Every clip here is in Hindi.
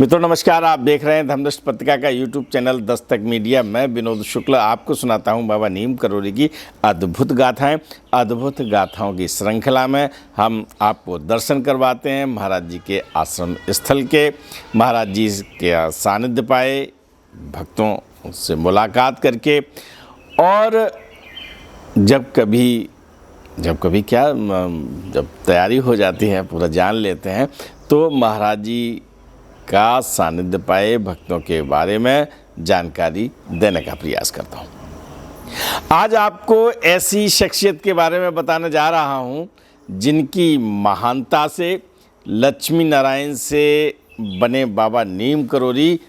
मित्रों नमस्कार, आप देख रहे हैं धर्मदृष्टि पत्रिका का यूट्यूब चैनल दस्तक मीडिया। मैं विनोद शुक्ल आपको सुनाता हूं बाबा नीम करोली की अद्भुत गाथाएं। अद्भुत गाथाओं की श्रृंखला में हम आपको दर्शन करवाते हैं महाराज जी के आश्रम स्थल के। महाराज जी के सानिध्य पाए, भक्तों से मुलाकात करके, और जब तैयारी हो जाती है, पूरा जान लेते हैं, तो महाराज जी का सानिध्य पाए भक्तों के बारे में जानकारी देने का प्रयास करता हूँ। आज आपको ऐसी शख्सियत के बारे में बताने जा रहा हूँ जिनकी महानता से लक्ष्मी नारायण से बने बाबा नीम करोली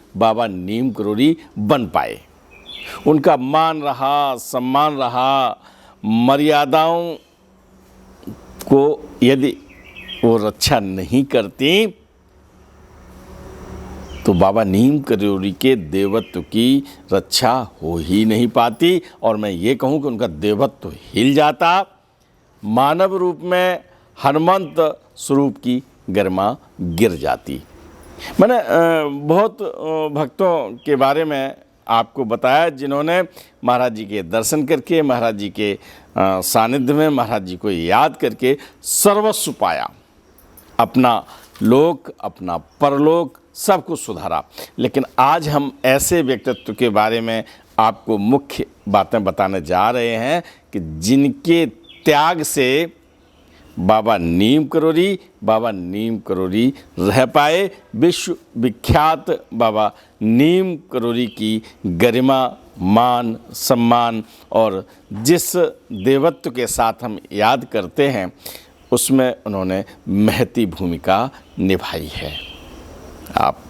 बन पाए। उनका मान रहा, सम्मान रहा, मर्यादाओं को यदि वो रक्षा नहीं करती तो बाबा नीम करोली के देवत्व की रक्षा हो ही नहीं पाती, और मैं ये कहूँ कि उनका देवत्व हिल जाता। मानव रूप में हनुमंत स्वरूप की गरिमा गिर जाती। मैंने बहुत भक्तों के बारे में आपको बताया जिन्होंने महाराज जी के दर्शन करके, महाराज जी के सानिध्य में महाराज जी को याद करके सर्वस्व पाया, अपना लोक, अपना परलोक सब कुछ सुधारा। लेकिन आज हम ऐसे व्यक्तित्व के बारे में आपको मुख्य बातें बताने जा रहे हैं कि जिनके त्याग से बाबा नीम करोली रह पाए। विश्व विख्यात बाबा नीम करोली की गरिमा, मान, सम्मान और जिस देवत्व के साथ हम याद करते हैं उसमें उन्होंने महती भूमिका निभाई है। आप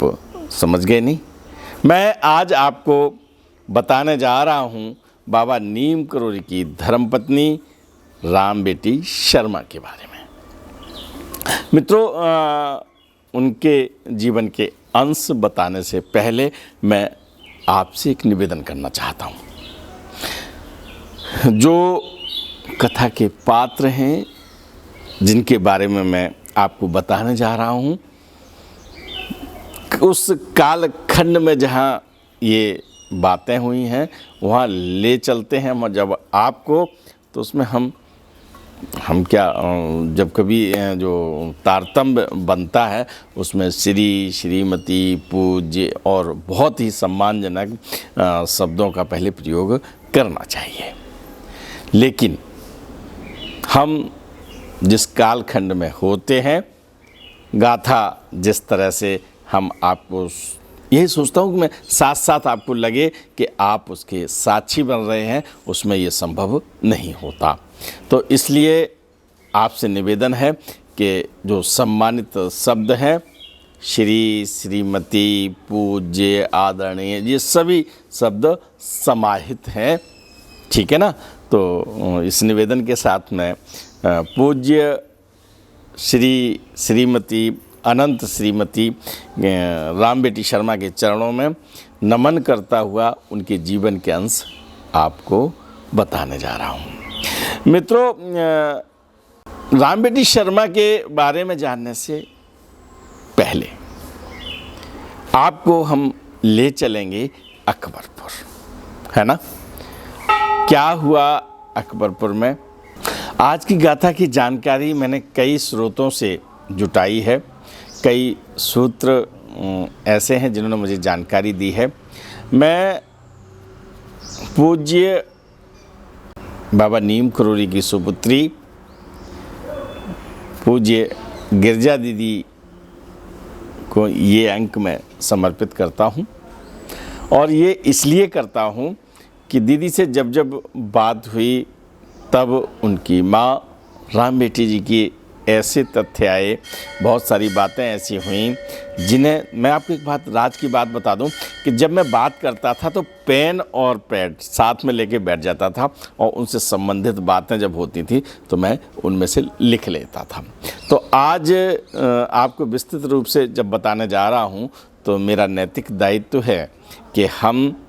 समझ गए नहीं? मैं आज आपको बताने जा रहा हूँ बाबा नीम करोली की धर्मपत्नी राम बेटी शर्मा के बारे में। मित्रों, उनके जीवन के अंश बताने से पहले मैं आपसे एक निवेदन करना चाहता हूँ। जो कथा के पात्र हैं, जिनके बारे में मैं आपको बताने जा रहा हूँ, उस कालखंड में जहाँ ये बातें हुई हैं वहाँ ले चलते हैं हम जब आपको। तो उसमें हम क्या, जब कभी जो तारतम्य बनता है उसमें श्री, श्रीमती, पूज्य और बहुत ही सम्मानजनक शब्दों का पहले प्रयोग करना चाहिए। लेकिन हम जिस कालखंड में होते हैं, गाथा जिस तरह से हम आपको, यही सोचता हूँ कि मैं साथ साथ आपको लगे कि आप उसके साक्षी बन रहे हैं, उसमें ये संभव नहीं होता। तो इसलिए आपसे निवेदन है कि जो सम्मानित शब्द हैं, श्री, श्रीमती, पूज्य, आदरणीय, ये सभी शब्द समाहित हैं, ठीक है ना? तो इस निवेदन के साथ मैं पूज्य श्री, श्रीमती, अनंत श्रीमती राम बेटी शर्मा के चरणों में नमन करता हुआ उनके जीवन के अंश आपको बताने जा रहा हूँ। मित्रों, राम बेटी शर्मा के बारे में जानने से पहले आपको हम ले चलेंगे अकबरपुर, है ना? क्या हुआ अकबरपुर में? आज की गाथा की जानकारी मैंने कई स्रोतों से जुटाई है। कई सूत्र ऐसे हैं जिन्होंने मुझे जानकारी दी है। मैं पूज्य बाबा नीम करोली की सुपुत्री पूज्य गिरजा दीदी को ये अंक मैं समर्पित करता हूँ, और ये इसलिए करता हूँ कि दीदी से जब बात हुई तब उनकी माँ राम बेटी जी की ऐसे तथ्य आए, बहुत सारी बातें ऐसी हुई जिन्हें मैं आपको एक बात, राज की बात बता दूं कि जब मैं बात करता था तो पेन और पैड साथ में लेके बैठ जाता था, और उनसे संबंधित बातें जब होती थी तो मैं उनमें से लिख लेता था। तो आज आपको विस्तृत रूप से जब बताने जा रहा हूं तो मेरा नैतिक दायित्व है कि हम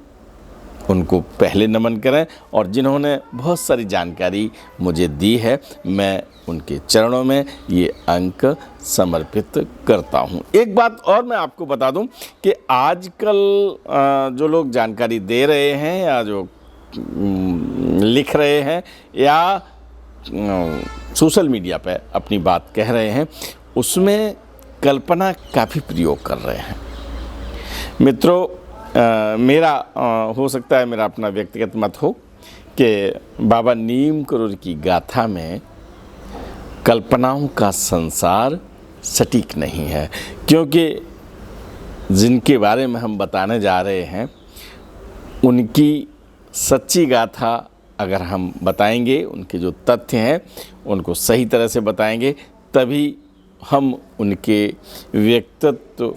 उनको पहले नमन करें, और जिन्होंने बहुत सारी जानकारी मुझे दी है मैं उनके चरणों में ये अंक समर्पित करता हूँ। एक बात और मैं आपको बता दूँ कि आजकल जो लोग जानकारी दे रहे हैं या जो लिख रहे हैं या सोशल मीडिया पे अपनी बात कह रहे हैं, उसमें कल्पना काफ़ी प्रयोग कर रहे हैं। मित्रों, मेरा हो सकता है मेरा अपना व्यक्तिगत मत हो कि बाबा नीम करोड़ की गाथा में कल्पनाओं का संसार सटीक नहीं है, क्योंकि जिनके बारे में हम बताने जा रहे हैं उनकी सच्ची गाथा अगर हम बताएंगे, उनके जो तथ्य हैं उनको सही तरह से बताएंगे, तभी हम उनके व्यक्तित्व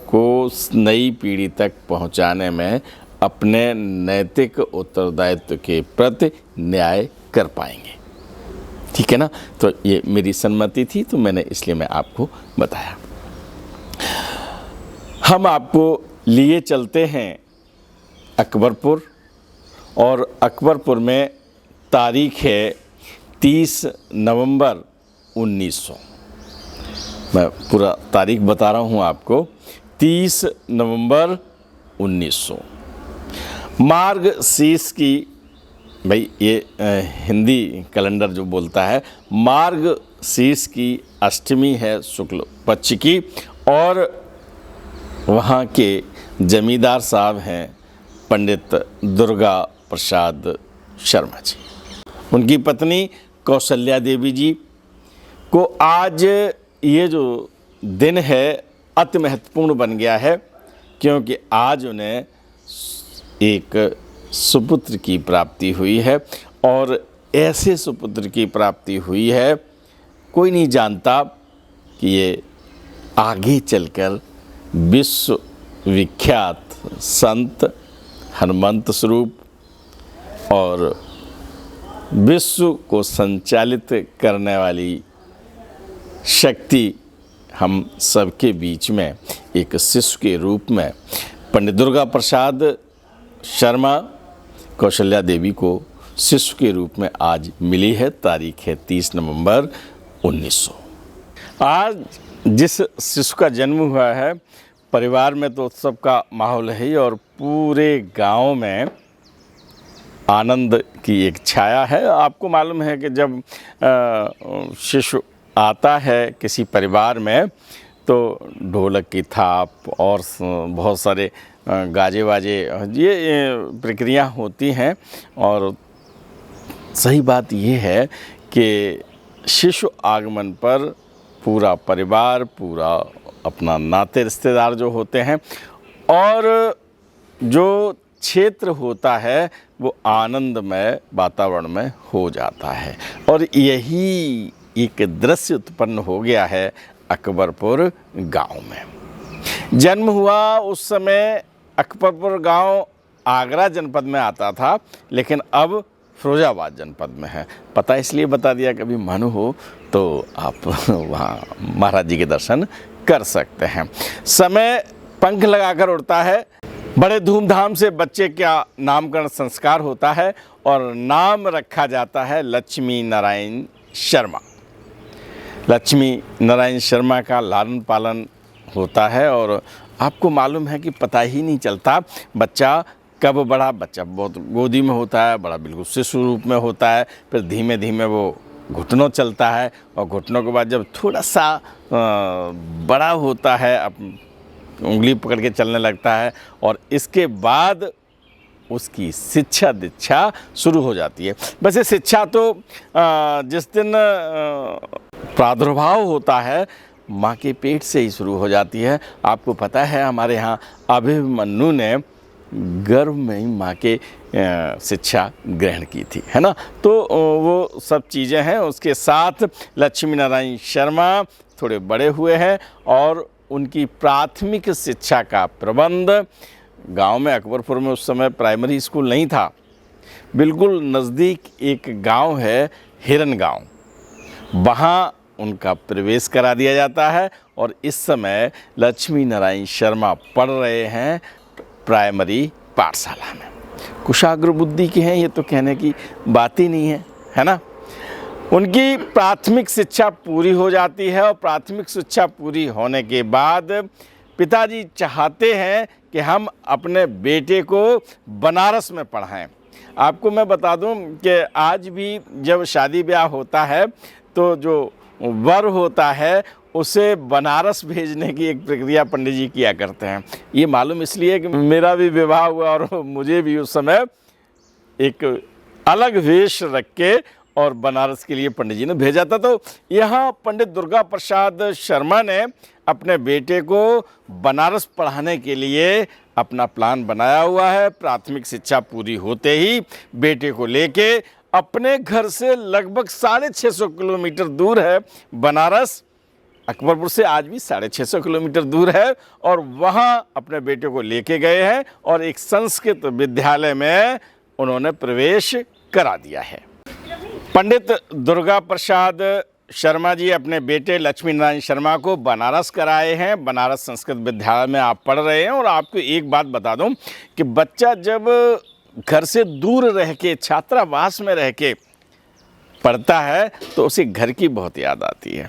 को नई पीढ़ी तक पहुंचाने में अपने नैतिक उत्तरदायित्व के प्रति न्याय कर पाएंगे। ठीक है ना? तो ये मेरी सम्मति थी, तो मैंने इसलिए मैं आपको बताया। हम आपको लिए चलते हैं अकबरपुर, और अकबरपुर में तारीख है 30 नवंबर 1900। मैं पूरा तारीख बता रहा हूँ आपको, 30 नवंबर 1900। मार्ग शीर्ष की, भाई ये हिंदी कैलेंडर जो बोलता है, मार्ग शीर्ष की अष्टमी है शुक्ल पक्ष की, और वहाँ के जमींदार साहब हैं पंडित दुर्गा प्रसाद शर्मा जी। उनकी पत्नी कौशल्या देवी जी को आज ये जो दिन है अति महत्वपूर्ण बन गया है, क्योंकि आज उन्हें एक सुपुत्र की प्राप्ति हुई है, और ऐसे सुपुत्र की प्राप्ति हुई है कोई नहीं जानता कि ये आगे चलकर विश्व विख्यात संत हनुमंत स्वरूप और विश्व को संचालित करने वाली शक्ति हम सबके बीच में एक शिष्य के रूप में पंडित दुर्गा प्रसाद शर्मा कौशल्या देवी को शिष्य के रूप में आज मिली है। तारीख है 30 नवंबर 1900। आज जिस शिशु का जन्म हुआ है, परिवार में तो उत्सव का माहौल है ही, और पूरे गांव में आनंद की एक छाया है। आपको मालूम है कि जब शिशु आता है किसी परिवार में, तो ढोलक की थाप और बहुत सारे गाजे वाजे, ये प्रक्रिया होती हैं। और सही बात ये है कि शिशु आगमन पर पूरा परिवार, पूरा अपना नाते रिश्तेदार जो होते हैं, और जो क्षेत्र होता है वो आनंदमय वातावरण में हो जाता है। और यही एक दृश्य उत्पन्न हो गया है अकबरपुर गांव में। जन्म हुआ उस समय अकबरपुर गांव आगरा जनपद में आता था, लेकिन अब फिरोजाबाद जनपद में है। पता इसलिए बता दिया, कभी मन हो तो आप वहाँ महाराज जी के दर्शन कर सकते हैं। समय पंख लगाकर उड़ता है। बड़े धूमधाम से बच्चे का नामकरण संस्कार होता है, और नाम रखा जाता है लक्ष्मी नारायण शर्मा। लक्ष्मी नारायण शर्मा का लालन पालन होता है, और आपको मालूम है कि पता ही नहीं चलता बच्चा कब बड़ा, बच्चा बहुत गोदी में होता है, बड़ा बिल्कुल शिशु रूप में होता है, फिर धीमे धीमे वो घुटनों चलता है, और घुटनों के बाद जब थोड़ा सा बड़ा होता है, अब उंगली पकड़ के चलने लगता है, और इसके बाद उसकी शिक्षा दीक्षा शुरू हो जाती है। वैसे शिक्षा तो जिस दिन प्रादुर्भाव होता है माँ के पेट से ही शुरू हो जाती है। आपको पता है हमारे यहाँ अभिमन्यु ने गर्भ में ही माँ के शिक्षा ग्रहण की थी, है ना? तो वो सब चीज़ें हैं। उसके साथ लक्ष्मी नारायण शर्मा थोड़े बड़े हुए हैं, और उनकी प्राथमिक शिक्षा का प्रबंध गांव में, अकबरपुर में उस समय प्राइमरी स्कूल नहीं था, बिल्कुल नज़दीक एक गांव है हिरन गांव, वहाँ उनका प्रवेश करा दिया जाता है। और इस समय लक्ष्मी नारायण शर्मा पढ़ रहे हैं प्राइमरी पाठशाला में। कुशाग्र बुद्धि के हैं, ये तो कहने की बात ही नहीं है, है ना? उनकी प्राथमिक शिक्षा पूरी हो जाती है और प्राथमिक शिक्षा पूरी होने के बाद पिताजी चाहते हैं कि हम अपने बेटे को बनारस में पढ़ाएं। आपको मैं बता दूं कि आज भी जब शादी ब्याह होता है तो जो वर होता है उसे बनारस भेजने की एक प्रक्रिया पंडित जी किया करते हैं। ये मालूम इसलिए कि मेरा भी विवाह हुआ और मुझे भी उस समय एक अलग वेश रख के और बनारस के लिए पंडित जी ने भेजा था। तो यहाँ पंडित दुर्गा प्रसाद शर्मा ने अपने बेटे को बनारस पढ़ाने के लिए अपना प्लान बनाया हुआ है। प्राथमिक शिक्षा पूरी होते ही बेटे को लेके अपने घर से लगभग 650 किलोमीटर दूर है बनारस, अकबरपुर से आज भी 650 किलोमीटर दूर है, और वहाँ अपने बेटे को लेके गए हैं और एक संस्कृत विद्यालय में उन्होंने प्रवेश करा दिया है। पंडित दुर्गा प्रसाद शर्मा जी अपने बेटे लक्ष्मी नारायण शर्मा को बनारस कराए हैं। बनारस संस्कृत विद्यालय में आप पढ़ रहे हैं। और आपको एक बात बता दूं कि बच्चा जब घर से दूर रह के छात्रावास में रह के पढ़ता है तो उसे घर की बहुत याद आती है।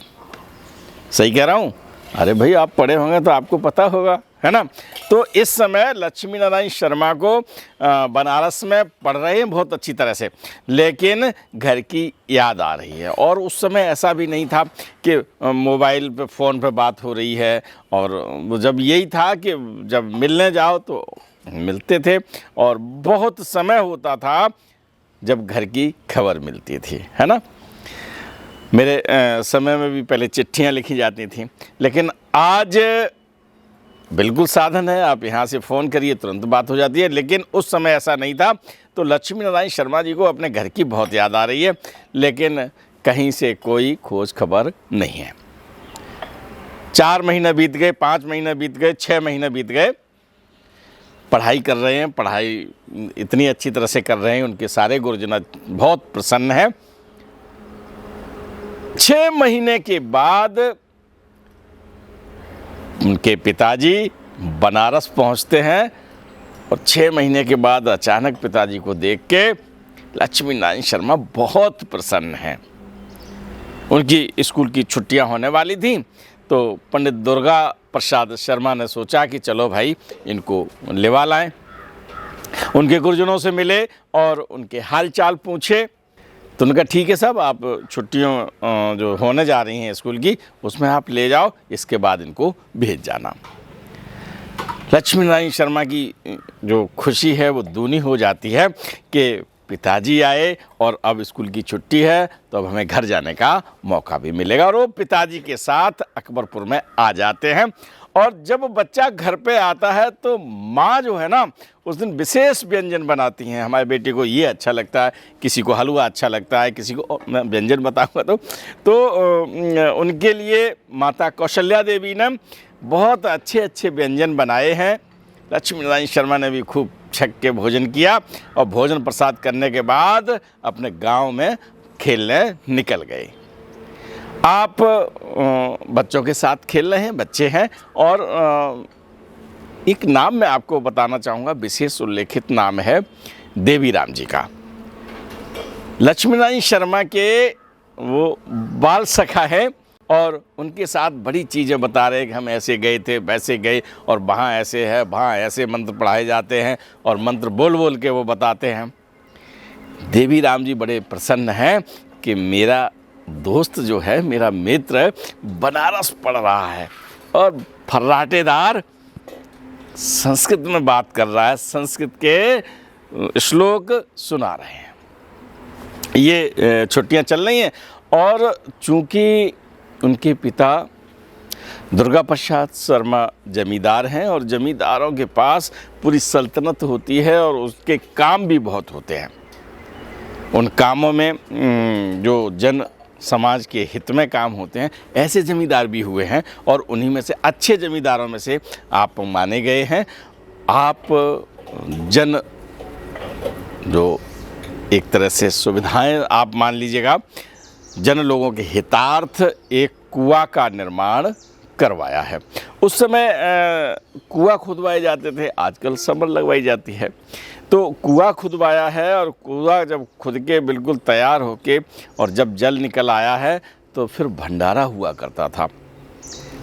सही कह रहा हूँ? अरे भाई, आप पढ़े होंगे तो आपको पता होगा, है ना। तो इस समय लक्ष्मी नारायण शर्मा को बनारस में पढ़ रहे हैं बहुत अच्छी तरह से, लेकिन घर की याद आ रही है। और उस समय ऐसा भी नहीं था कि मोबाइल पे फ़ोन पे बात हो रही है, और जब यही था कि जब मिलने जाओ तो मिलते थे, और बहुत समय होता था जब घर की खबर मिलती थी, है ना। मेरे समय में भी पहले चिट्ठियाँ लिखी जाती थी, लेकिन आज बिल्कुल साधन है, आप यहाँ से फ़ोन करिए तुरंत बात हो जाती है। लेकिन उस समय ऐसा नहीं था। तो लक्ष्मी नारायण शर्मा जी को अपने घर की बहुत याद आ रही है, लेकिन कहीं से कोई खोज खबर नहीं है। 4 महीने बीत गए, 5 महीने बीत गए, 6 महीने बीत गए, पढ़ाई कर रहे हैं, पढ़ाई इतनी अच्छी तरह से कर रहे हैं, उनके सारे गुरुजन बहुत प्रसन्न हैं। 6 महीने के बाद उनके पिताजी बनारस पहुंचते हैं, और 6 महीने के बाद अचानक पिताजी को देख के लक्ष्मी नारायण शर्मा बहुत प्रसन्न हैं। उनकी स्कूल की छुट्टियां होने वाली थी, तो पंडित दुर्गा प्रसाद शर्मा ने सोचा कि चलो भाई इनको लेवा लाएं। उनके गुरुजनों से मिले और उनके हाल चाल पूछे, तो उनका ठीक है साहब, आप छुट्टियों जो होने जा रही हैं स्कूल की उसमें आप ले जाओ, इसके बाद इनको भेज जाना। लक्ष्मी नारायण शर्मा की जो खुशी है वो दूनी हो जाती है कि पिताजी आए और अब स्कूल की छुट्टी है तो अब हमें घर जाने का मौका भी मिलेगा। और वो पिताजी के साथ अकबरपुर में आ जाते हैं। और जब बच्चा घर पे आता है तो माँ जो है ना उस दिन विशेष व्यंजन बनाती हैं। हमारे बेटे को ये अच्छा लगता है, किसी को हलवा अच्छा लगता है, किसी को, मैं व्यंजन बताऊंगा तो उनके लिए माता कौशल्या देवी ने बहुत अच्छे अच्छे व्यंजन बनाए हैं। लक्ष्मी नारायण शर्मा ने भी खूब छक के भोजन किया और भोजन प्रसाद करने के बाद अपने गांव में खेलने निकल गए। आप बच्चों के साथ खेल रहे हैं, बच्चे हैं, और एक नाम मैं आपको बताना चाहूँगा, विशेष उल्लेखित नाम है देवी राम जी का। लक्ष्मी नारायण शर्मा के वो बाल सखा है और उनके साथ बड़ी चीज़ें बता रहे हैं कि हम ऐसे गए थे, वैसे गए, और वहाँ ऐसे है, वहाँ ऐसे मंत्र पढ़ाए जाते हैं, और मंत्र बोल बोल के वो बताते हैं। देवी राम जी बड़े प्रसन्न हैं कि मेरा दोस्त जो है, मेरा मित्र बनारस पढ़ रहा है और फर्राटेदार संस्कृत में बात कर रहा है, संस्कृत के श्लोक सुना रहे हैं। ये छुट्टियां चल रही हैं, और चूंकि उनके पिता दुर्गा प्रसाद शर्मा जमींदार हैं और जमींदारों के पास पूरी सल्तनत होती है और उसके काम भी बहुत होते हैं। उन कामों में जो जन समाज के हित में काम होते हैं, ऐसे जमींदार भी हुए हैं, और उन्हीं में से अच्छे जमींदारों में से आप माने गए हैं। आप जन जो एक तरह से सुविधाएं आप मान लीजिएगा, जन लोगों के हितार्थ एक कुआं का निर्माण करवाया है। उस समय कुआं खुदवाए जाते थे, आजकल समर लगवाई जाती है। तो कुआं खुदवाया है और कुआं जब खुद के बिल्कुल तैयार होके और जब जल निकल आया है तो फिर भंडारा हुआ करता था।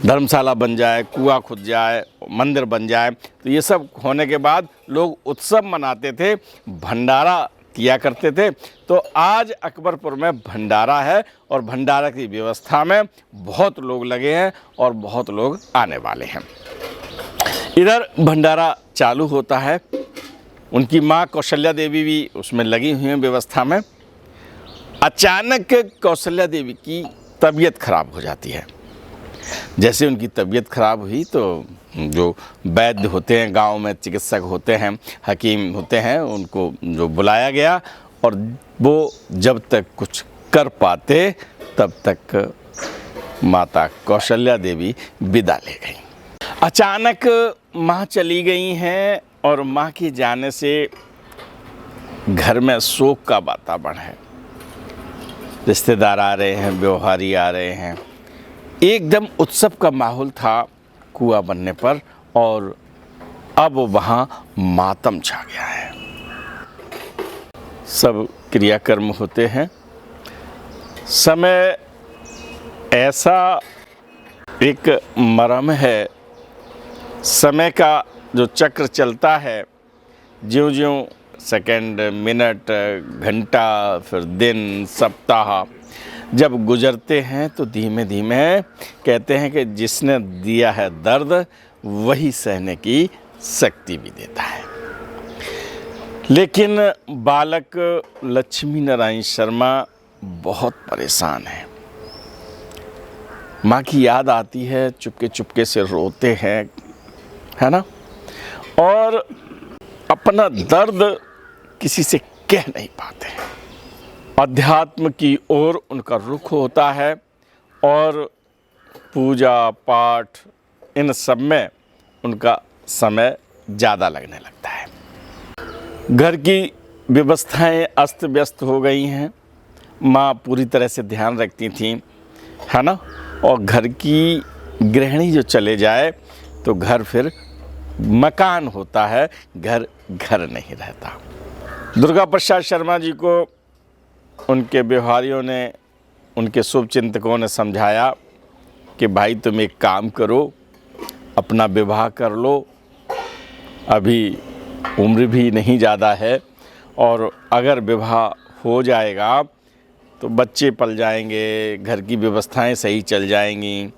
धर्मशाला बन जाए, कुआं खुद जाए, मंदिर बन जाए, तो ये सब होने के बाद लोग उत्सव मनाते थे, भंडारा किया करते थे। तो आज अकबरपुर में भंडारा है और भंडारा की व्यवस्था में बहुत लोग लगे हैं और बहुत लोग आने वाले हैं। इधर भंडारा चालू होता है, उनकी माँ कौशल्या देवी भी उसमें लगी हुई हैं व्यवस्था में। अचानक कौशल्या देवी की तबीयत खराब हो जाती है। जैसे उनकी तबीयत खराब हुई तो जो वैद्य होते हैं, गांव में चिकित्सक होते हैं, हकीम होते हैं, उनको जो बुलाया गया और वो जब तक कुछ कर पाते तब तक माता कौशल्या देवी विदा ले गई। अचानक माँ चली गई हैं और माँ के जाने से घर में शोक का वातावरण है। रिश्तेदार आ रहे हैं, व्यवहारी आ रहे हैं, एकदम उत्सव का माहौल था कुआं बनने पर और अब वहाँ मातम छा गया है। सब क्रियाकर्म होते हैं, समय ऐसा एक मरम है, समय का जो चक्र चलता है, ज्यों-ज्यों सेकंड, मिनट, घंटा, फिर दिन, सप्ताह जब गुजरते हैं तो धीमे धीमे कहते हैं कि जिसने दिया है दर्द वही सहने की शक्ति भी देता है। लेकिन बालक लक्ष्मी नारायण शर्मा बहुत परेशान है। माँ की याद आती है, चुपके चुपके से रोते हैं, है ना, और अपना दर्द किसी से कह नहीं पाते हैं। अध्यात्म की ओर उनका रुख होता है और पूजा पाठ इन सब में उनका समय ज़्यादा लगने लगता है। घर की व्यवस्थाएं अस्त व्यस्त हो गई हैं। माँ पूरी तरह से ध्यान रखती थीं, है ना, और घर की गृहिणी जो चले जाए तो घर फिर मकान होता है, घर घर नहीं रहता। दुर्गा प्रसाद शर्मा जी को उनके व्यवहारियों ने, उनके शुभचिंतकों ने समझाया कि भाई तुम एक काम करो, अपना विवाह कर लो, अभी उम्र भी नहीं ज़्यादा है और अगर विवाह हो जाएगा तो बच्चे पल जाएंगे, घर की व्यवस्थाएं सही चल जाएंगी,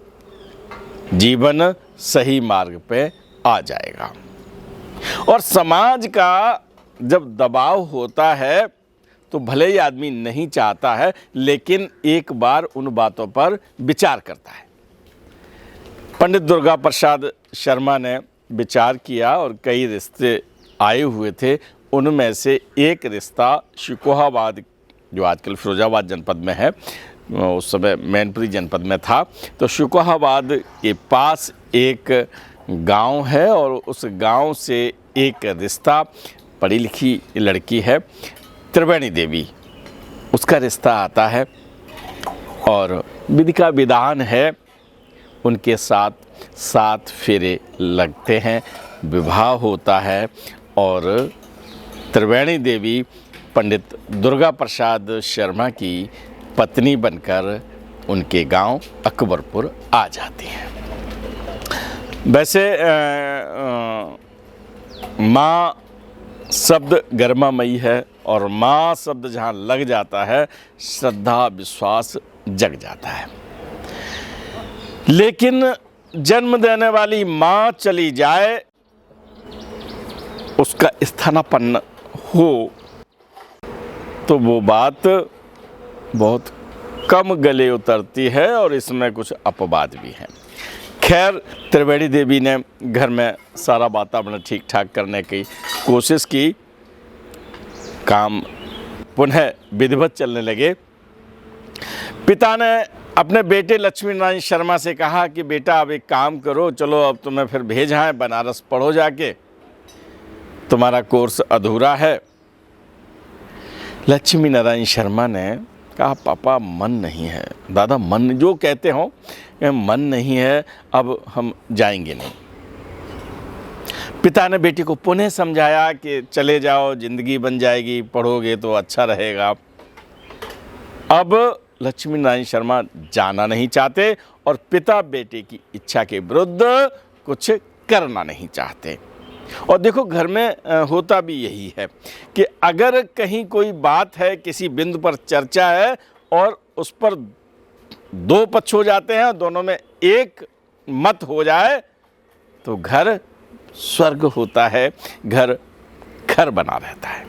जीवन सही मार्ग पे आ जाएगा। और समाज का जब दबाव होता है तो भले ही आदमी नहीं चाहता है, लेकिन एक बार उन बातों पर विचार करता है। पंडित दुर्गा प्रसाद शर्मा ने विचार किया और कई रिश्ते आए हुए थे। उनमें से एक रिश्ता शिकोहाबाद, जो आजकल फिरोजाबाद जनपद में है, उस समय मैनपुरी जनपद में था। तो शिकोहाबाद के पास एक गांव है और उस गांव से एक रिश्ता, पढ़ी लिखी लड़की है, त्रिवेणी देवी, उसका रिश्ता आता है और विधि का विधान है। उनके साथ 7 फेरे लगते हैं, विवाह होता है और त्रिवेणी देवी पंडित दुर्गा प्रसाद शर्मा की पत्नी बनकर उनके गांव अकबरपुर आ जाती हैं। वैसे माँ शब्द गरिमामयी है और माँ शब्द जहाँ लग जाता है, श्रद्धा विश्वास जग जाता है। लेकिन जन्म देने वाली माँ चली जाए, उसका स्थानापन्न हो, तो वो बात बहुत कम गले उतरती है और इसमें कुछ अपवाद भी हैं। खैर, त्रिवेणी देवी ने घर में सारा वातावरण ठीक ठाक करने की कोशिश की, काम पुनः विधिवत चलने लगे। पिता ने अपने बेटे लक्ष्मी नारायण शर्मा से कहा कि बेटा अब एक काम करो, चलो अब तुम्हें फिर भेजा है बनारस, पढ़ो जाके, तुम्हारा कोर्स अधूरा है। लक्ष्मी नारायण शर्मा ने कहा पापा मन नहीं है। दादा मन जो कहते हो, मन नहीं है, अब हम जाएंगे नहीं। पिता ने बेटी को पुनः समझाया कि चले जाओ, ज़िंदगी बन जाएगी, पढ़ोगे तो अच्छा रहेगा। अब लक्ष्मी नारायण शर्मा जाना नहीं चाहते और पिता बेटे की इच्छा के विरुद्ध कुछ करना नहीं चाहते। और देखो, घर में होता भी यही है कि अगर कहीं कोई बात है, किसी बिंदु पर चर्चा है और उस पर दो पक्ष हो जाते हैं, दोनों में एक मत हो जाए तो घर स्वर्ग होता है, घर घर बना रहता है।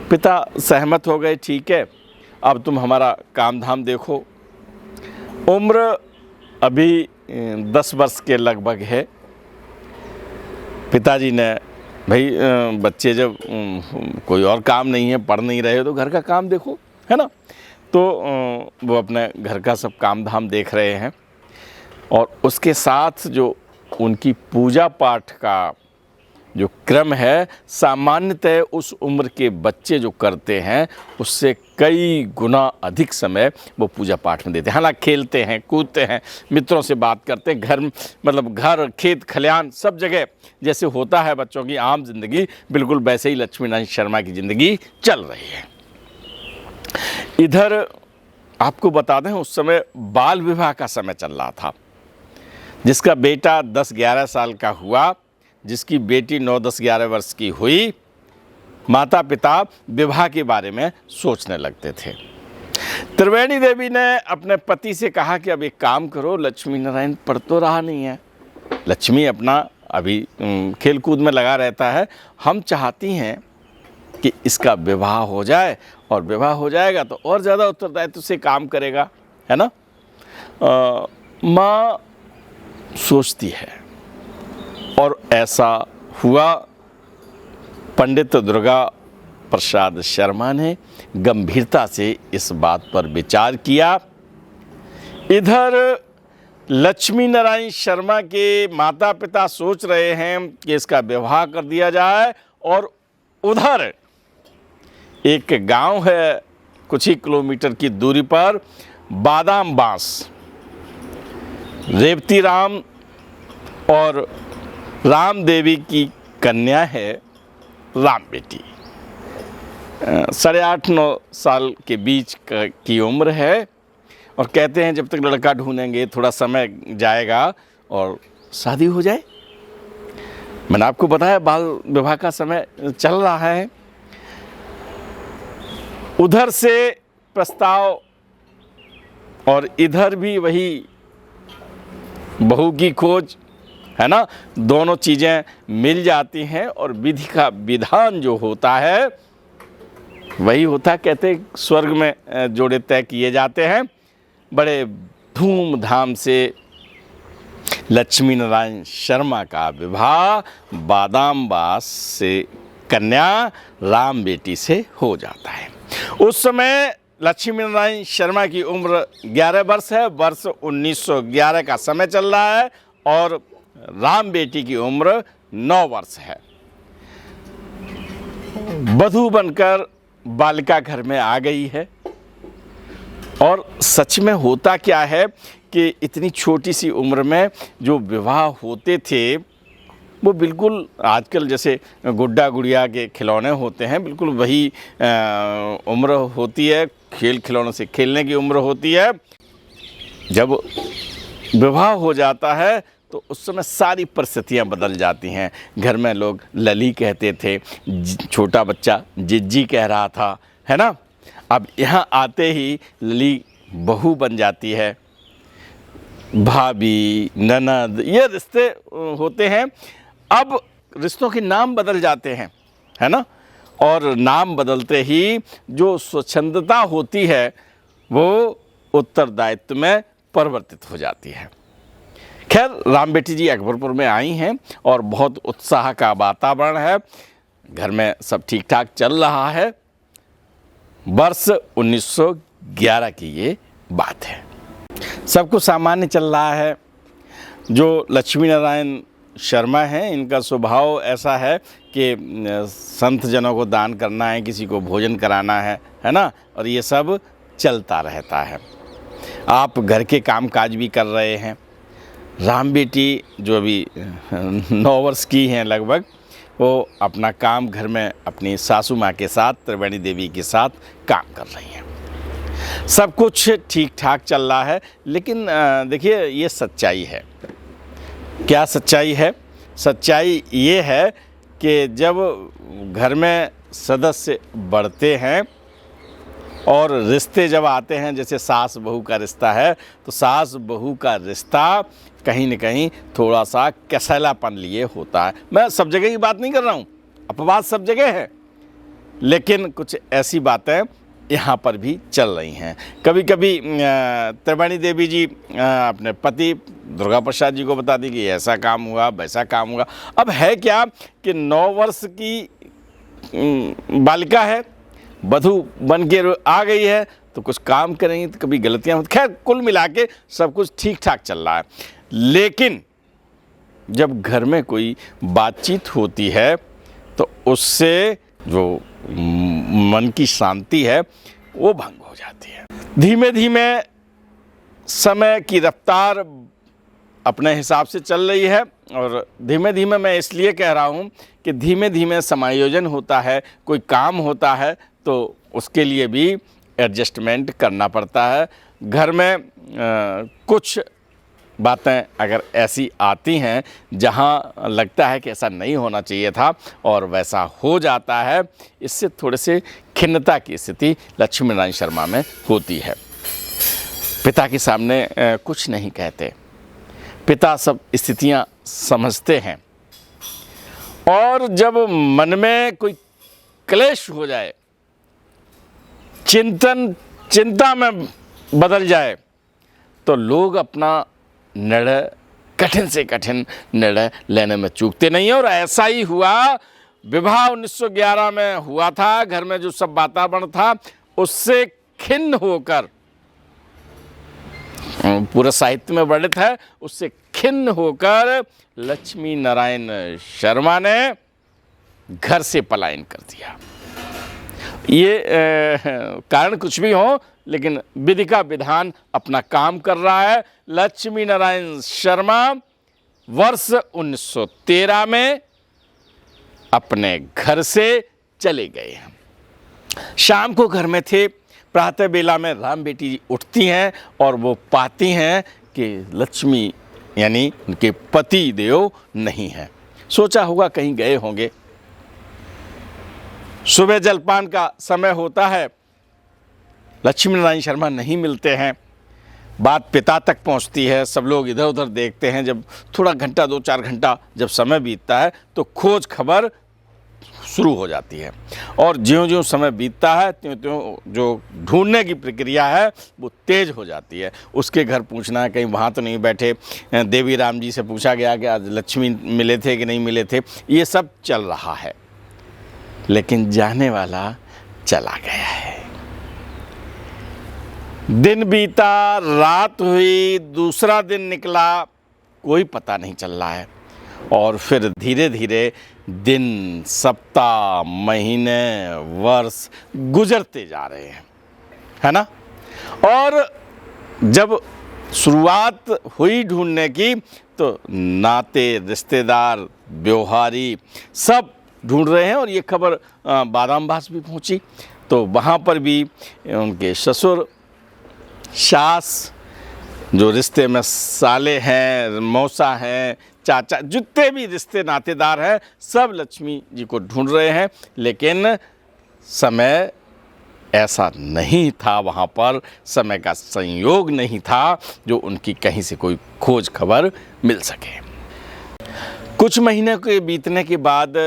पिता सहमत हो गए, ठीक है, अब तुम हमारा काम धाम देखो। उम्र अभी 10 वर्ष के लगभग है। पिताजी ने, भाई बच्चे जब कोई और काम नहीं है, पढ़ नहीं रहे तो घर का काम देखो, है ना। तो वो अपने घर का सब काम धाम देख रहे हैं और उसके साथ जो उनकी पूजा पाठ का जो क्रम है, सामान्यतः उस उम्र के बच्चे जो करते हैं उससे कई गुना अधिक समय वो पूजा पाठ में देते हैं। हालांकि खेलते हैं, कूदते हैं, मित्रों से बात करते हैं, घर मतलब घर, खेत, खलिहान सब जगह जैसे होता है बच्चों की आम जिंदगी, बिल्कुल वैसे ही लक्ष्मी नारायण शर्मा की ज़िंदगी चल रही है। इधर आपको बता दें, उस समय बाल विवाह का समय चल रहा था। जिसका बेटा 10-11 साल का हुआ, जिसकी बेटी 9-10-11 वर्ष की हुई, माता पिता विवाह के बारे में सोचने लगते थे। त्रिवेणी देवी ने अपने पति से कहा कि अब एक काम करो, लक्ष्मी नारायण पढ़ तो रहा नहीं है, लक्ष्मी अपना अभी खेल कूद में लगा रहता है, हम चाहती हैं कि इसका विवाह हो जाए, और विवाह हो जाएगा तो और ज़्यादा उत्तरदायित्व से काम करेगा, है ना। माँ सोचती है और ऐसा हुआ। पंडित दुर्गा प्रसाद शर्मा ने गंभीरता से इस बात पर विचार किया। इधर लक्ष्मी नारायण शर्मा के माता पिता सोच रहे हैं कि इसका विवाह कर दिया जाए, और उधर एक गांव है कुछ ही किलोमीटर की दूरी पर, बादाम बांस, रेवती राम और राम देवी की कन्या है राम बेटी। 8.5-9 साल के बीच की उम्र है, और कहते हैं जब तक लड़का ढूंढेंगे थोड़ा समय जाएगा और शादी हो जाए। मैंने आपको बताया बाल विवाह का समय चल रहा है। उधर से प्रस्ताव और इधर भी वही बहू की खोज, है ना, दोनों चीज़ें मिल जाती हैं, और विधि का विधान जो होता है वही होता है। कहते स्वर्ग में जोड़े तय किए जाते हैं। बड़े धूमधाम से लक्ष्मी नारायण शर्मा का विवाह बादाम बास से कन्या राम बेटी से हो जाता है। उस समय लक्ष्मी नारायण शर्मा की उम्र 11 वर्ष है, वर्ष 1911 का समय चल रहा है, और राम बेटी की उम्र 9 वर्ष है। वधू बनकर बालिका घर में आ गई है, और सच में होता क्या है कि इतनी छोटी सी उम्र में जो विवाह होते थे वो बिल्कुल आजकल जैसे गुड्डा गुड़िया के खिलौने होते हैं, बिल्कुल वही उम्र होती है, खेल खिलौनों से खेलने की उम्र होती है। जब विवाह हो जाता है तो उस समय सारी परिस्थितियां बदल जाती हैं। घर में लोग लली कहते थे, छोटा बच्चा जिज्जी कह रहा था, है ना। अब यहाँ आते ही लली बहू बन जाती है, भाभी, ननद, ये रिश्ते होते हैं। अब रिश्तों के नाम बदल जाते हैं, है ना, और नाम बदलते ही जो स्वच्छंदता होती है वो उत्तरदायित्व में परिवर्तित हो जाती है। खैर, राम बेटी जी अकबरपुर में आई हैं और बहुत उत्साह का वातावरण है, घर में सब ठीक ठाक चल रहा है। वर्ष 1911 की ये बात है, सब कुछ सामान्य चल रहा है। जो लक्ष्मी नारायण शर्मा हैं, इनका स्वभाव ऐसा है कि संत जनों को दान करना है, किसी को भोजन कराना है ना, और ये सब चलता रहता है। आप घर के काम काज भी कर रहे हैं। राम बेटी जो अभी 9 वर्ष की हैं लगभग, वो अपना काम घर में अपनी सासू माँ के साथ, त्रिवेणी देवी के साथ काम कर रही हैं। सब कुछ ठीक ठाक चल रहा है। लेकिन देखिए, ये सच्चाई है। क्या सच्चाई है? सच्चाई ये है कि जब घर में सदस्य बढ़ते हैं और रिश्ते जब आते हैं, जैसे सास बहू का रिश्ता है, तो सास बहू का रिश्ता कहीं न कहीं थोड़ा सा कसैलापन लिए होता है। मैं सब जगह की बात नहीं कर रहा हूँ, अपवाद सब जगह है, लेकिन कुछ ऐसी बातें यहाँ पर भी चल रही हैं। कभी कभी त्रिवेणी देवी जी अपने पति दुर्गा प्रसाद जी को बता दी कि ऐसा काम हुआ, वैसा काम हुआ। अब है क्या कि 9 वर्ष की बालिका है, वधू बन के आ गई है, तो कुछ काम करेंगी तो कभी गलतियाँ होती। खैर, कुल मिला के सब कुछ ठीक ठाक चल रहा है। लेकिन जब घर में कोई बातचीत होती है तो उससे जो मन की शांति है वो भंग हो जाती है। धीमे धीमे समय की रफ्तार अपने हिसाब से चल रही है, और धीमे धीमे मैं इसलिए कह रहा हूँ कि धीमे धीमे समायोजन होता है। कोई काम होता है तो उसके लिए भी एडजस्टमेंट करना पड़ता है। घर में कुछ बातें अगर ऐसी आती हैं जहां लगता है कि ऐसा नहीं होना चाहिए था और वैसा हो जाता है, इससे थोड़े से खिन्नता की स्थिति लक्ष्मी नारायण शर्मा में होती है। पिता के सामने कुछ नहीं कहते, पिता सब स्थितियां समझते हैं, और जब मन में कोई क्लेश हो जाए, चिंता में बदल जाए, तो लोग अपना निर्णय, कठिन से कठिन निर्णय लेने में चूकते नहीं हैं। और ऐसा ही हुआ। विवाह 1911 में हुआ था। घर में जो सब वातावरण था उससे खिन्न होकर, पूरा साहित्य में वर्णित है, उससे खिन्न होकर लक्ष्मी नारायण शर्मा ने घर से पलायन कर दिया। ये कारण कुछ भी हो, लेकिन विधि का विधान अपना काम कर रहा है। लक्ष्मी नारायण शर्मा वर्ष 1913 में अपने घर से चले गए हैं। शाम को घर में थे। प्रातः बेला में राम बेटी उठती हैं और वो पाती हैं कि लक्ष्मी यानी उनके पति देव नहीं हैं। सोचा होगा कहीं गए होंगे। सुबह जलपान का समय होता है, लक्ष्मी नारायण शर्मा नहीं मिलते हैं। बात पिता तक पहुंचती है। सब लोग इधर उधर देखते हैं। जब थोड़ा घंटा 2-4 घंटा जब समय बीतता है तो खोज खबर शुरू हो जाती है, और ज्यों-ज्यों समय बीतता है त्यों-त्यों जो ढूंढने की प्रक्रिया है वो तेज हो जाती है। उसके घर पूछना है कहीं वहाँ तो नहीं बैठे। देवी राम जी से पूछा गया कि आज लक्ष्मी मिले थे कि नहीं मिले थे। ये सब चल रहा है, लेकिन जाने वाला चला गया है। दिन बीता, रात हुई, दूसरा दिन निकला, कोई पता नहीं चल रहा है। और फिर धीरे धीरे दिन, सप्ताह, महीने, वर्ष गुजरते जा रहे हैं, है ना। और जब शुरुआत हुई ढूंढने की तो नाते, रिश्तेदार, व्यवहारी सब ढूंढ रहे हैं। और ये खबर बादामबास भी पहुंची, तो वहाँ पर भी उनके ससुर, सास, जो रिश्ते में साले हैं, मौसा हैं, चाचा, जितने भी रिश्ते नातेदार हैं, सब लक्ष्मी जी को ढूंढ रहे हैं। लेकिन समय ऐसा नहीं था, वहाँ पर समय का संयोग नहीं था जो उनकी कहीं से कोई खोज खबर मिल सके। कुछ महीने के बीतने के बाद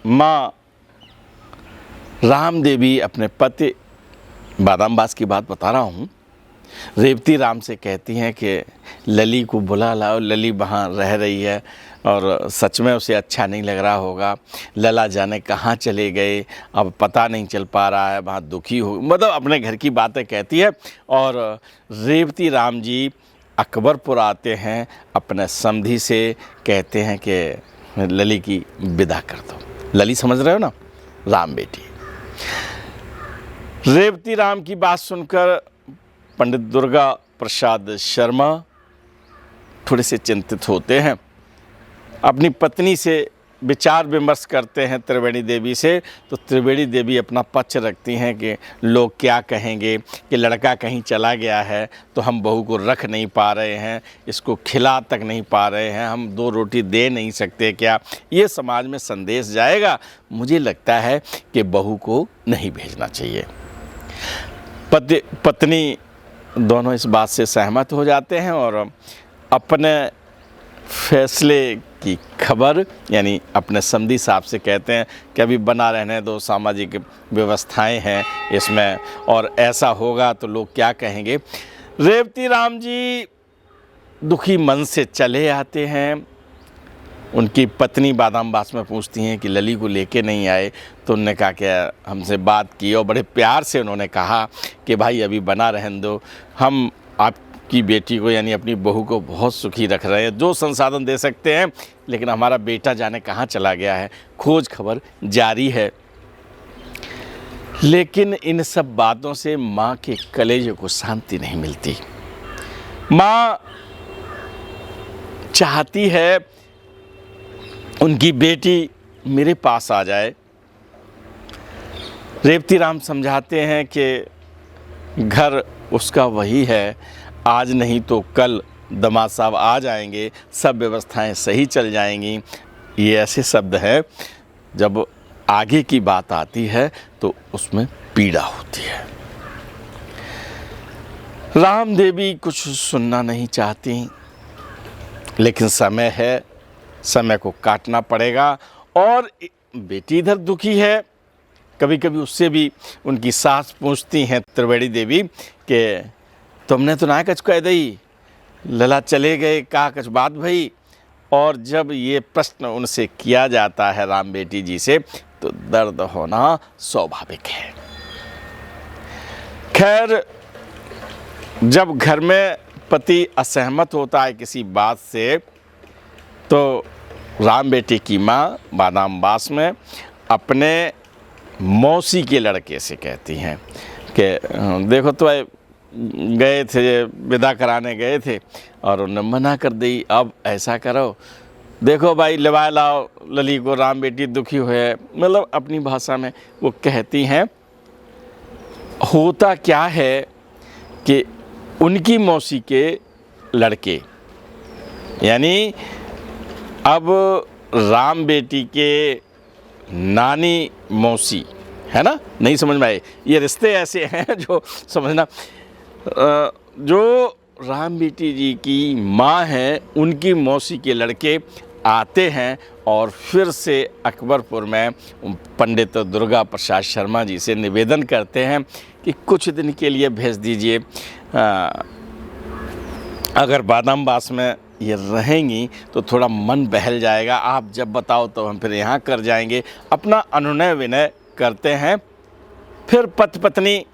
माँ राम देवी अपने पति, बादामबास की बात बता रहा हूँ, रेवती राम से कहती हैं कि लली को बुला लाओ। लली वहाँ रह रही है और सच में उसे अच्छा नहीं लग रहा होगा। लला जाने कहाँ चले गए, अब पता नहीं चल पा रहा है, वहाँ दुखी हो, मतलब अपने घर की बातें कहती है। और रेवती राम जी अकबरपुर आते हैं, अपने समधी से कहते हैं कि लली की विदा कर दो। लली समझ रहे हो ना, राम बेटी। रेवती राम की बात सुनकर पंडित दुर्गा प्रसाद शर्मा थोड़े से चिंतित होते हैं। अपनी पत्नी से विचार विमर्श करते हैं त्रिवेणी देवी से, तो त्रिवेणी देवी अपना पक्ष रखती हैं कि लोग क्या कहेंगे कि लड़का कहीं चला गया है तो हम बहू को रख नहीं पा रहे हैं, इसको खिला तक नहीं पा रहे हैं, हम 2 रोटी दे नहीं सकते क्या, ये समाज में संदेश जाएगा। मुझे लगता है कि बहू को नहीं भेजना चाहिए। पत्नी दोनों इस बात से सहमत हो जाते हैं और अपने फैसले की खबर यानी अपने समधी साहब से कहते हैं कि अभी बना रहने दो, सामाजिक व्यवस्थाएं हैं इसमें और ऐसा होगा तो लोग क्या कहेंगे। रेवती राम जी दुखी मन से चले आते हैं। उनकी पत्नी बादामबास में पूछती हैं कि लली को लेके नहीं आए, तो उन्होंने कहा कि हमसे बात की और बड़े प्यार से उन्होंने कहा कि भाई अभी बना रहने दो, हम आपकी बेटी को यानी अपनी बहू को बहुत सुखी रख रहे हैं, जो संसाधन दे सकते हैं, लेकिन हमारा बेटा जाने कहाँ चला गया है, खोज खबर जारी है। लेकिन इन सब बातों से माँ के कलेजे को शांति नहीं मिलती। माँ चाहती है उनकी बेटी मेरे पास आ जाए। रेवती राम समझाते हैं कि घर उसका वही है, आज नहीं तो कल दामाद साहब आ जाएंगे, सब व्यवस्थाएं सही चल जाएंगी। ये ऐसे शब्द हैं जब आगे की बात आती है तो उसमें पीड़ा होती है। राम देवी कुछ सुनना नहीं चाहती, लेकिन समय है, समय को काटना पड़ेगा। और बेटी इधर दुखी है, कभी कभी उससे भी उनकी सास पूछती हैं त्रिवेणी देवी कि तुमने तो ना कछ कह दी, लला चले गए, का कछ बात भई। और जब ये प्रश्न उनसे किया जाता है राम बेटी जी से, तो दर्द होना स्वाभाविक है। खैर, जब घर में पति असहमत होता है किसी बात से, तो राम बेटी की माँ बादामबास में अपने मौसी के लड़के से कहती हैं कि देखो तो गए थे, विदा कराने गए थे और उन्होंने मना कर दी, अब ऐसा करो, देखो भाई लिवा लाओ लली को, राम बेटी दुखी हुए। मतलब अपनी भाषा में वो कहती हैं। होता क्या है कि उनकी मौसी के लड़के यानी अब राम बेटी के नानी मौसी है ना, नहीं समझ में आए, ये रिश्ते ऐसे हैं जो समझना। जो राम बेटी जी की माँ है, उनकी मौसी के लड़के आते हैं और फिर से अकबरपुर में पंडित दुर्गा प्रसाद शर्मा जी से निवेदन करते हैं कि कुछ दिन के लिए भेज दीजिए, अगर बादामबास में ये रहेंगी तो थोड़ा मन बहल जाएगा, आप जब बताओ तो हम फिर यहाँ कर जाएंगे। अपना अनुनय विनय करते हैं, फिर पति पत्नी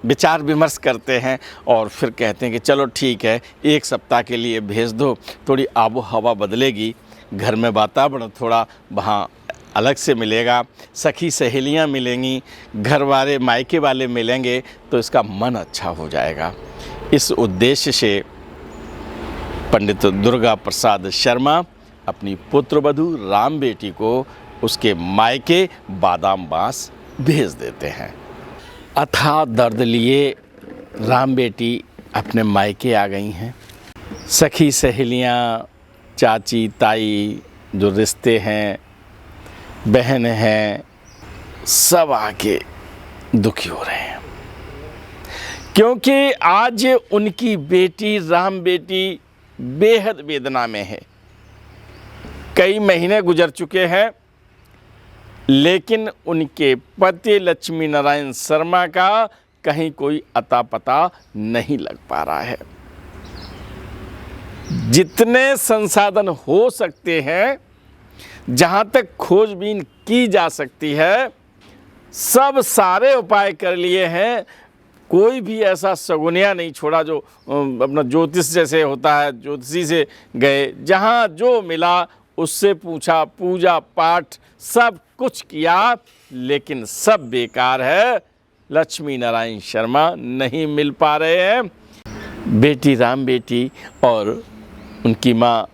विचार विमर्श करते हैं और फिर कहते हैं कि चलो ठीक है, 1 सप्ताह के लिए भेज दो, थोड़ी आबो हवा बदलेगी, घर में वातावरण थोड़ा वहाँ अलग से मिलेगा, सखी सहेलियाँ मिलेंगी, घर वाले मायके वाले मिलेंगे तो इसका मन अच्छा हो जाएगा। इस उद्देश्य से पंडित दुर्गा प्रसाद शर्मा अपनी पुत्रवधू राम बेटी को उसके मायके बादामबास भेज देते हैं। अथाह दर्द लिए राम बेटी अपने मायके आ गई हैं। सखी सहेलियाँ, चाची ताई, जो रिश्ते हैं, बहन हैं, सब आके दुखी हो रहे हैं, क्योंकि आज उनकी बेटी राम बेटी बेहद वेदना में है। कई महीने गुजर चुके हैं, लेकिन उनके पति लक्ष्मी नारायण शर्मा का कहीं कोई अता पता नहीं लग पा रहा है। जितने संसाधन हो सकते हैं, जहाँ तक खोजबीन की जा सकती है, सब सारे उपाय कर लिए हैं। कोई भी ऐसा सगुनिया नहीं छोड़ा जो अपना ज्योतिष जैसे होता है, ज्योतिषी से गए, जहाँ जो मिला उससे पूछा, पूजा पाठ सब कुछ किया, लेकिन सब बेकार है। लक्ष्मी नारायण शर्मा नहीं मिल पा रहे हैं। बेटी राम बेटी और उनकी माँ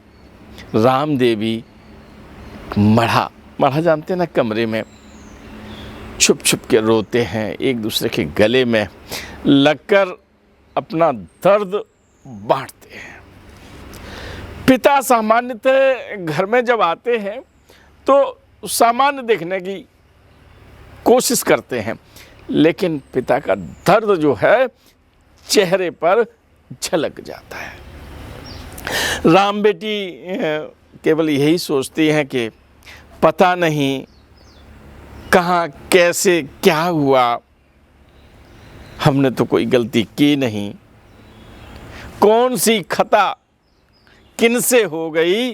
राम देवी मढ़ा जानते हैं ना, कमरे में छुप छुप के रोते हैं, एक दूसरे के गले में लगकर अपना दर्द बांटते हैं। पिता सामान्यतः घर में जब आते हैं तो सामान्य देखने की कोशिश करते हैं, लेकिन पिता का दर्द जो है चेहरे पर झलक जाता है। राम बेटी केवल यही सोचती हैं कि पता नहीं कहाँ कैसे क्या हुआ, हमने तो कोई गलती की नहीं, कौन सी खता किनसे हो गई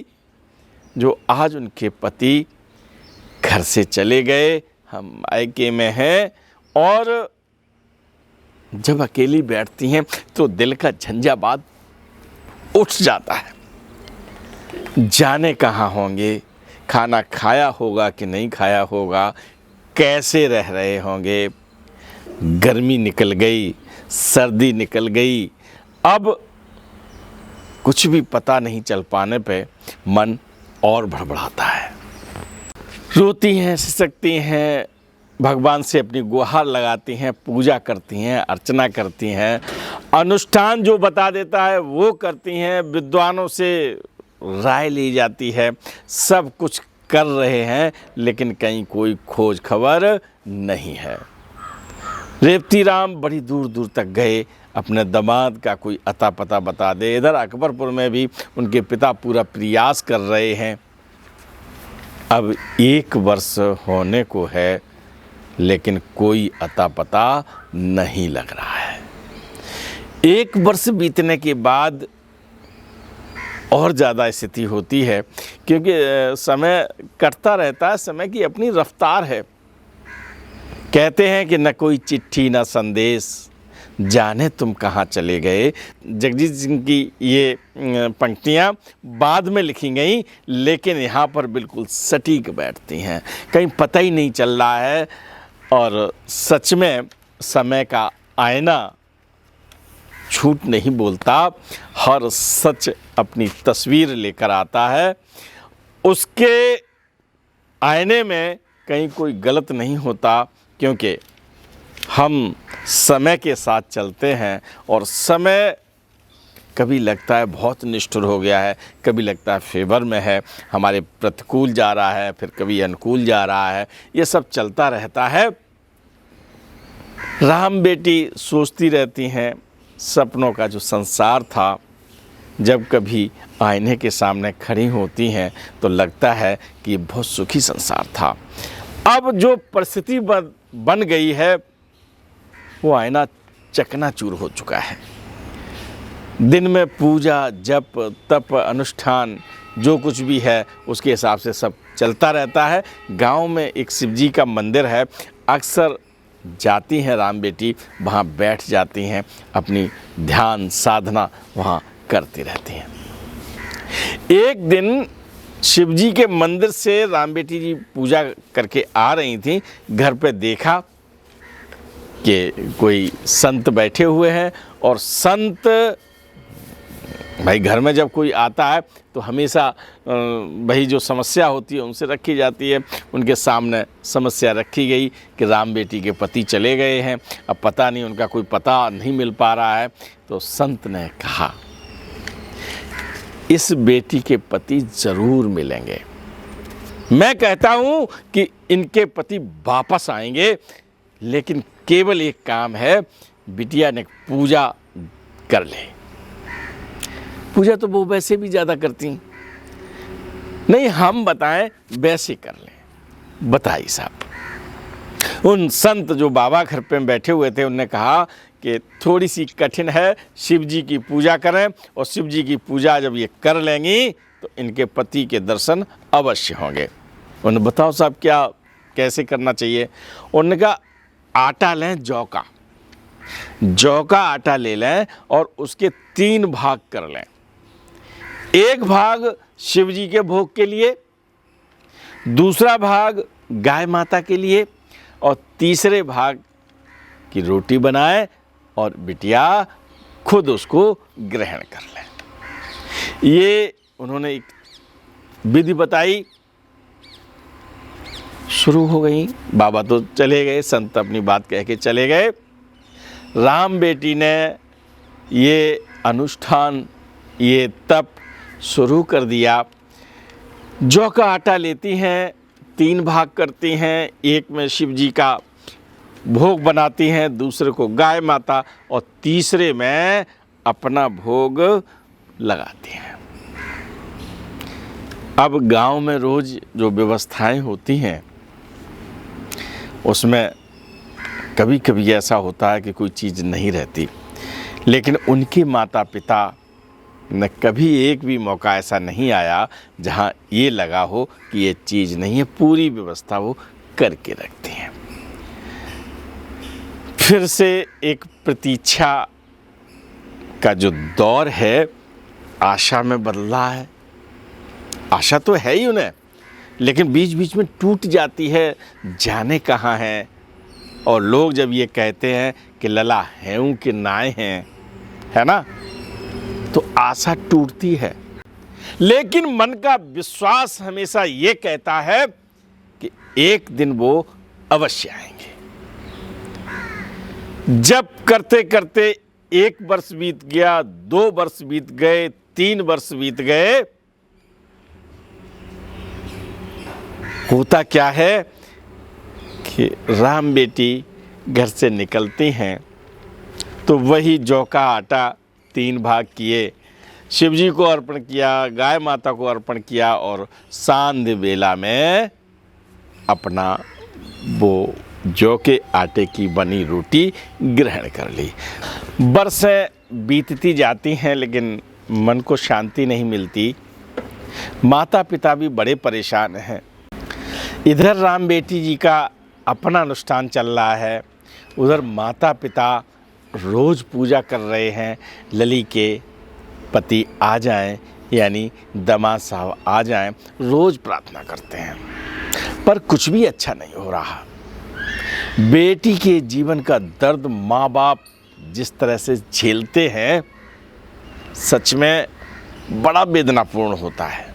जो आज उनके पति घर से चले गए, हम मायके में हैं। और जब अकेली बैठती हैं तो दिल का झंझावात उठ जाता है, जाने कहाँ होंगे, खाना खाया होगा कि नहीं खाया होगा, कैसे रह रहे होंगे, गर्मी निकल गई, सर्दी निकल गई, अब कुछ भी पता नहीं चल पाने पे मन और भड़बड़ाता है। रोती हैं, सिसकती हैं, भगवान से अपनी गुहार लगाती हैं, पूजा करती हैं, अर्चना करती हैं, अनुष्ठान जो बता देता है वो करती हैं, विद्वानों से राय ली जाती है, सब कुछ कर रहे हैं, लेकिन कहीं कोई खोज खबर नहीं है। रेवती राम बड़ी दूर दूर तक गए, अपने दामाद का कोई अता पता बता दे। इधर अकबरपुर में भी उनके पिता पूरा प्रयास कर रहे हैं। अब 1 वर्ष होने को है, लेकिन कोई अता पता नहीं लग रहा है। 1 वर्ष बीतने के बाद और ज़्यादा स्थिति होती है, क्योंकि समय कटता रहता है, समय की अपनी रफ्तार है। कहते हैं कि न कोई चिट्ठी न संदेश, जाने तुम कहाँ चले गए। जगजीत सिंह की ये पंक्तियाँ बाद में लिखी गई, लेकिन यहाँ पर बिल्कुल सटीक बैठती हैं, कहीं पता ही नहीं चल रहा है। और सच में समय का आईना झूठ नहीं बोलता, हर सच अपनी तस्वीर लेकर आता है, उसके आईने में कहीं कोई गलत नहीं होता, क्योंकि हम समय के साथ चलते हैं और समय कभी लगता है बहुत निष्ठुर हो गया है, कभी लगता है फेवर में है, हमारे प्रतिकूल जा रहा है, फिर कभी अनुकूल जा रहा है, ये सब चलता रहता है। राम बेटी सोचती रहती हैं, सपनों का जो संसार था, जब कभी आईने के सामने खड़ी होती हैं तो लगता है कि बहुत सुखी संसार था। अब जो परिस्थिति बन गई है, वो आईना चकनाचूर हो चुका है। दिन में पूजा, जप, तप, अनुष्ठान जो कुछ भी है उसके हिसाब से सब चलता रहता है। गांव में एक शिव जी का मंदिर है, अक्सर जाती हैं राम बेटी, वहाँ बैठ जाती हैं, अपनी ध्यान साधना वहाँ करती रहती हैं। एक दिन शिव जी के मंदिर से राम बेटी जी पूजा करके आ रही थी, घर पे देखा कि कोई संत बैठे हुए हैं। और संत, भाई घर में जब कोई आता है तो हमेशा वही जो समस्या होती है उनसे रखी जाती है। उनके सामने समस्या रखी गई कि राम बेटी के पति चले गए हैं, अब पता नहीं, उनका कोई पता नहीं मिल पा रहा है। तो संत ने कहा, इस बेटी के पति ज़रूर मिलेंगे, मैं कहता हूँ कि इनके पति वापस आएंगे, लेकिन केवल एक काम है, बिटिया ने पूजा कर ले। पूजा तो वो वैसे भी ज़्यादा करती, नहीं हम बताएं वैसे कर लें। बताइए साहब, उन संत जो बाबा घर पे बैठे हुए थे, उन्होंने कहा कि थोड़ी सी कठिन है, शिव जी की पूजा करें, और शिव जी की पूजा जब ये कर लेंगी तो इनके पति के दर्शन अवश्य होंगे। उन्होंने बताओ साहब क्या कैसे करना चाहिए। उन्होंने कहा आटा लें, जौ का आटा ले लें और उसके 3 भाग कर लें। एक भाग शिव जी के भोग के लिए, दूसरा भाग गाय माता के लिए, और तीसरे भाग की रोटी बनाए और बिटिया खुद उसको ग्रहण कर लें। ये उन्होंने एक विधि बताई, शुरू हो गई। बाबा तो चले गए, संत अपनी बात कह के चले गए। राम बेटी ने ये अनुष्ठान, ये तप शुरू कर दिया। जौ का आटा लेती हैं, 3 भाग करती हैं, एक में शिव जी का भोग बनाती हैं, दूसरे को गाय माता और तीसरे में अपना भोग लगाती हैं। अब गांव में रोज जो व्यवस्थाएं होती हैं उसमें कभी कभी ऐसा होता है कि कोई चीज़ नहीं रहती, लेकिन उनके माता पिता न कभी एक भी मौका ऐसा नहीं आया जहां ये लगा हो कि ये चीज़ नहीं है। पूरी व्यवस्था वो करके रखती हैं। फिर से एक प्रतीक्षा का जो दौर है आशा में बदला है। आशा तो है ही उन्हें, लेकिन बीच बीच में टूट जाती है, जाने कहाँ हैं। और लोग जब ये कहते हैं कि लला हैं कि नाए हैं, है ना, तो आशा टूटती है। लेकिन मन का विश्वास हमेशा ये कहता है कि एक दिन वो अवश्य आएंगे। जब करते करते 1 वर्ष बीत गया, 2 वर्ष बीत गए, 3 वर्ष बीत गए, होता क्या है कि राम बेटी घर से निकलती हैं तो वही जौ का आटा 3 भाग किए, शिव जी को अर्पण किया, गाय माता को अर्पण किया और सांध्य बेला में अपना वो जौ के आटे की बनी रोटी ग्रहण कर ली। बरसें बीतती जाती हैं लेकिन मन को शांति नहीं मिलती। माता पिता भी बड़े परेशान हैं। इधर राम बेटी जी का अपना अनुष्ठान चल रहा है, उधर माता पिता रोज़ पूजा कर रहे हैं लली के पति आ जाएं, यानी दामाद साहब आ जाएं, रोज़ प्रार्थना करते हैं, पर कुछ भी अच्छा नहीं हो रहा। बेटी के जीवन का दर्द माँ बाप जिस तरह से झेलते हैं, सच में बड़ा वेदनापूर्ण होता है।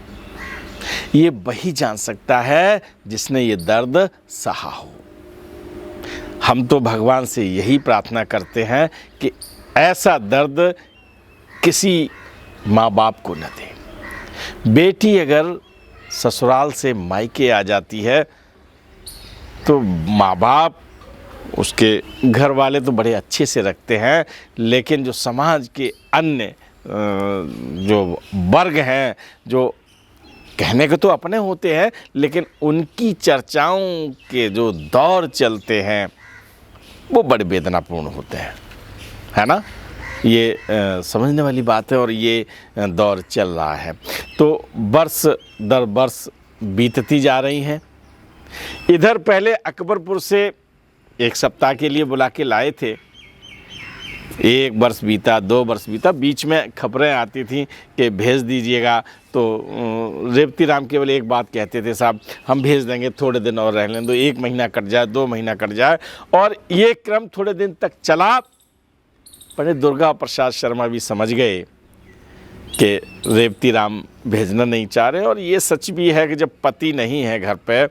ये वही जान सकता है जिसने ये दर्द सहा हो। हम तो भगवान से यही प्रार्थना करते हैं कि ऐसा दर्द किसी माँ बाप को न दे। बेटी अगर ससुराल से मायके आ जाती है तो माँ बाप, उसके घर वाले तो बड़े अच्छे से रखते हैं, लेकिन जो समाज के अन्य जो वर्ग हैं, जो कहने के तो अपने होते हैं, लेकिन उनकी चर्चाओं के जो दौर चलते हैं वो बड़े वेदनापूर्ण होते हैं, है ना। ये समझने वाली बात है और ये दौर चल रहा है। तो वर्ष दर वर्ष बीतती जा रही हैं। इधर पहले अकबरपुर से 1 सप्ताह के लिए बुला के लाए थे। 1 वर्ष बीता, 2 वर्ष बीता, बीच में खबरें आती थी कि भेज दीजिएगा, तो रेवती राम केवल एक बात कहते थे, साहब हम भेज देंगे, थोड़े दिन और रह लें दो, 1 महीना कट जाए, 2 महीना कट जाए। और ये क्रम थोड़े दिन तक चला। पंडित दुर्गा प्रसाद शर्मा भी समझ गए कि रेवती राम भेजना नहीं चाह रहे। और ये सच भी है कि जब पति नहीं है घर पे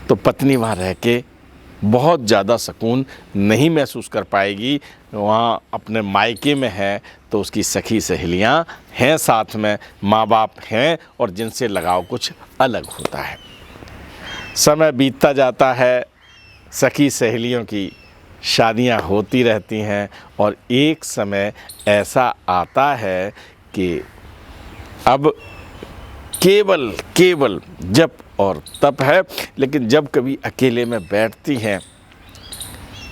तो पत्नी वहाँ रह के बहुत ज़्यादा सुकून नहीं महसूस कर पाएगी। वहाँ अपने मायके में है तो उसकी सखी सहेलियाँ हैं साथ में, माँ बाप हैं और जिनसे लगाव कुछ अलग होता है। समय बीतता जाता है, सखी सहेलियों की शादियाँ होती रहती हैं और एक समय ऐसा आता है कि अब केवल जप और तप है। लेकिन जब कभी अकेले में बैठती हैं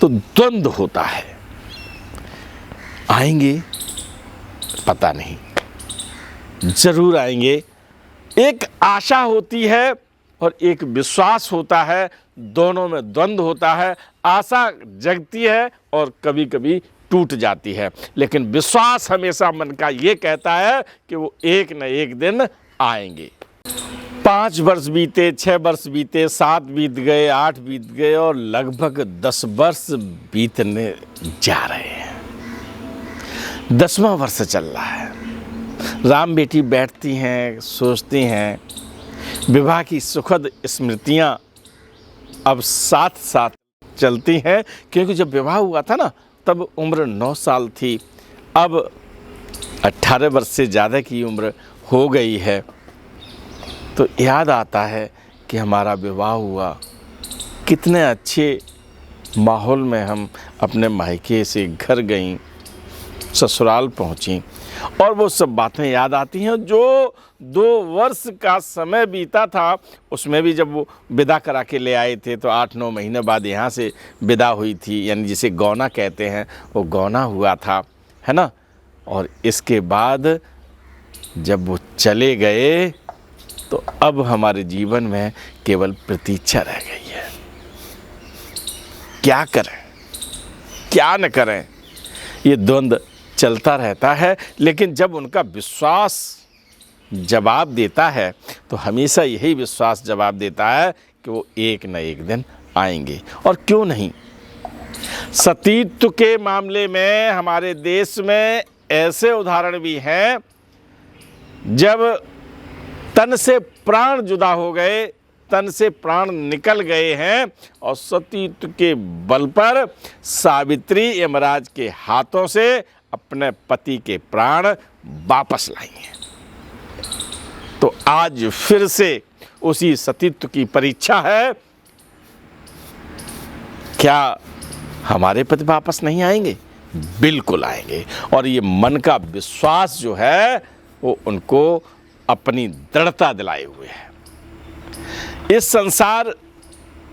तो द्वंद्व होता है। आएंगे पता नहीं, जरूर आएंगे। एक आशा होती है और एक विश्वास होता है, दोनों में द्वंद्व होता है। आशा जगती है और कभी कभी टूट जाती है, लेकिन विश्वास हमेशा मन का ये कहता है कि वो एक न एक दिन आएंगे। 5 वर्ष बीते, 6 वर्ष बीते, 7 बीत गए, 8 बीत गए और लगभग 10 वर्ष बीतने जा रहे हैं। 10वां वर्ष चल रहा है। राम बेटी बैठती हैं, सोचती हैं, विवाह की सुखद स्मृतियाँ अब साथ साथ चलती हैं, क्योंकि जब विवाह हुआ था ना तब उम्र 9 साल थी, अब 18 वर्ष से ज़्यादा की उम्र हो गई है। तो याद आता है कि हमारा विवाह हुआ, कितने अच्छे माहौल में हम अपने मायके से घर गईं, ससुराल पहुंची, और वो सब बातें याद आती हैं। जो 2 वर्ष का समय बीता था उसमें भी जब वो विदा करा के ले आए थे तो 8-9 महीने बाद यहाँ से विदा हुई थी, यानी जिसे गौना कहते हैं वो गौना हुआ था, है ना। और इसके बाद जब वो चले गए तो अब हमारे जीवन में केवल प्रतीक्षा रह गई है। क्या करें, क्या न करें, ये द्वंद्व चलता रहता है। लेकिन जब उनका विश्वास जवाब देता है तो हमेशा यही विश्वास जवाब देता है कि वो एक न एक दिन आएंगे। और क्यों नहीं, सतीत्व के मामले में हमारे देश में ऐसे उदाहरण भी हैं जब तन से प्राण जुदा हो गए, तन से प्राण निकल गए हैं और सतीत्व के बल पर सावित्री यमराज के हाथों से अपने पति के प्राण वापस लाई हैं। तो आज फिर से उसी सतीत्व की परीक्षा है। क्या हमारे पति वापस नहीं आएंगे? बिल्कुल आएंगे। और ये मन का विश्वास जो है वो उनको अपनी दृढ़ता दिलाए हुए है। इस संसार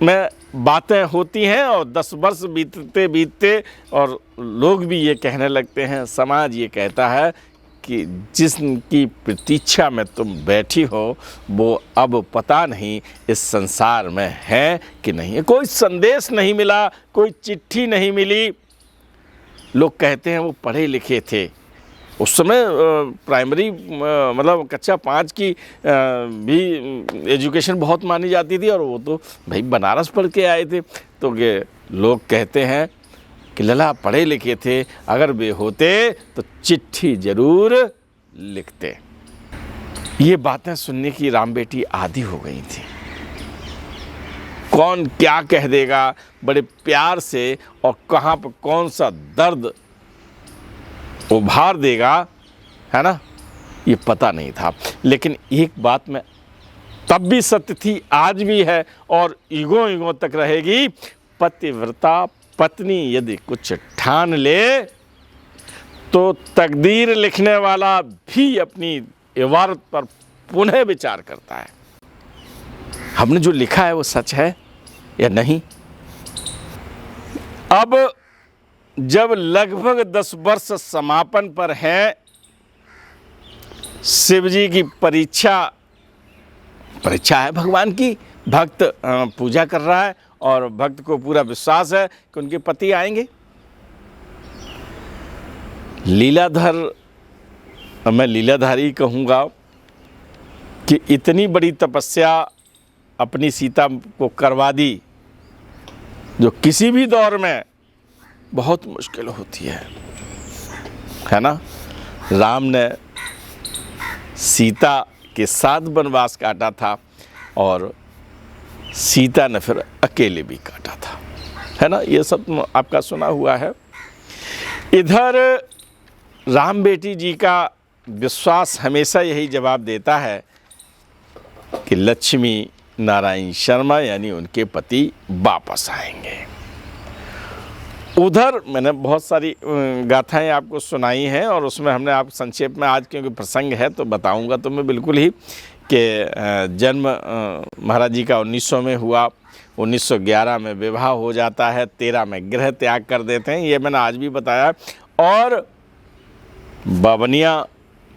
में बातें होती हैं और 10 वर्ष बीतते बीतते और लोग भी ये कहने लगते हैं, समाज ये कहता है कि जिसकी प्रतीक्षा में तुम बैठी हो वो अब पता नहीं इस संसार में है कि नहीं है। कोई संदेश नहीं मिला, कोई चिट्ठी नहीं मिली। लोग कहते हैं वो पढ़े लिखे थे, उस समय प्राइमरी मतलब कक्षा 5 की भी एजुकेशन बहुत मानी जाती थी, और वो तो भाई बनारस पढ़ के आए थे। तो ये लोग कहते हैं कि लला पढ़े लिखे थे, अगर वे होते तो चिट्ठी ज़रूर लिखते। ये बातें सुनने की राम बेटी आदी हो गई थी। कौन क्या कह देगा, बड़े प्यार से और कहाँ पर कौन सा दर्द उभार देगा, है ना, ये पता नहीं था। लेकिन एक बात में तब भी सत्य थी, आज भी है और युगों तक रहेगी। पतिव्रता पत्नी यदि कुछ ठान ले तो तकदीर लिखने वाला भी अपनी इबारत पर पुनः विचार करता है। हमने जो लिखा है वो सच है या नहीं। अब जब लगभग 10 वर्ष समापन पर है, शिव जी की परीक्षा है भगवान की। भक्त पूजा कर रहा है और भक्त को पूरा विश्वास है कि उनके पति आएंगे। लीलाधर, मैं लीलाधारी कहूँगा कि इतनी बड़ी तपस्या अपनी सीता को करवा दी जो किसी भी दौर में बहुत मुश्किल होती है ना। राम ने सीता के साथ वनवास काटा था और सीता ने फिर अकेले भी काटा था, है ना। ये सब आपका सुना हुआ है। इधर राम बेटी जी का विश्वास हमेशा यही जवाब देता है कि लक्ष्मी नारायण शर्मा यानी उनके पति वापस आएंगे। उधर मैंने बहुत सारी गाथाएं आपको सुनाई हैं और उसमें हमने आप संक्षेप में, आज क्योंकि प्रसंग है तो बताऊंगा तो मैं बिल्कुल ही कि जन्म महाराज जी का 1900 में हुआ, 1911 में विवाह हो जाता है, 13 में गृह त्याग कर देते हैं, ये मैंने आज भी बताया। और बावनिया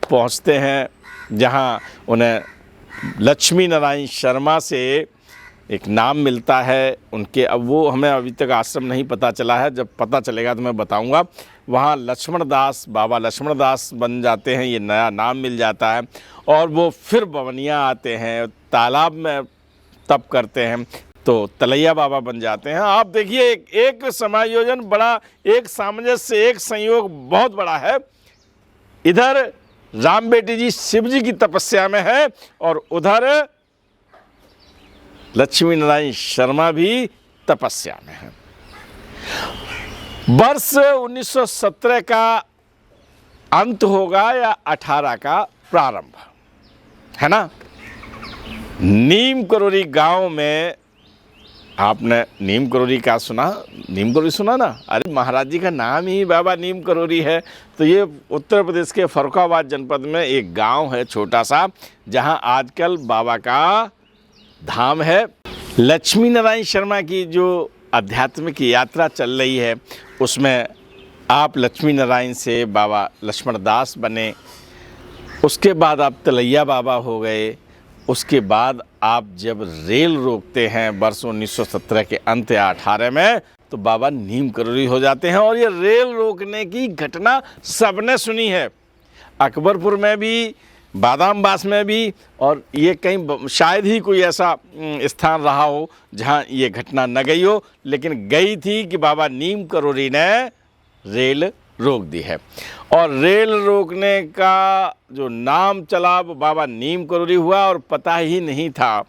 पहुंचते हैं जहां उन्हें लक्ष्मी नारायण शर्मा से एक नाम मिलता है उनके। अब वो हमें अभी तक आश्रम नहीं पता चला है, जब पता चलेगा तो मैं बताऊंगा। वहाँ लक्ष्मण दास, बाबा लक्ष्मण दास बन जाते हैं, ये नया नाम मिल जाता है। और वो फिर बवनिया आते हैं, तालाब में तप करते हैं तो तलैया बाबा बन जाते हैं। आप देखिए एक समायोजन बड़ा, एक सामंजस्य, एक संयोग बहुत बड़ा है इधर राम बेटी जी शिव जी की तपस्या में है और उधर लक्ष्मी नारायण शर्मा भी तपस्या में है। वर्ष 1917 का अंत होगा या 18 का प्रारंभ, है ना। नीम करोरी गांव में, आपने नीम करोरी का सुना? नीम करोरी सुना ना? अरे महाराज जी का नाम ही बाबा नीम करोरी है। तो ये उत्तर प्रदेश के फर्रुखाबाद जनपद में एक गांव है छोटा सा, जहां आजकल बाबा का धाम है। लक्ष्मी नारायण शर्मा की जो आध्यात्मिक यात्रा चल रही है उसमें आप लक्ष्मी नारायण से बाबा लक्ष्मण दास बने, उसके बाद आप तलैया बाबा हो गए, उसके बाद आप जब रेल रोकते हैं वर्ष 1917 के अंत या 18 में, तो बाबा नीम करोरी हो जाते हैं। और ये रेल रोकने की घटना सबने सुनी है, अकबरपुर में भी, बादामबास में भी, और ये कहीं शायद ही कोई ऐसा स्थान रहा हो जहाँ ये घटना न गई हो, लेकिन गई थी कि बाबा नीम करोरी ने रेल रोक दी है। और रेल रोकने का जो नाम चला वो बाबा नीम करोरी हुआ, और पता ही नहीं था,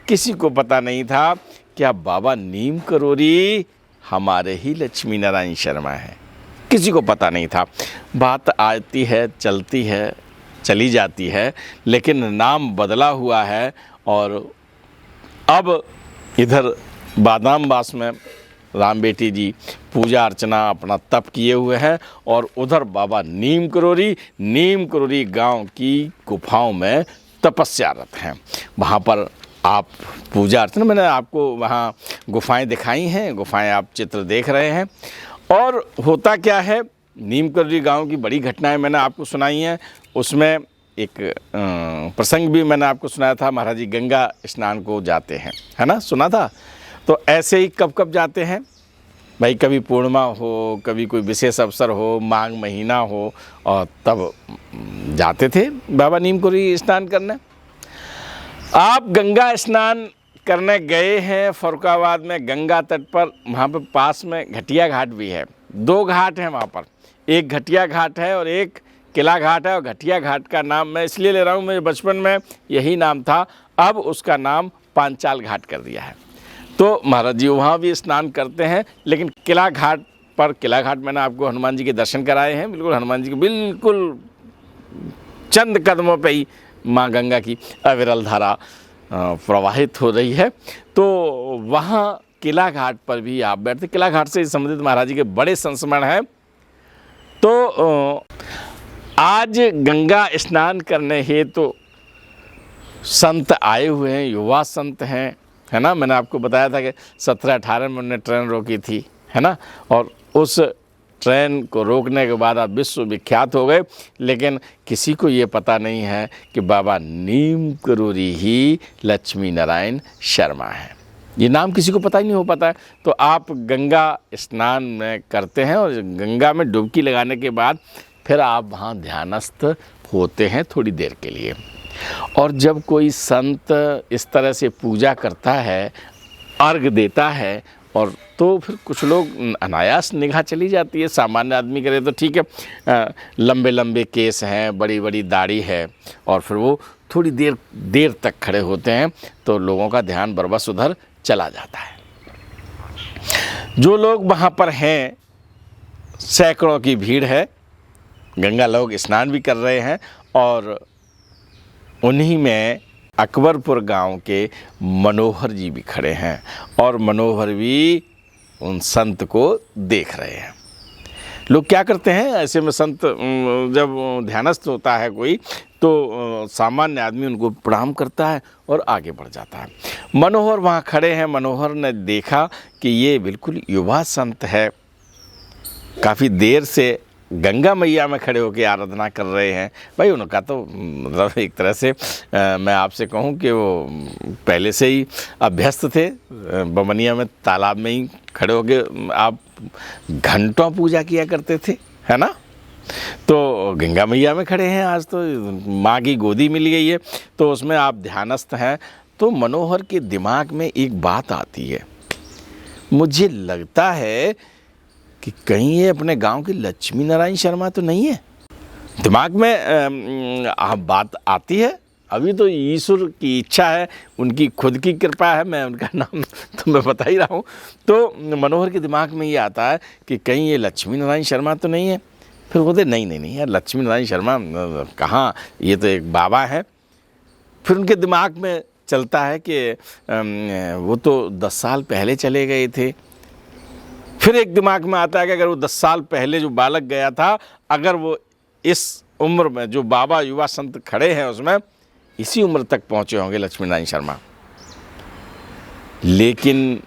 किसी को पता नहीं था कि अब बाबा नीम करोरी हमारे ही लक्ष्मी नारायण शर्मा हैं, किसी को पता नहीं था। बात आती है, चलती है, चली जाती है, लेकिन नाम बदला हुआ है। और अब इधर बादामबास में राम बेटी जी पूजा अर्चना अपना तप किए हुए हैं, और उधर बाबा नीम करोरी गांव की गुफाओं में तपस्यारत हैं। वहाँ पर आप पूजा अर्चना, मैंने आपको वहाँ गुफाएं दिखाई हैं, गुफाएं आप चित्र देख रहे हैं। और होता क्या है, नीम करोरी गांव की बड़ी घटनाएं मैंने आपको सुनाई हैं। उसमें एक प्रसंग भी मैंने आपको सुनाया था, महाराज जी गंगा स्नान को जाते हैं, है ना, सुना था। तो ऐसे ही कब कब जाते हैं भाई, कभी पूर्णिमा हो, कभी कोई विशेष अवसर हो, माघ महीना हो, और तब जाते थे बाबा नीम करोरी स्नान करने। आप गंगा स्नान करने गए हैं फर्रुखाबाद में गंगा तट पर, वहाँ पर पास में घटिया घाट भी है, 2 घाट हैं वहाँ पर, एक घटिया घाट है और एक किला घाट है। और घटिया घाट का नाम मैं इसलिए ले रहा हूँ, मेरे बचपन में यही नाम था, अब उसका नाम पांचाल घाट कर दिया है। तो महाराज जी वहाँ भी स्नान करते हैं, लेकिन किला घाट पर, किला घाट मैंने आपको हनुमान जी के दर्शन कराए हैं, बिल्कुल हनुमान जी के बिल्कुल चंद कदमों पे ही माँ गंगा की अविरल धारा प्रवाहित हो रही है। तो वहाँ किला घाट पर भी आप बैठते, किला घाट से संबंधित महाराज जी के बड़े संस्मरण हैं। तो आज गंगा स्नान करने हेतु संत आए हुए हैं, युवा संत हैं, है ना। मैंने आपको बताया था कि 17-18 में उन्होंने ट्रेन रोकी थी, है ना, और उस ट्रेन को रोकने के बाद आप विश्व विख्यात हो गए। लेकिन किसी को ये पता नहीं है कि बाबा नीम करोरी ही लक्ष्मी नारायण शर्मा हैं, ये नाम किसी को पता ही नहीं हो पाता है। तो आप गंगा स्नान में करते हैं और गंगा में डुबकी लगाने के बाद फिर आप वहाँ ध्यानस्थ होते हैं थोड़ी देर के लिए। और जब कोई संत इस तरह से पूजा करता है, अर्घ देता है, और तो फिर कुछ लोग अनायास निगाह चली जाती है, सामान्य आदमी करे तो ठीक है, लंबे लंबे केस हैं, बड़ी बड़ी दाढ़ी है, और फिर वो थोड़ी देर तक खड़े होते हैं, तो लोगों का ध्यान बरबस उधर चला जाता है। जो लोग वहाँ पर हैं, सैकड़ों की भीड़ है, गंगा लोग स्नान भी कर रहे हैं, और उन्हीं में अकबरपुर गांव के मनोहर जी भी खड़े हैं, और मनोहर भी उन संत को देख रहे हैं। लोग क्या करते हैं ऐसे में, संत जब ध्यानस्थ होता है कोई, तो सामान्य आदमी उनको प्रणाम करता है और आगे बढ़ जाता है। मनोहर वहाँ खड़े हैं। मनोहर ने देखा कि ये बिल्कुल युवा संत है, काफ़ी देर से गंगा मैया में खड़े होकर आराधना कर रहे हैं। भाई उनका तो मतलब एक तरह से मैं आपसे कहूं कि वो पहले से ही अभ्यस्त थे, बमनिया में तालाब में ही खड़े होकर आप घंटों पूजा किया करते थे, है ना। तो गंगा मैया में खड़े हैं, आज तो माँ की गोदी मिल गई है, तो उसमें आप ध्यानस्थ हैं। तो मनोहर के दिमाग में एक बात आती है, मुझे लगता है कि कहीं ये अपने गांव की लक्ष्मी नारायण शर्मा तो नहीं है। दिमाग में बात आती है। अभी तो ईश्वर की इच्छा है, उनकी खुद की कृपा है, मैं उनका नाम तो मैं बता ही रहा हूँ। तो मनोहर के दिमाग में ये आता है कि कहीं ये लक्ष्मी नारायण शर्मा तो नहीं है। फिर बोलते नहीं यार, लक्ष्मी नारायण शर्मा कहाँ, ये तो एक बाबा है। फिर उनके दिमाग में चलता है कि वो तो 10 साल पहले चले गए थे। फिर एक दिमाग में आता है कि अगर वो 10 साल पहले जो बालक गया था, अगर वो इस उम्र में जो बाबा युवा संत खड़े हैं उसमें इसी उम्र तक पहुंचे होंगे लक्ष्मी नारायण शर्मा। लेकिन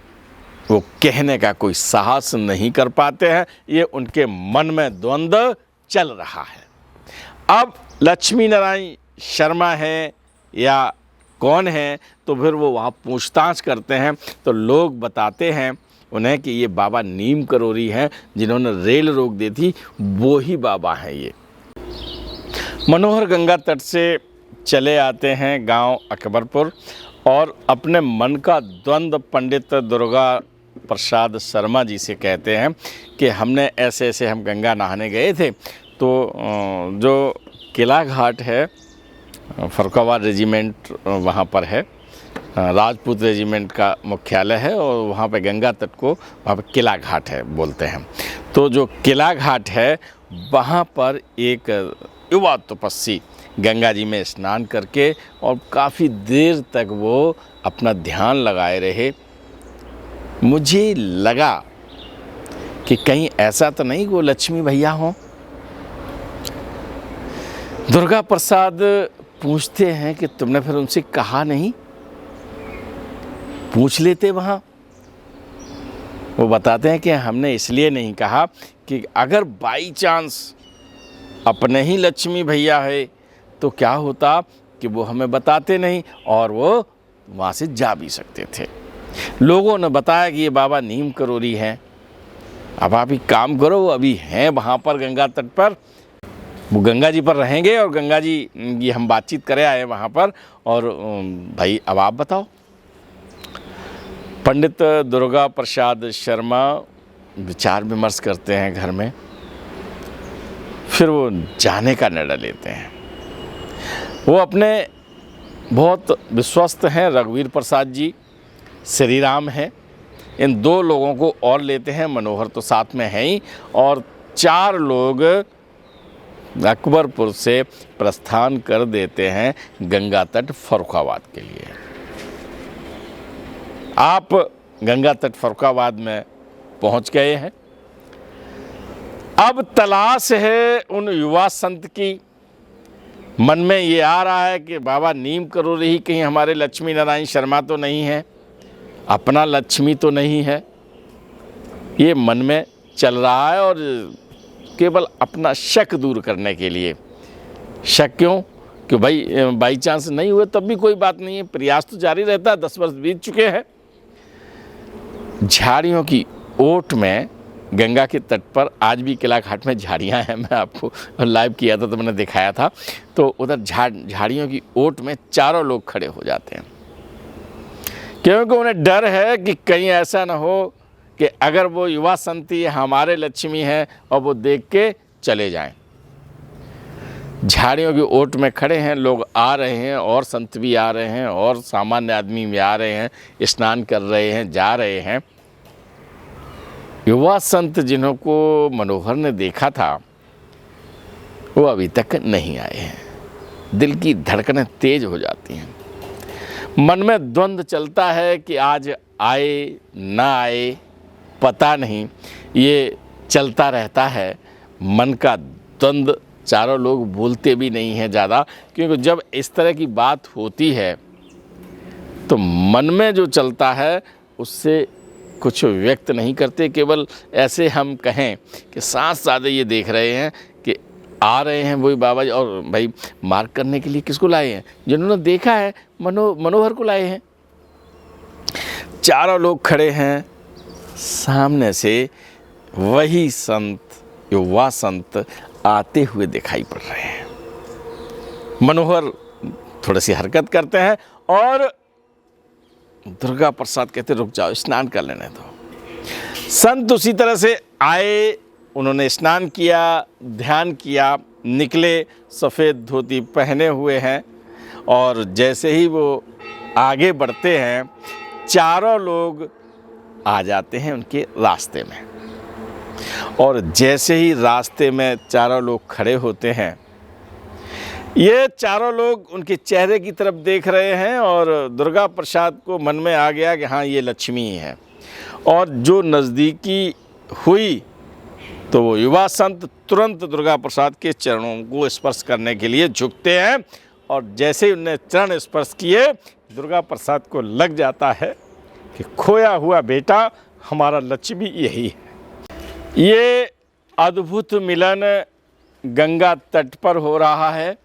वो कहने का कोई साहस नहीं कर पाते हैं, ये उनके मन में द्वंद्व चल रहा है। अब लक्ष्मी नारायण शर्मा है या कौन है, तो फिर वो वहाँ पूछताछ करते हैं तो लोग बताते हैं उन्हें कि ये बाबा नीम करोरी हैं, जिन्होंने रेल रोक दी थी, वो ही बाबा हैं ये। मनोहर गंगा तट से चले आते हैं गांव अकबरपुर और अपने मन का द्वंद्व पंडित दुर्गा प्रसाद शर्मा जी से कहते हैं कि हमने ऐसे हम गंगा नहाने गए थे, तो जो किला घाट है, फर्रुखाबाद रेजिमेंट वहाँ पर है, राजपूत रेजिमेंट का मुख्यालय है, और वहाँ पे गंगा तट को वहाँ पे किला घाट है बोलते हैं। तो जो किला घाट है वहाँ पर एक युवा तपस्वी गंगा जी में स्नान करके और काफ़ी देर तक वो अपना ध्यान लगाए रहे। मुझे लगा कि कहीं ऐसा तो नहीं वो लक्ष्मी भैया हों। दुर्गा प्रसाद पूछते हैं कि तुमने फिर उनसे कहा नहीं, पूछ लेते वहाँ। वो बताते हैं कि हमने इसलिए नहीं कहा कि अगर बाई चांस अपने ही लक्ष्मी भैया है तो क्या होता कि वो हमें बताते नहीं और वो वहाँ से जा भी सकते थे। लोगों ने बताया कि ये बाबा नीम करोरी हैं। अब आप एक काम करो, वो अभी हैं वहाँ पर गंगा तट पर, वो गंगा जी पर रहेंगे और गंगा जी ये हम बातचीत करे आए वहाँ पर, और भाई अब आप बताओ। पंडित दुर्गा प्रसाद शर्मा विचार विमर्श करते हैं घर में, फिर वो जाने का निर्णय लेते हैं। वो अपने बहुत विश्वस्त हैं, रघुवीर प्रसाद जी, श्री राम हैं, इन 2 लोगों को और लेते हैं, मनोहर तो साथ में है ही, और 4 लोग अकबरपुर से प्रस्थान कर देते हैं गंगा तट फर्रुखाबाद के लिए। आप गंगा तट फर्रुखाबाद में पहुंच गए हैं। अब तलाश है उन युवा संत की। मन में ये आ रहा है कि बाबा नीम करोरी ही कहीं हमारे लक्ष्मी नारायण शर्मा तो नहीं है, अपना लक्ष्मी तो नहीं है, ये मन में चल रहा है। और केवल अपना शक दूर करने के लिए, शक क्यों कि भाई बाई चांस नहीं हुए तब भी कोई बात नहीं है, प्रयास तो जारी रहता है। 10 वर्ष बीत चुके हैं। झाड़ियों की ओट में गंगा के तट पर आज भी किला घाट में झाड़ियाँ हैं, मैं आपको लाइव किया था तो मैंने दिखाया था। तो उधर झाड़ियों की ओट में 4 लोग खड़े हो जाते हैं, क्योंकि उन्हें डर है कि कहीं ऐसा ना हो कि अगर वो युवा संती हमारे लक्ष्मी हैं और वो देख के चले जाएं। झाड़ियों की ओट में खड़े हैं, लोग आ रहे हैं, और संत भी आ रहे हैं और सामान्य आदमी भी आ रहे हैं, स्नान कर रहे हैं, जा रहे हैं। युवा संत जिन्हों को मनोहर ने देखा था वो अभी तक नहीं आए हैं। दिल की धड़कनें तेज हो जाती हैं, मन में द्वंद्व चलता है कि आज आए ना आए पता नहीं, ये चलता रहता है मन का द्वंद्व। 4 लोग बोलते भी नहीं हैं ज़्यादा, क्योंकि जब इस तरह की बात होती है तो मन में जो चलता है उससे कुछ व्यक्त नहीं करते। केवल ऐसे हम कहें कि साथ साथ ये देख रहे हैं कि आ रहे हैं वही बाबा जी, और भाई मार्क करने के लिए किसको लाए हैं? जिन्होंने देखा है मनोहर को लाए हैं। 4 लोग खड़े हैं, सामने से वही संत, युवा संत आते हुए दिखाई पड़ रहे हैं। मनोहर थोड़ी सी हरकत करते हैं और दुर्गा प्रसाद कहते रुक जाओ, स्नान कर लेने दो। संत उसी तरह से आए, उन्होंने स्नान किया, ध्यान किया, निकले, सफ़ेद धोती पहने हुए हैं, और जैसे ही वो आगे बढ़ते हैं चारों लोग आ जाते हैं उनके रास्ते में। और जैसे ही रास्ते में चारों लोग खड़े होते हैं, ये चारों लोग उनके चेहरे की तरफ देख रहे हैं और दुर्गा प्रसाद को मन में आ गया कि हाँ, ये लक्ष्मी ही है। और जो नज़दीकी हुई तो वो युवा संत तुरंत दुर्गा प्रसाद के चरणों को स्पर्श करने के लिए झुकते हैं, और जैसे ही उन्हें चरण स्पर्श किए दुर्गा प्रसाद को लग जाता है कि खोया हुआ बेटा हमारा लक्ष्मी यही है। ये अद्भुत मिलन गंगा तट पर हो रहा है,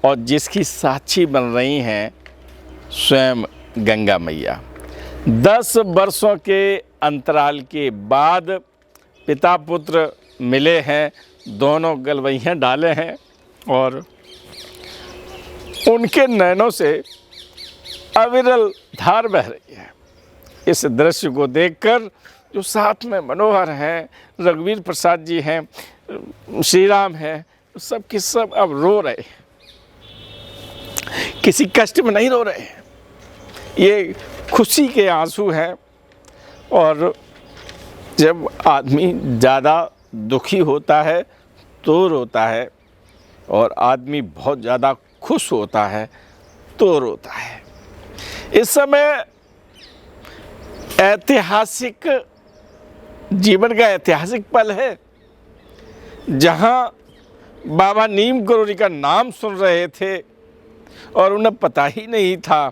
और जिसकी साक्षी बन रही हैं स्वयं गंगा मैया। 10 वर्षों के अंतराल के बाद पिता पुत्र मिले हैं, दोनों गलवैयाँ डाले हैं, और उनके नैनों से अविरल धार बह रही है। इस दृश्य को देखकर जो साथ में मनोहर हैं, रघुवीर प्रसाद जी हैं, श्री राम हैं, सब के सब अब रो रहे हैं। किसी कष्ट में नहीं रो रहे हैं, ये खुशी के आंसू हैं। और जब आदमी ज़्यादा दुखी होता है तो रोता है, और आदमी बहुत ज़्यादा खुश होता है तो रोता है। इस समय ऐतिहासिक जीवन का ऐतिहासिक पल है, जहाँ बाबा नीम करोली का नाम सुन रहे थे और उन्हें पता ही नहीं था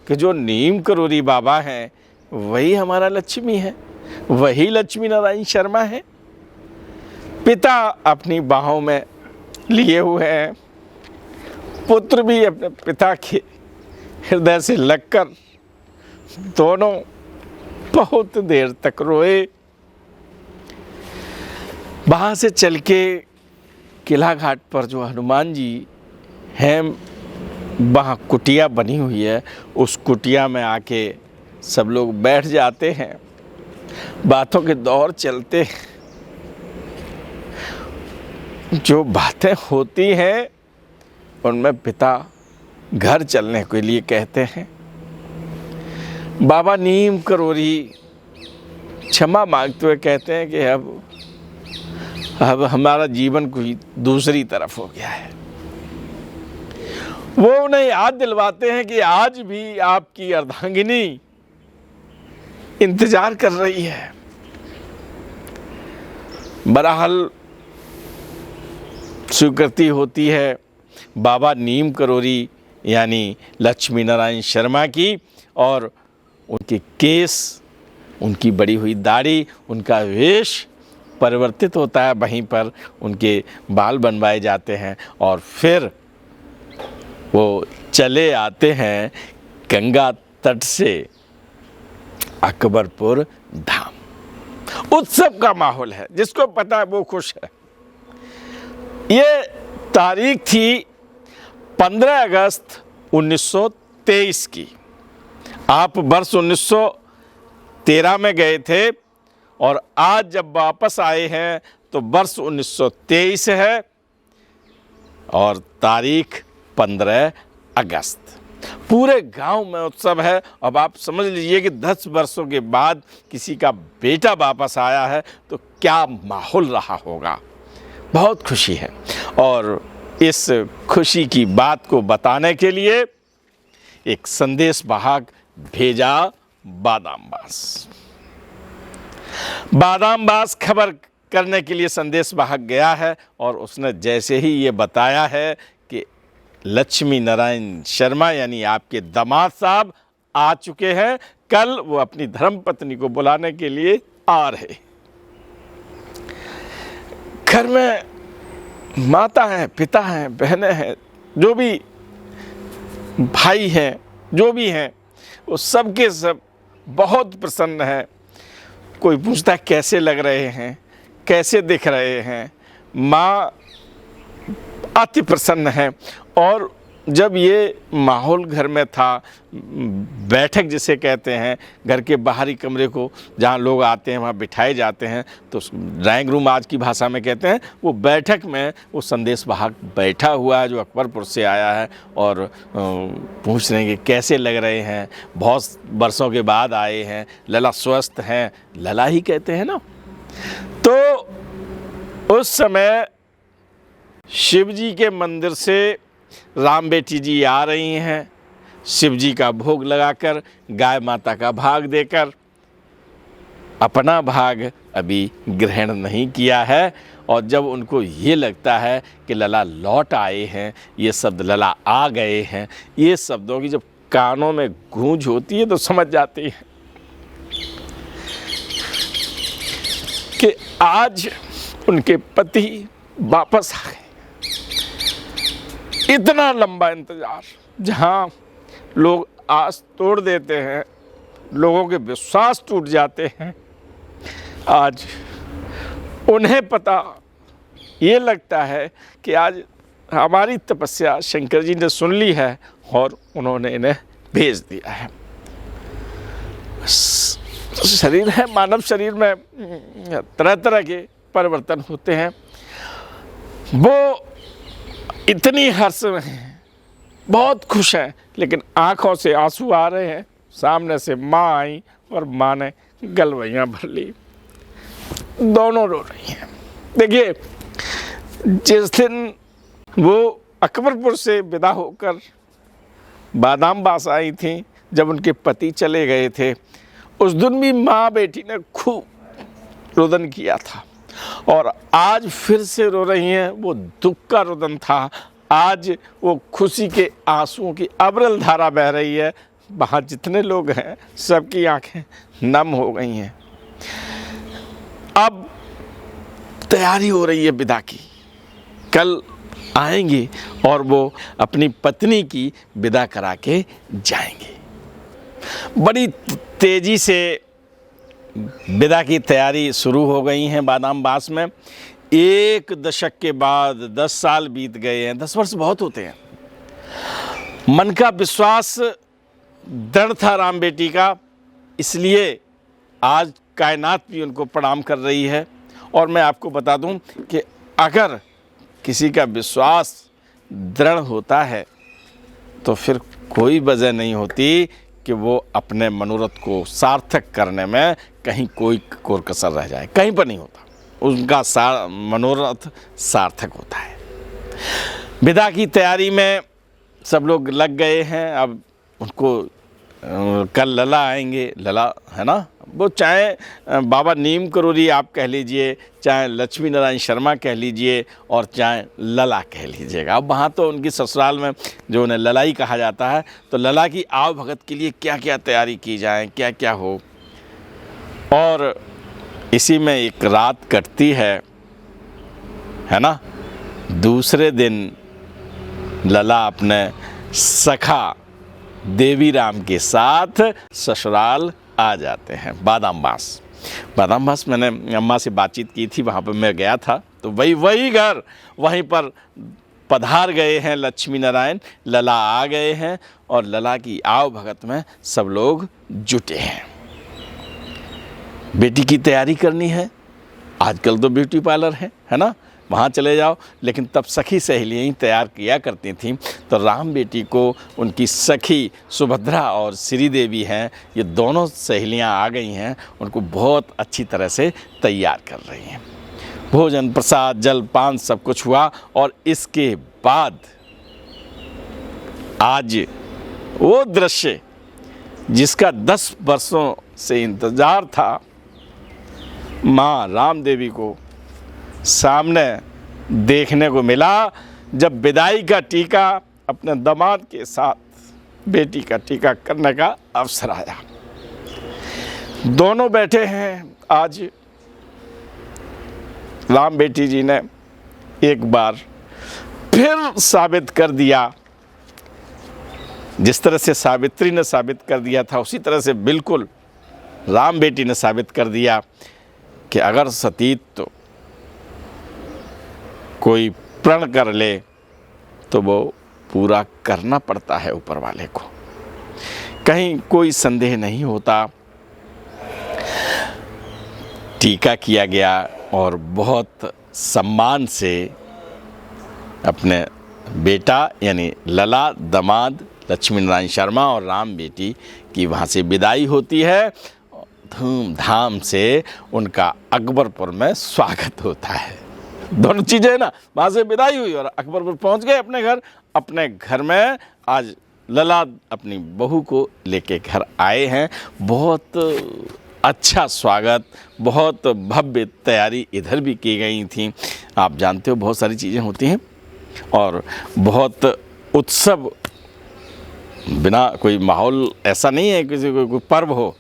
कि जो नीम करोली बाबा हैं वही हमारा लक्ष्मी है, वही लक्ष्मी नारायण शर्मा है। पिता अपनी बाहों में लिए हुए हैं, पुत्र भी अपने पिता के हृदय से लगकर दोनों बहुत देर तक रोए। वहाँ से चल के किला घाट पर जो हनुमान जी हैं, वहाँ कुटिया बनी हुई है, उस कुटिया में आके सब लोग बैठ जाते हैं, बातों के दौर चलते हैं। जो बातें होती हैं उनमें पिता घर चलने के लिए कहते हैं। बाबा नीम करोली क्षमा मांगते हुए कहते हैं कि अब हमारा जीवन कोई दूसरी तरफ हो गया है। वो उन्हें याद दिलवाते हैं कि आज भी आपकी अर्धांगिनी इंतजार कर रही है। बहरहाल स्वीकृति होती है बाबा नीम करोली यानी लक्ष्मी नारायण शर्मा की, और उनके केस, उनकी बड़ी हुई दाढ़ी, उनका वेश परिवर्तित होता है। वहीं पर उनके बाल बनवाए जाते हैं और फिर वो चले आते हैं गंगा तट से अकबरपुर धाम। उत्सव का माहौल है, जिसको पता है वो खुश है। ये तारीख थी 15 अगस्त 1923 की। आप वर्ष 1913 में गए थे और आज जब वापस आए हैं तो वर्ष 1923 है और तारीख 15 अगस्त। पूरे गांव में उत्सव है। अब आप समझ लीजिए कि 10 वर्षों के बाद किसी का बेटा वापस आया है तो क्या माहौल रहा होगा। बहुत खुशी है। और इस खुशी की बात को बताने के लिए एक संदेश वाहक भेजा बादामबास। बादामबास खबर करने के लिए संदेश वाहक गया है और उसने जैसे ही ये बताया है कि लक्ष्मी नारायण शर्मा यानी आपके दामाद साहब आ चुके हैं, कल वो अपनी धर्मपत्नी को बुलाने के लिए आ रहे। घर में माता हैं, पिता हैं, बहनें हैं, जो भी भाई हैं, जो भी हैं, वो सब के सब बहुत प्रसन्न हैं। कोई पूछता कैसे लग रहे हैं, कैसे दिख रहे हैं। माँ अति प्रसन्न है और जब ये माहौल घर में था, बैठक जिसे कहते हैं, घर के बाहरी कमरे को जहाँ लोग आते हैं वहाँ बिठाए जाते हैं, तो ड्राइंग रूम आज की भाषा में कहते हैं, वो बैठक में वो संदेश वाहक बैठा हुआ है जो अकबरपुर से आया है और पूछ रहे हैं कि कैसे लग रहे हैं, बहुत बरसों के बाद आए हैं, लला स्वस्थ हैं, लला ही कहते हैं ना। तो उस समय शिव जी के मंदिर से राम बेटी जी आ रही हैं, शिव जी का भोग लगाकर, गाय माता का भाग देकर। अपना भाग अभी ग्रहण नहीं किया है, और जब उनको ये लगता है कि लला लौट आए हैं, ये शब्द लला आ गए हैं, ये शब्दों की जब कानों में गूंज होती है तो समझ जाती है कि आज उनके पति वापस आ गए। इतना लंबा इंतजार, जहाँ लोग आस तोड़ देते हैं, लोगों के विश्वास टूट जाते हैं, आज उन्हें पता ये लगता है कि आज हमारी तपस्या शंकर जी ने सुन ली है और उन्होंने इन्हें भेज दिया है। शरीर है, मानव शरीर में तरह तरह के परिवर्तन होते हैं। वो इतनी हर्ष में हैं, बहुत खुश हैं, लेकिन आंखों से आंसू आ रहे हैं। सामने से माँ आई और माँ ने गलवैयाँ भर ली, दोनों रो रही हैं। देखिए, जिस दिन वो अकबरपुर से विदा होकर बादामबास आई थी, जब उनके पति चले गए थे, उस दिन भी माँ बेटी ने खूब रुदन किया था, और आज फिर से रो रही हैं। वो दुख का रुदन था, आज वो खुशी के आंसुओं की अविरल धारा बह रही है। वहाँ जितने लोग हैं सबकी आंखें नम हो गई हैं। अब तैयारी हो रही है विदा की, कल आएंगे और वो अपनी पत्नी की विदा करा के जाएंगे। बड़ी तेज़ी से विदा की तैयारी शुरू हो गई हैं बादामबास में। एक दशक के बाद 10 साल बीत गए हैं। 10 वर्ष बहुत होते हैं। मन का विश्वास दृढ़ था राम बेटी का, इसलिए आज कायनात भी उनको प्रणाम कर रही है। और मैं आपको बता दूं कि अगर किसी का विश्वास दृढ़ होता है तो फिर कोई वजह नहीं होती कि वो अपने मनोरथ को सार्थक करने में कहीं कोई कोर कसर रह जाए। कहीं पर नहीं होता, उनका मनोरथ सार्थक होता है। विदा की तैयारी में सब लोग लग गए हैं। अब उनको कल लला आएंगे, लला है ना, वो चाहे बाबा नीम करोरी आप कह लीजिए, चाहे लक्ष्मी नारायण शर्मा कह लीजिए, और चाहे लला कह लीजिएगा। अब वहाँ तो उनकी ससुराल में जो उन्हें ललाई कहा जाता है, तो लला की आव भगत के लिए क्या क्या तैयारी की जाए, क्या क्या हो। और इसी में एक रात कटती है ना। दूसरे दिन लला अपने सखा देवी राम के साथ ससुराल आ जाते हैं बादामबास। बादामबास मैंने अम्मा से बातचीत की थी, वहाँ पर मैं गया था, तो वही घर, वहीं पर पधार गए हैं लक्ष्मी नारायण। लला आ गए हैं और लला की आव भगत में सब लोग जुटे हैं। बेटी की तैयारी करनी है। आजकल तो ब्यूटी पार्लर है ना, वहाँ चले जाओ। लेकिन तब सखी सहेलियाँ ही तैयार किया करती थीं। तो राम बेटी को उनकी सखी सुभद्रा और श्री देवी हैं, ये दोनों सहेलियाँ आ गई हैं, उनको बहुत अच्छी तरह से तैयार कर रही हैं। भोजन प्रसाद जलपान सब कुछ हुआ, और इसके बाद आज वो दृश्य जिसका 10 वर्षों से इंतज़ार था, माँ राम देवी को सामने देखने को मिला, जब विदाई का टीका अपने दामाद के साथ बेटी का टीका करने का अवसर आया। दोनों बैठे हैं। आज राम बेटी जी ने एक बार फिर साबित कर दिया, जिस तरह से सावित्री ने साबित कर दिया था, उसी तरह से बिल्कुल राम बेटी ने साबित कर दिया कि अगर सतीत्व कोई प्रण कर ले तो वो पूरा करना पड़ता है ऊपर वाले को, कहीं कोई संदेह नहीं होता। टीका किया गया और बहुत सम्मान से अपने बेटा यानी लला दामाद लक्ष्मी नारायण शर्मा और राम बेटी की वहाँ से विदाई होती है। धूमधाम से उनका अकबरपुर में स्वागत होता है। दोनों चीज़ें ना, वहाँ से विदाई हुई और अकबरपुर पहुँच गए अपने घर। अपने घर में आज लला अपनी बहू को लेके घर आए हैं। बहुत अच्छा स्वागत, बहुत भव्य तैयारी इधर भी की गई थी। आप जानते हो बहुत सारी चीज़ें होती हैं और बहुत उत्सव, बिना कोई माहौल ऐसा नहीं है किसी को कोई पर्व हो,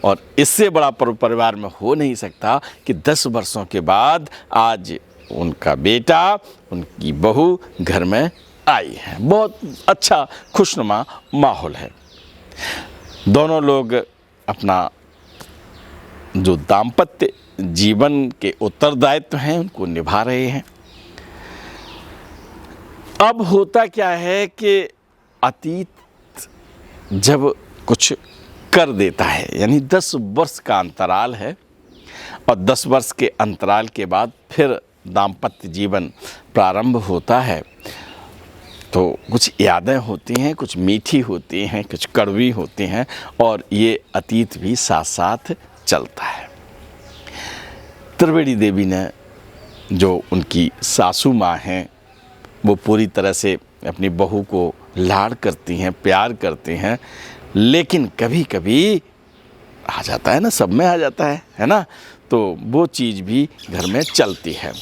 और इससे बड़ा पर्व परिवार में हो नहीं सकता कि 10 वर्षों के बाद आज उनका बेटा, उनकी बहू घर में आई है। बहुत अच्छा खुशनुमा माहौल है। दोनों लोग अपना जो दाम्पत्य जीवन के उत्तरदायित्व हैं उनको निभा रहे हैं। अब होता क्या है कि अतीत जब कुछ कर देता है, यानी 10 वर्ष का अंतराल है और 10 वर्ष के अंतराल के बाद फिर दाम्पत्य जीवन प्रारंभ होता है, तो कुछ यादें होती हैं, कुछ मीठी होती हैं, कुछ कड़वी होती हैं, और ये अतीत भी साथ साथ चलता है। त्रिवेणी देवी ने, जो उनकी सासू माँ हैं, वो पूरी तरह से अपनी बहू को लाड करती हैं, प्यार करती हैं, लेकिन कभी कभी आ जाता है ना, सब में आ जाता है ना, तो वो चीज़ भी घर में चलती है।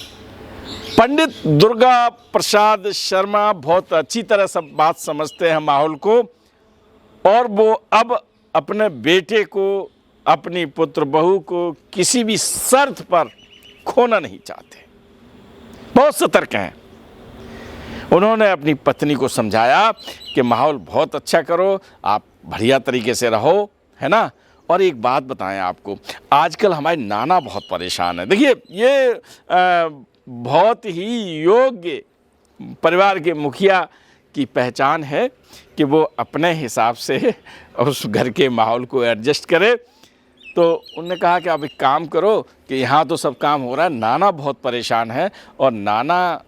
पंडित दुर्गा प्रसाद शर्मा बहुत अच्छी तरह सब बात समझते हैं माहौल को, और वो अब अपने बेटे को, अपनी पुत्र बहू को किसी भी शर्त पर खोना नहीं चाहते। बहुत सतर्क हैं। उन्होंने अपनी पत्नी को समझाया कि माहौल बहुत अच्छा करो, आप बढ़िया तरीके से रहो, है ना। और एक बात बताएं आपको, आजकल हमारे नाना बहुत परेशान है। देखिए, ये बहुत ही योग्य परिवार के मुखिया की पहचान है कि वो अपने हिसाब से उस घर के माहौल को एडजस्ट करे। तो उन्होंने कहा कि आप एक काम करो कि यहाँ तो सब काम हो रहा है, नाना बहुत परेशान है और नाना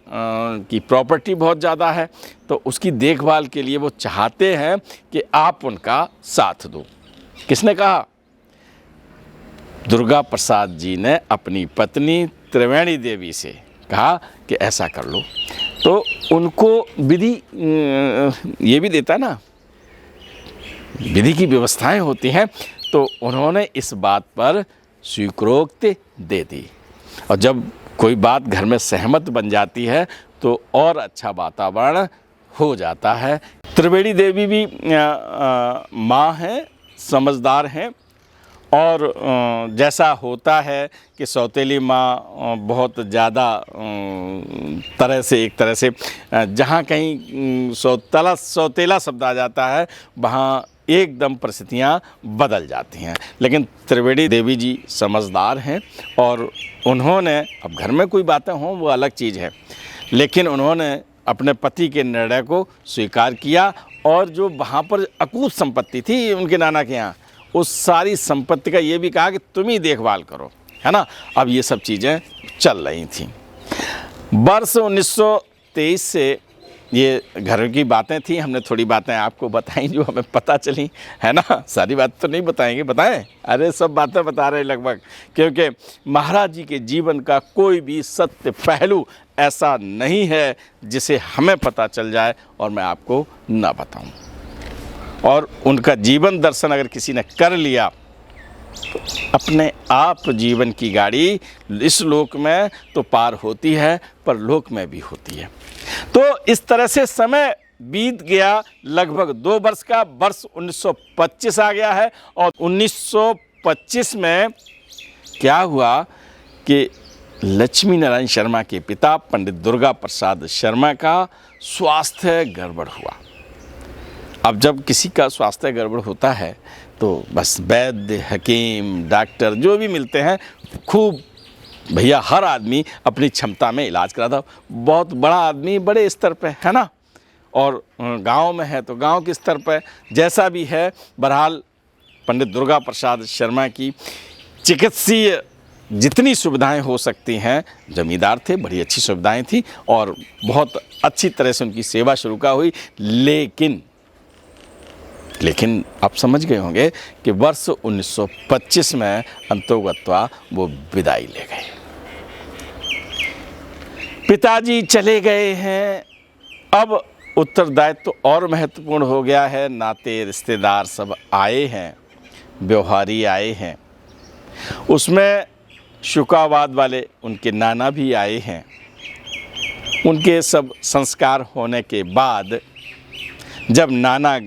की प्रॉपर्टी बहुत ज़्यादा है, तो उसकी देखभाल के लिए वो चाहते हैं कि आप उनका साथ दो। किसने कहा? दुर्गा प्रसाद जी ने अपनी पत्नी त्रिवेणी देवी से कहा कि ऐसा कर लो। तो उनको विधि ये भी देता है ना, विधि की व्यवस्थाएं होती हैं, तो उन्होंने इस बात पर स्वीकृति दे दी। और जब कोई बात घर में सहमत बन जाती है तो और अच्छा वातावरण हो जाता है। त्रिवेणी देवी भी माँ हैं, समझदार हैं, और जैसा होता है कि सौतेली माँ बहुत ज़्यादा एक तरह से जहाँ कहीं सौतेला शब्द आ जाता है वहाँ एकदम परिस्थितियाँ बदल जाती हैं। लेकिन त्रिवेणी देवी जी समझदार हैं और उन्होंने, अब घर में कोई बातें हों वो अलग चीज़ है, लेकिन उन्होंने अपने पति के निर्णय को स्वीकार किया और जो वहाँ पर अकूत संपत्ति थी उनके नाना के यहाँ, उस सारी संपत्ति का ये भी कहा कि तुम ही देखभाल करो, है ना। अब ये सब चीज़ें चल रही थी। वर्ष 1923 से ये घर की बातें थी, हमने थोड़ी बातें आपको बताई जो हमें पता चली, है ना। सारी बात तो नहीं बताएंगे, बताएं? अरे सब बातें बता रहे लगभग, क्योंकि महाराज जी के जीवन का कोई भी सत्य पहलू ऐसा नहीं है जिसे हमें पता चल जाए और मैं आपको ना बताऊं। और उनका जीवन दर्शन अगर किसी ने कर लिया तो अपने आप जीवन की गाड़ी इस लोक में तो पार होती है, पर लोक में भी होती है। तो इस तरह से समय बीत गया लगभग 2 वर्ष का। वर्ष 1925 आ गया है और 1925 में क्या हुआ कि लक्ष्मी नारायण शर्मा के पिता पंडित दुर्गा प्रसाद शर्मा का स्वास्थ्य गड़बड़ हुआ। अब जब किसी का स्वास्थ्य गड़बड़ होता है तो बस वैद्य, हकीम, डॉक्टर जो भी मिलते हैं, खूब भैया हर आदमी अपनी क्षमता में इलाज कराता। बहुत बड़ा आदमी बड़े स्तर पे, है ना, और गांव में है तो गांव के स्तर पर, जैसा भी है बहरहाल पंडित दुर्गा प्रसाद शर्मा की चिकित्सीय जितनी सुविधाएं हो सकती हैं, जमींदार थे, बड़ी अच्छी सुविधाएं थी और बहुत अच्छी तरह से उनकी सेवा शुरू का हुई। लेकिन आप समझ गए होंगे कि वर्ष 1925 में अंतोगत्वा वो विदाई ले गए। पिताजी चले गए हैं, अब उत्तरदायित्व तो और महत्वपूर्ण हो गया है। नाते रिश्तेदार सब आए हैं, व्यवहारी आए हैं, उसमें शुकावाद वाले उनके नाना भी आए हैं। उनके सब संस्कार होने के बाद जब नाना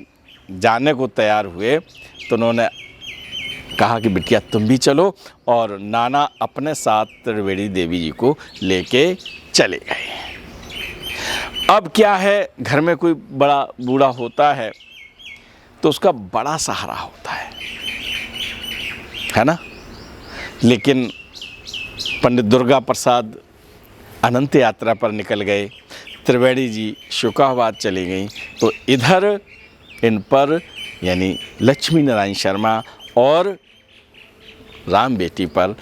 जाने को तैयार हुए तो उन्होंने कहा कि बिटिया तुम भी चलो, और नाना अपने साथ त्रिवेणी देवी जी को लेके चले गए। अब क्या है, घर में कोई बड़ा बूढ़ा होता है तो उसका बड़ा सहारा होता है ना। लेकिन पंडित दुर्गा प्रसाद अनंत यात्रा पर निकल गए, त्रिवेणी जी शुकावाद चली गई, तो इधर इन पर यानी लक्ष्मी नारायण शर्मा और राम बेटी पर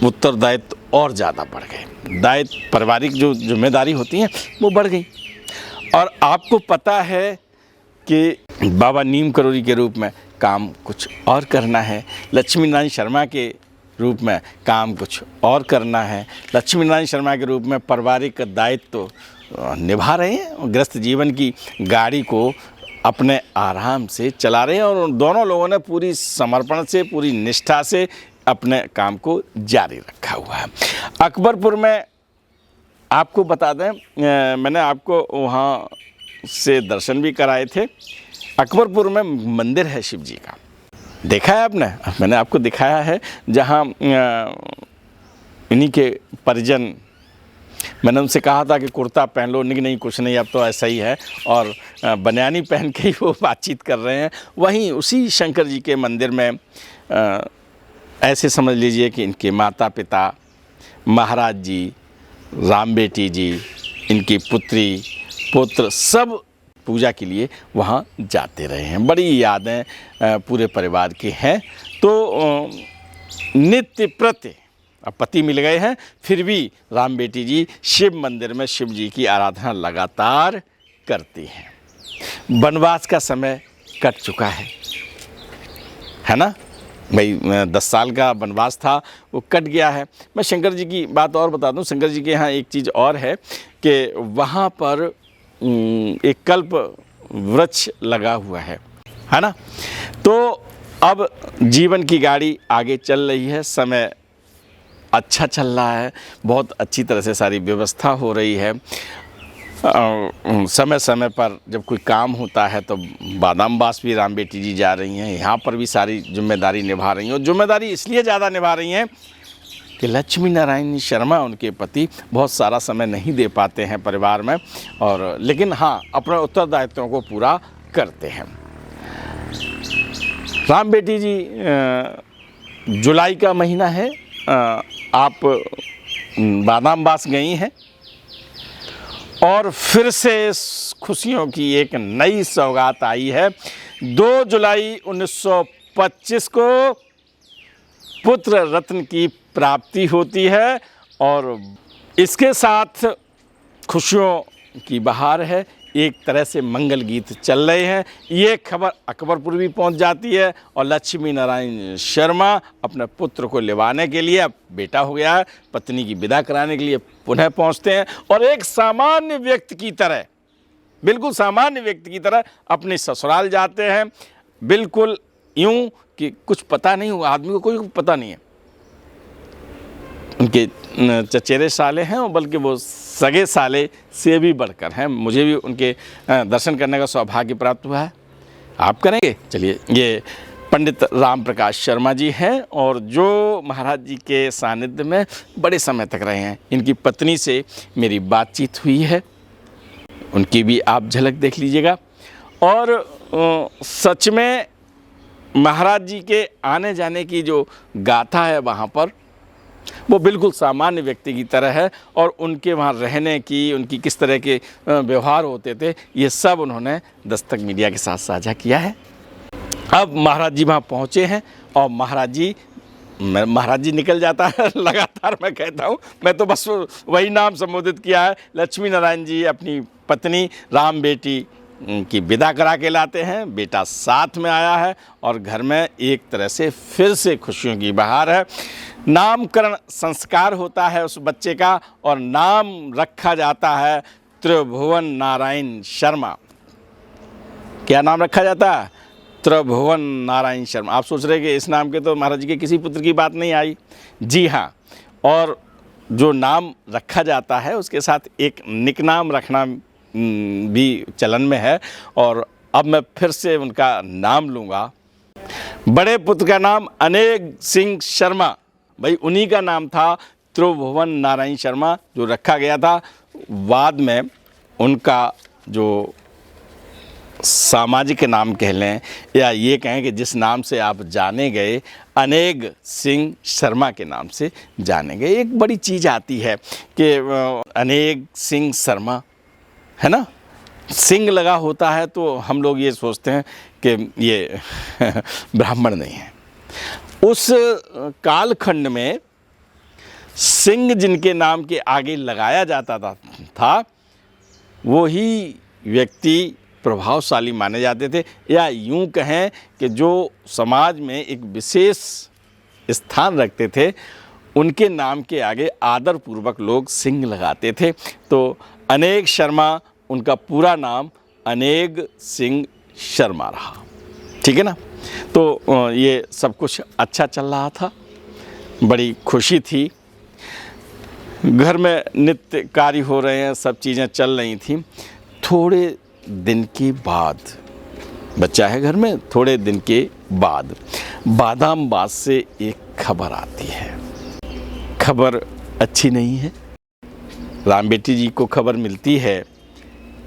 उत्तरदायित्व और ज़्यादा बढ़ गए। दायित्व, पारिवारिक जो जिम्मेदारी होती हैं वो बढ़ गई। और आपको पता है कि बाबा नीम करोड़ी के रूप में काम कुछ और करना है, लक्ष्मी नारायण शर्मा के रूप में काम कुछ और करना है। लक्ष्मी नारायण शर्मा के रूप में पारिवारिक दायित्व तो निभा रहे हैं, गृहस्थ जीवन की गाड़ी को अपने आराम से चला रहे हैं, और उन दोनों लोगों ने पूरी समर्पण से, पूरी निष्ठा से अपने काम को जारी रखा हुआ है। अकबरपुर में आपको बता दें, मैंने आपको वहाँ से दर्शन भी कराए थे। अकबरपुर में मंदिर है शिव जी का, देखा है आपने? मैंने आपको दिखाया है, जहाँ इन्हीं के परिजन, मैंने उनसे कहा था कि कुर्ता पहन लो, नहीं कुछ नहीं, अब तो ऐसा ही है, और बनियानी पहन के ही वो बातचीत कर रहे हैं। वहीं उसी शंकर जी के मंदिर में ऐसे समझ लीजिए कि इनके माता पिता, महाराज जी, राम बेटी जी, इनकी पुत्री, पुत्र सब पूजा के लिए वहाँ जाते रहे हैं। बड़ी यादें पूरे परिवार की हैं। तो नित्य प्रति, अब पति मिल गए हैं, फिर भी राम बेटी जी शिव मंदिर में शिव जी की आराधना लगातार करती हैं। वनवास का समय कट चुका है ना भाई, 10 साल का वनवास था वो कट गया है। मैं शंकर जी की बात और बता दूं, शंकर जी के यहाँ एक चीज़ और है कि वहाँ पर एक कल्प वृक्ष लगा हुआ है ना। तो अब जीवन की गाड़ी आगे चल रही है, समय अच्छा चल रहा है, बहुत अच्छी तरह से सारी व्यवस्था हो रही है। समय समय पर जब कोई काम होता है तो बादामबास भी राम बेटी जी जा रही हैं, यहाँ पर भी सारी जिम्मेदारी निभा रही हैं। और जिम्मेदारी इसलिए ज़्यादा निभा रही हैं कि लक्ष्मी नारायण शर्मा, उनके पति, बहुत सारा समय नहीं दे पाते हैं परिवार में, और लेकिन हाँ अपने उत्तरदायित्वों को पूरा करते हैं। राम बेटी जी, जुलाई का महीना है, आप बादामबास गई हैं और फिर से खुशियों की एक नई सौगात आई है। 2 जुलाई 1925 को पुत्र रत्न की प्राप्ति होती है और इसके साथ खुशियों की बहार है। एक तरह से मंगल गीत चल रहे हैं। ये खबर अकबरपुर भी पहुंच जाती है और लक्ष्मी नारायण शर्मा अपने पुत्र को लेवाने के लिए, अब बेटा हो गया है, पत्नी की विदा कराने के लिए पुनः पहुंचते हैं और एक सामान्य व्यक्ति की तरह, बिल्कुल सामान्य व्यक्ति की तरह अपने ससुराल जाते हैं। बिल्कुल यूं कि कुछ पता नहीं हुआ, आदमी को कोई पता नहीं है उनके चचेरे साले हैं, और बल्कि वो सगे साले से भी बढ़कर हैं। मुझे भी उनके दर्शन करने का सौभाग्य प्राप्त हुआ है। आप करेंगे? चलिए, ये पंडित राम प्रकाश शर्मा जी हैं और जो महाराज जी के सानिध्य में बड़े समय तक रहे हैं। इनकी पत्नी से मेरी बातचीत हुई है, उनकी भी आप झलक देख लीजिएगा। और सच में महाराज जी के आने जाने की जो गाथा है वहाँ पर वो बिल्कुल सामान्य व्यक्ति की तरह है, और उनके वहाँ रहने की, उनकी किस तरह के व्यवहार होते थे, ये सब उन्होंने दस्तक मीडिया के साथ साझा किया है। अब महाराज जी वहाँ पहुँचे हैं और महाराज जी निकल जाता है लगातार, मैं कहता हूँ, मैं तो बस वही नाम संबोधित किया है। लक्ष्मी नारायण जी अपनी पत्नी राम बेटी की विदा करा के लाते हैं, बेटा साथ में आया है और घर में एक तरह से फिर से खुशियों की बहार है। नामकरण संस्कार होता है उस बच्चे का और नाम रखा जाता है त्रिभुवन नारायण शर्मा। क्या नाम रखा जाता है? त्रिभुवन नारायण शर्मा। आप सोच रहे कि इस नाम के तो महाराज जी के किसी पुत्र की बात नहीं आई। जी हाँ, और जो नाम रखा जाता है उसके साथ एक निकनाम रखना भी चलन में है, और अब मैं फिर से उनका नाम लूँगा। बड़े पुत्र का नाम अनेक सिंह शर्मा, भाई उन्हीं का नाम था त्रिभुवन नारायण शर्मा जो रखा गया था। बाद में उनका जो सामाजिक नाम कह लें या ये कहें कि जिस नाम से आप जाने गए, अनेक सिंह शर्मा के नाम से जाने गए। एक बड़ी चीज़ आती है कि अनेक सिंह शर्मा, है ना, सिंह लगा होता है तो हम लोग ये सोचते हैं कि ये ब्राह्मण नहीं है। उस कालखंड में सिंह जिनके नाम के आगे लगाया जाता था वो ही व्यक्ति प्रभावशाली माने जाते थे, या यूं कहें कि जो समाज में एक विशेष स्थान रखते थे उनके नाम के आगे आदरपूर्वक लोग सिंह लगाते थे। तो अनेक शर्मा, उनका पूरा नाम अनेक सिंह शर्मा रहा। ठीक है ना। तो ये सब कुछ अच्छा चल रहा था, बड़ी खुशी थी, घर में नित्य कार्य हो रहे हैं, सब चीज़ें चल रही थी। थोड़े दिन के बाद, बच्चा है घर में, थोड़े दिन के बाद बादामबाद से एक खबर आती है। खबर अच्छी नहीं है। राम बेटी जी को खबर मिलती है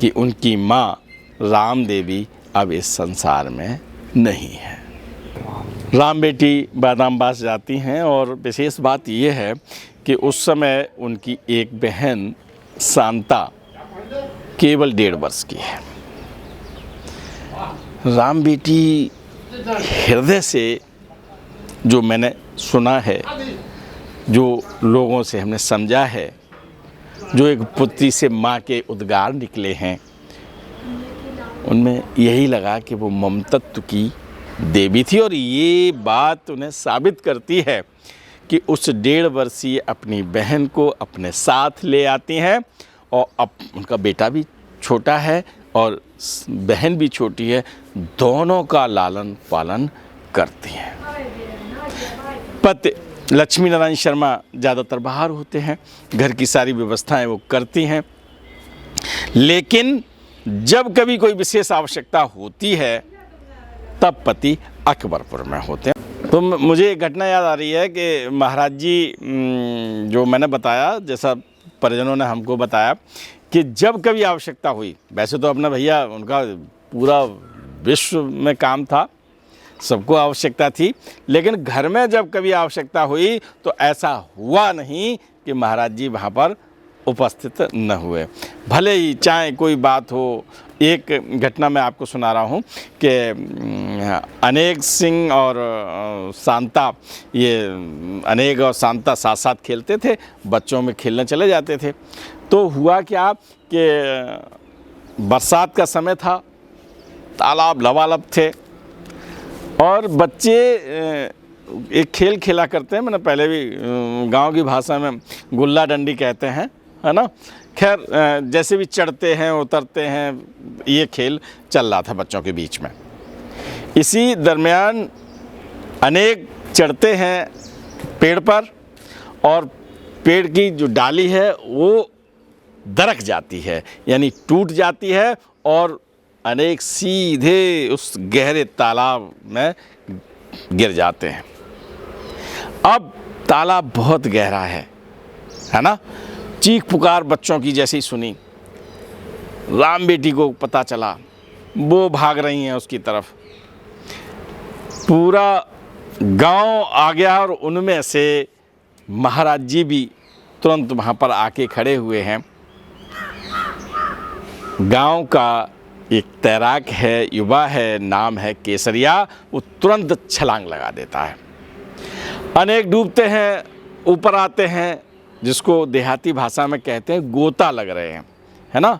कि उनकी माँ राम देवी अब इस संसार में नहीं है। राम बेटी बादामबाद जाती हैं, और विशेष बात यह है कि उस समय उनकी एक बहन शांता केवल 1.5 वर्ष की है। राम बेटी हृदय से, जो मैंने सुना है, जो लोगों से हमने समझा है, जो एक पुत्री से माँ के उद्गार निकले हैं, उनमें यही लगा कि वो ममतत्व की देवी थी। और ये बात उन्हें साबित करती है कि उस 1.5 वर्षीय अपनी बहन को अपने साथ ले आती हैं, और अब उनका बेटा भी छोटा है और बहन भी छोटी है, दोनों का लालन पालन करती हैं। पति लक्ष्मी नारायण शर्मा ज़्यादातर बाहर होते हैं, घर की सारी व्यवस्थाएं वो करती हैं, लेकिन जब कभी कोई विशेष आवश्यकता होती है तब पति अकबरपुर में होते हैं। तो मुझे एक घटना याद आ रही है कि महाराज जी, जो मैंने बताया, जैसा परिजनों ने हमको बताया कि जब कभी आवश्यकता हुई, वैसे तो अपना भैया उनका पूरा विश्व में काम था, सबको आवश्यकता थी, लेकिन घर में जब कभी आवश्यकता हुई तो ऐसा हुआ नहीं कि महाराज जी वहाँ पर उपस्थित न हुए, भले ही चाहे कोई बात हो। एक घटना मैं आपको सुना रहा हूँ कि अनेक सिंह और शांता, ये अनेक और शांता साथ साथ खेलते थे, बच्चों में खेलने चले जाते थे। तो हुआ क्या कि बरसात का समय था, तालाब लबालब थे, और बच्चे एक खेल खेला करते हैं, मैंने पहले भी गांव की भाषा में गुल्ला डंडी कहते हैं, है ना। खैर, जैसे भी चढ़ते हैं उतरते हैं, ये खेल चल रहा था बच्चों के बीच में। इसी दरमियान अनेक चढ़ते हैं पेड़ पर, और पेड़ की जो डाली है वो दरक जाती है, यानी टूट जाती है, और अनेक सीधे उस गहरे तालाब में गिर जाते हैं। अब तालाब बहुत गहरा है ना। चीख पुकार बच्चों की जैसे ही सुनी, राम बेटी को पता चला, वो भाग रही हैं उसकी तरफ। पूरा गांव आ गया, और उनमें से महाराज जी भी तुरंत वहाँ पर आके खड़े हुए हैं। गांव का एक तैराक है, युवा है, नाम है केसरिया, वो तुरंत छलांग लगा देता है। अनेक डूबते हैं, ऊपर आते हैं, जिसको देहाती भाषा में कहते हैं गोता लग रहे हैं, है ना।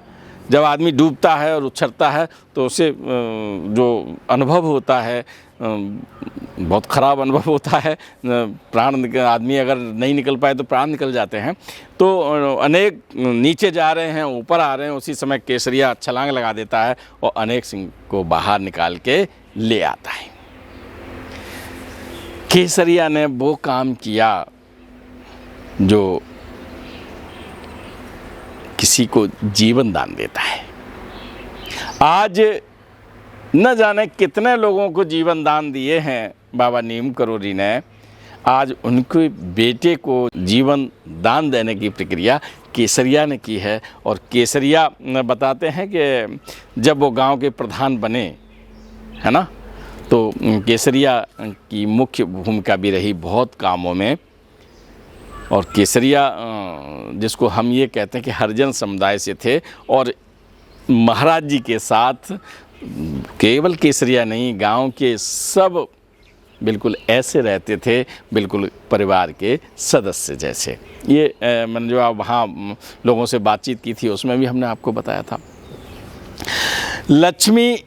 जब आदमी डूबता है और उछलता है तो उसे जो अनुभव होता है बहुत ख़राब अनुभव होता है। प्राण, आदमी अगर नहीं निकल पाए तो प्राण निकल जाते हैं। तो अनेक नीचे जा रहे हैं, ऊपर आ रहे हैं, उसी समय केसरिया छलांग लगा देता है और अनेक सिंह को बाहर निकाल के ले आता है। केसरिया ने वो काम किया जो किसी को जीवन दान देता है। आज न जाने कितने लोगों को जीवन दान दिए हैं बाबा नीम करोली ने। आज उनके बेटे को जीवन दान देने की प्रक्रिया केसरिया ने की है। और केसरिया बताते हैं कि जब वो गांव के प्रधान बने, है ना, तो केसरिया की मुख्य भूमिका भी रही बहुत कामों में। और केसरिया जिसको हम ये कहते हैं कि हरिजन समुदाय से थे और महाराज जी के साथ केवल केसरिया नहीं, गांव के सब बिल्कुल ऐसे रहते थे, बिल्कुल परिवार के सदस्य जैसे। ये मैंने जो आप वहाँ लोगों से बातचीत की थी उसमें भी हमने आपको बताया था। लक्ष्मी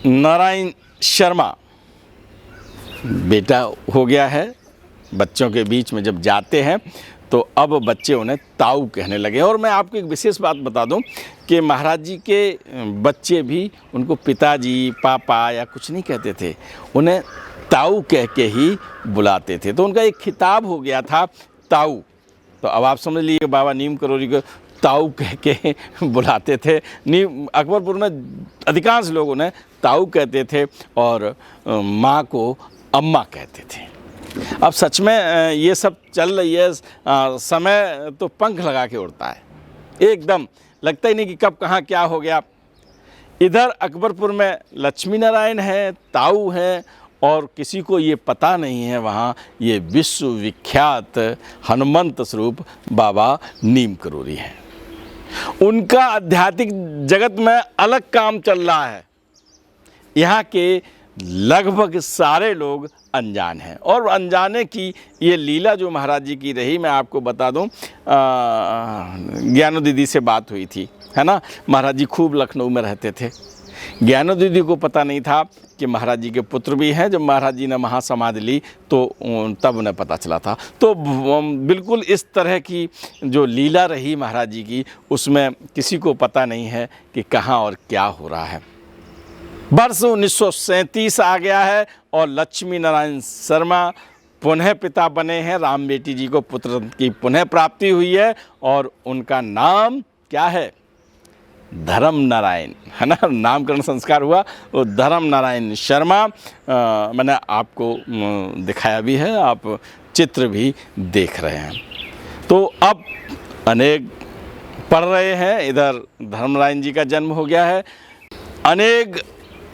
नारायण शर्मा बेटा हो गया है। बच्चों के बीच में जब जाते हैं तो अब बच्चे उन्हें ताऊ कहने लगे। और मैं आपको एक विशेष बात बता दूं कि महाराज जी के बच्चे भी उनको पिताजी, पापा या कुछ नहीं कहते थे, उन्हें ताऊ कह के ही बुलाते थे। तो उनका एक खिताब हो गया था ताऊ। तो अब आप समझ लीजिए बाबा नीम करोली को ताऊ कह के बुलाते थे। अकबरपुर में अधिकांश लोग उन्हें ताऊ कहते थे और माँ को अम्मा कहते थे। अब सच में ये सब चल रही है, समय तो पंख लगा के उड़ता है, एकदम लगता ही नहीं कि कब कहाँ क्या हो गया। इधर अकबरपुर में लक्ष्मी नारायण है, ताऊ है, और किसी को ये पता नहीं है वहाँ ये विश्वविख्यात हनुमंत स्वरूप बाबा नीम करोली हैं। उनका आध्यात्मिक जगत में अलग काम चल रहा है। यहाँ के लगभग सारे लोग अनजान हैं। और अनजाने की ये लीला जो महाराज जी की रही, मैं आपको बता दूं, ज्ञानो दीदी से बात हुई थी, है ना। महाराज जी खूब लखनऊ में रहते थे। ज्ञानो दीदी को पता नहीं था कि महाराज जी के पुत्र भी हैं। जब महाराज जी ने महासमाधि ली तो तब उन्हें पता चला था। तो बिल्कुल इस तरह की जो लीला रही महाराज जी की, उसमें किसी को पता नहीं है कि कहाँ और क्या हो रहा है। वर्ष 1937 आ गया है और लक्ष्मी नारायण शर्मा पुनः पिता बने हैं। राम बेटी जी को पुत्र की पुनः प्राप्ति हुई है और उनका नाम क्या है? धर्म नारायण, है ना। नामकरण संस्कार हुआ, वो धर्म नारायण शर्मा। मैंने आपको दिखाया भी है, आप चित्र भी देख रहे हैं। तो अब अनेक पढ़ रहे हैं। इधर धर्म नारायण जी का जन्म हो गया है, अनेक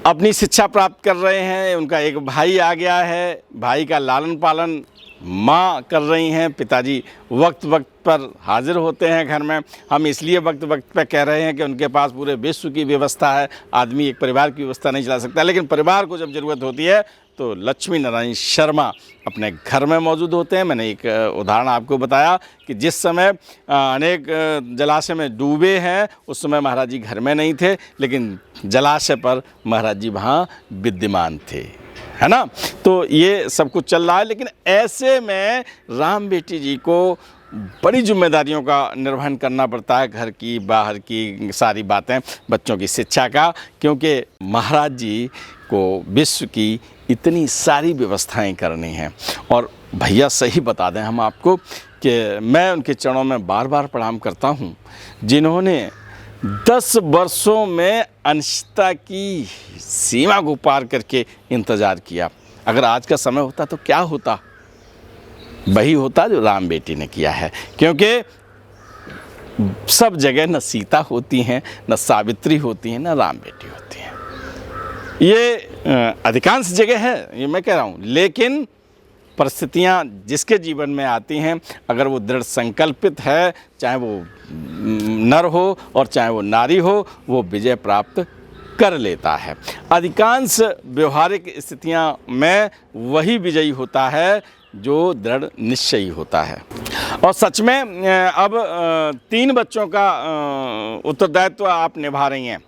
अपनी शिक्षा प्राप्त कर रहे हैं। उनका एक भाई आ गया है, भाई का लालन पालन माँ कर रही हैं। पिताजी वक्त वक्त पर हाजिर होते हैं घर में। हम इसलिए वक्त वक्त पर कह रहे हैं कि उनके पास पूरे विश्व की व्यवस्था है। आदमी एक परिवार की व्यवस्था नहीं चला सकता, लेकिन परिवार को जब ज़रूरत होती है तो लक्ष्मी नारायण शर्मा अपने घर में मौजूद होते हैं। मैंने एक उदाहरण आपको बताया कि जिस समय अनेक जलाशय में डूबे हैं उस समय महाराज जी घर में नहीं थे, लेकिन जलाशय पर महाराज जी वहाँ विद्यमान थे, है ना। तो ये सब कुछ चल रहा है। लेकिन ऐसे में राम बेटी जी को बड़ी जिम्मेदारियों का निर्वहन करना पड़ता है, घर की बाहर की सारी बातें, बच्चों की शिक्षा का, क्योंकि महाराज जी को विश्व की इतनी सारी व्यवस्थाएं करनी हैं। और भैया सही बता दें हम आपको कि मैं उनके चरणों में बार बार प्रणाम करता हूँ, जिन्होंने 10 वर्षों में अनिश्चितता की सीमा को पार करके इंतज़ार किया। अगर आज का समय होता तो क्या होता? वही होता जो राम बेटी ने किया है। क्योंकि सब जगह न सीता होती हैं, न सावित्री होती हैं, न राम बेटी होती हैं। ये अधिकांश जगह है, ये मैं कह रहा हूँ। लेकिन परिस्थितियाँ जिसके जीवन में आती हैं, अगर वो दृढ़ संकल्पित है, चाहे वो नर हो और चाहे वो नारी हो, वो विजय प्राप्त कर लेता है। अधिकांश व्यवहारिक स्थितियां में वही विजयी होता है जो दृढ़ निश्चयी होता है। और सच में अब 3 बच्चों का उत्तरदायित्व आप निभा रही हैं,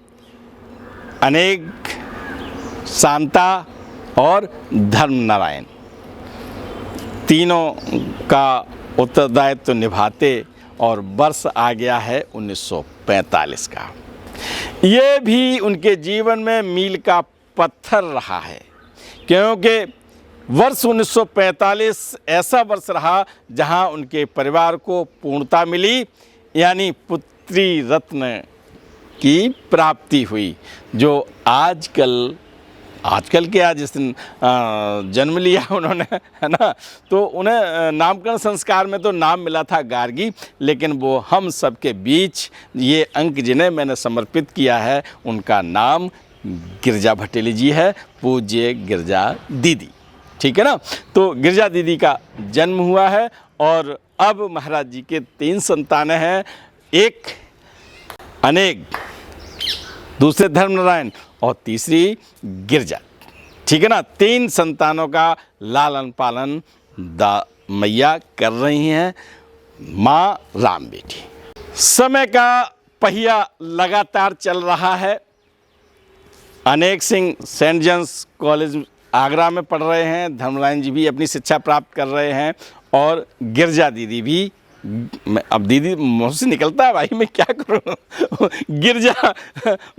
अनेक, शांता और धर्मनारायण। तीनों का उत्तरदायित्व निभाते और वर्ष आ गया है 1945 का। ये भी उनके जीवन में मील का पत्थर रहा है, क्योंकि वर्ष 1945 ऐसा वर्ष रहा जहां उनके परिवार को पूर्णता मिली, यानी पुत्री रत्न की प्राप्ति हुई, जो आजकल के आज जिस दिन जन्म लिया उन्होंने, है ना, तो उन्हें नामकरण संस्कार में तो नाम मिला था गार्गी, लेकिन वो हम सब के बीच ये अंक जिन्हें मैंने समर्पित किया है, उनका नाम गिरजा भटेली जी है, पूज्य गिरजा दीदी। ठीक है ना। तो गिरजा दीदी का जन्म हुआ है और अब महाराज जी के 3 संतानें हैं, एक अनेक, दूसरे धर्मनारायण और तीसरी गिरजा। ठीक है ना। 3 संतानों का लालन पालन मैया कर रही हैं, माँ राम बेटी। समय का पहिया लगातार चल रहा है। Anek Singh Saint John's College Agra में पढ़ रहे हैं, धर्मनारायण जी भी अपनी शिक्षा प्राप्त कर रहे हैं और गिरजा दीदी भी, अब दीदी मुँह से निकलता है भाई, मैं क्या करूँ गिरजा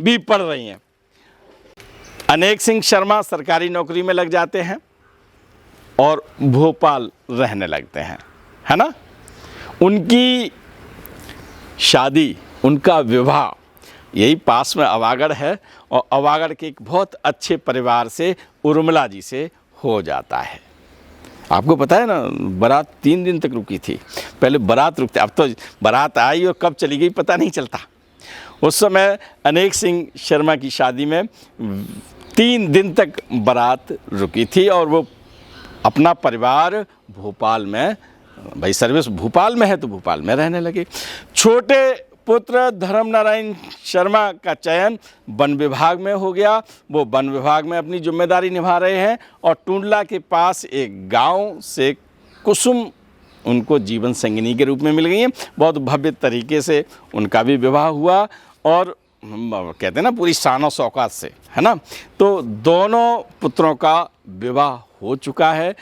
भी पढ़ रही हैं। अनेक सिंह शर्मा सरकारी नौकरी में लग जाते हैं और भोपाल रहने लगते हैं, है ना। उनकी शादी, उनका विवाह यही पास में अवागढ़ है और अवागढ़ के एक बहुत अच्छे परिवार से, उर्मिला जी से हो जाता है। आपको पता है ना, बारात 3 दिन तक रुकी थी। पहले बारात रुकती, अब तो बारात आई और कब चली गई पता नहीं चलता। उस समय अनेक सिंह शर्मा की शादी में 3 दिन तक बारात रुकी थी और वो अपना परिवार भोपाल में, भाई सर्विस भोपाल में है तो भोपाल में रहने लगे। छोटे पुत्र धर्मनारायण शर्मा का चयन वन विभाग में हो गया। वो वन विभाग में अपनी जिम्मेदारी निभा रहे हैं और टूंडला के पास एक गांव से कुसुम उनको जीवन संगिनी के रूप में मिल गई हैं। बहुत भव्य तरीके से उनका भी विवाह हुआ और कहते हैं ना पूरी शान शौकत से, है ना। तो दोनों पुत्रों का विवाह हो चुका है।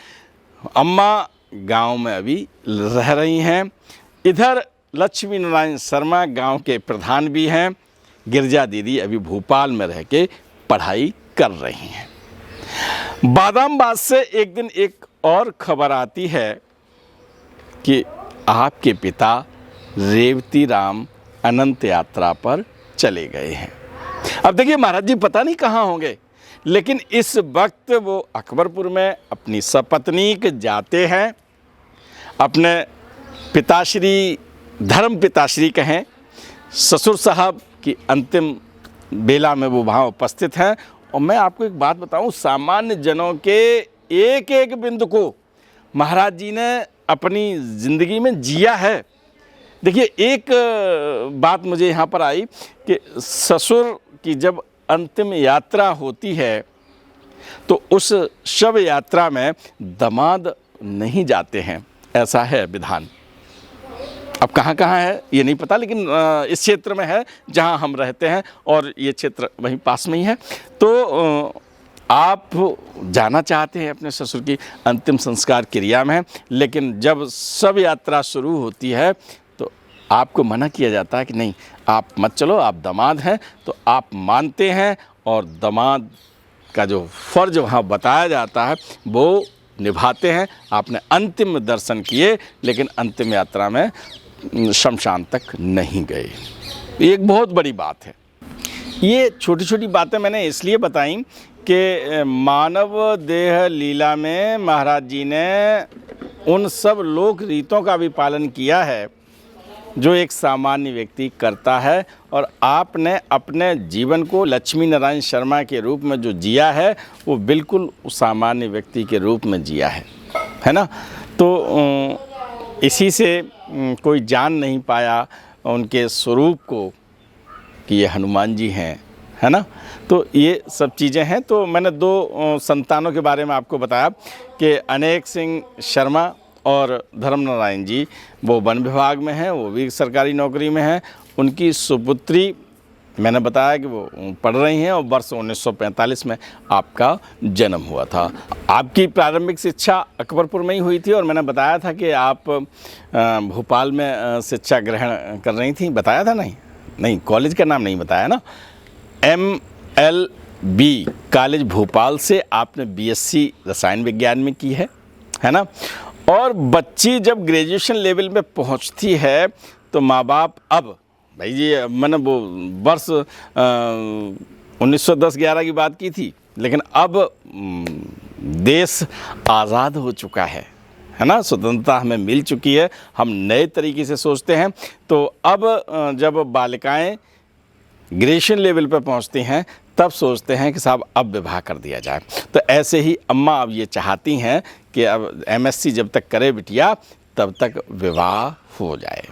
अम्मा गांव में अभी रह रही हैं। इधर लक्ष्मी नारायण शर्मा गांव के प्रधान भी हैं। गिरजा दीदी अभी भोपाल में रह के पढ़ाई कर रही हैं। बादामबाद से एक दिन एक और खबर आती है कि आपके पिता रेवती राम अनंत यात्रा पर चले गए हैं। अब देखिए महाराज जी पता नहीं कहाँ होंगे, लेकिन इस वक्त वो अकबरपुर में अपनी सपत्नी के जाते हैं। अपने पिताश्री, धर्म पिताश्री कहें, ससुर साहब की अंतिम बेला में वो वहाँ उपस्थित हैं। और मैं आपको एक बात बताऊं, सामान्य जनों के एक एक बिंदु को महाराज जी ने अपनी ज़िंदगी में जिया है। देखिए एक बात मुझे यहाँ पर आई कि ससुर की जब अंतिम यात्रा होती है तो उस शव यात्रा में दामाद नहीं जाते हैं, ऐसा है विधान। अब कहाँ कहाँ है ये नहीं पता, लेकिन इस क्षेत्र में है जहाँ हम रहते हैं और ये क्षेत्र वहीं पास में ही है। तो आप जाना चाहते हैं अपने ससुर की अंतिम संस्कार क्रिया में, लेकिन जब शव यात्रा शुरू होती है तो आपको मना किया जाता है कि नहीं आप मत चलो, आप दामाद हैं। तो आप मानते हैं और दामाद का जो फ़र्ज वहाँ बताया जाता है वो निभाते हैं। आपने अंतिम दर्शन किए लेकिन अंतिम यात्रा में शमशान तक नहीं गए। ये एक बहुत बड़ी बात है। ये छोटी छोटी बातें मैंने इसलिए बताई कि मानव देह लीला में महाराज जी ने उन सब लोक रीतों का भी पालन किया है जो एक सामान्य व्यक्ति करता है। और आपने अपने जीवन को लक्ष्मी नारायण शर्मा के रूप में जो जिया है वो बिल्कुल सामान्य व्यक्ति के रूप में जिया है है ना। तो इसी से कोई जान नहीं पाया उनके स्वरूप को कि ये हनुमान जी हैं, है ना। तो ये सब चीज़ें हैं। तो मैंने दो संतानों के बारे में आपको बताया कि अनेक सिंह शर्मा और धर्म नारायण जी, वो वन विभाग में हैं, वो भी सरकारी नौकरी में हैं। उनकी सुपुत्री मैंने बताया कि वो पढ़ रही हैं और वर्ष 1945 में आपका जन्म हुआ था। आपकी प्रारंभिक शिक्षा अकबरपुर में ही हुई थी और मैंने बताया था कि आप भोपाल में शिक्षा ग्रहण कर रही थी, बताया था नहीं कॉलेज का नाम नहीं बताया ना। MLB कॉलेज भोपाल से आपने BSc रसायन विज्ञान में की है ना। और बच्ची जब ग्रेजुएशन लेवल में पहुंचती है तो माँ बाप, अब भाई जी मैंने वो वर्ष 1910-11 की बात की थी, लेकिन अब देश आज़ाद हो चुका है ना, स्वतंत्रता हमें मिल चुकी है, हम नए तरीके से सोचते हैं। तो अब जब बालिकाएं ग्रेजुएशन लेवल पर पहुंचती हैं तब सोचते हैं कि साहब अब विवाह कर दिया जाए। तो ऐसे ही अम्मा अब ये चाहती हैं कि अब MSc जब तक करे बिटिया तब तक विवाह हो जाए।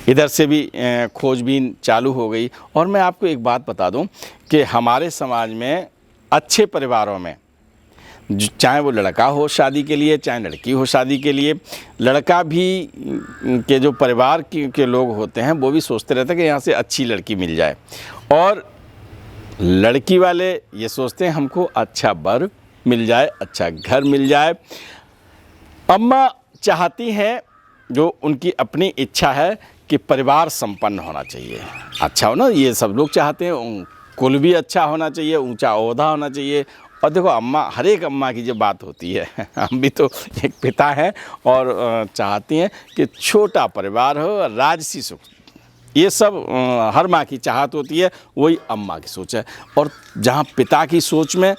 इधर से भी खोजबीन चालू हो गई। और मैं आपको एक बात बता दूं कि हमारे समाज में अच्छे परिवारों में, चाहे वो लड़का हो शादी के लिए, चाहे लड़की हो शादी के लिए, लड़का भी के जो परिवार के लोग होते हैं वो भी सोचते रहते हैं कि यहाँ से अच्छी लड़की मिल जाए, और लड़की वाले ये सोचते हैं हमको अच्छा वर मिल जाए, अच्छा घर मिल जाए। अम्मा चाहती हैं, जो उनकी इच्छा इच्छा है कि परिवार संपन्न होना चाहिए, अच्छा हो ना, ये सब लोग चाहते हैं, कुल भी अच्छा होना चाहिए, ऊंचा ओहदा होना चाहिए। और देखो अम्मा, हर एक अम्मा की जो बात होती है, हम भी तो एक पिता हैं और चाहती हैं कि छोटा परिवार हो, राजसी सुख, ये सब हर माँ की चाहत होती है, वही अम्मा की सोच है। और जहाँ पिता की सोच में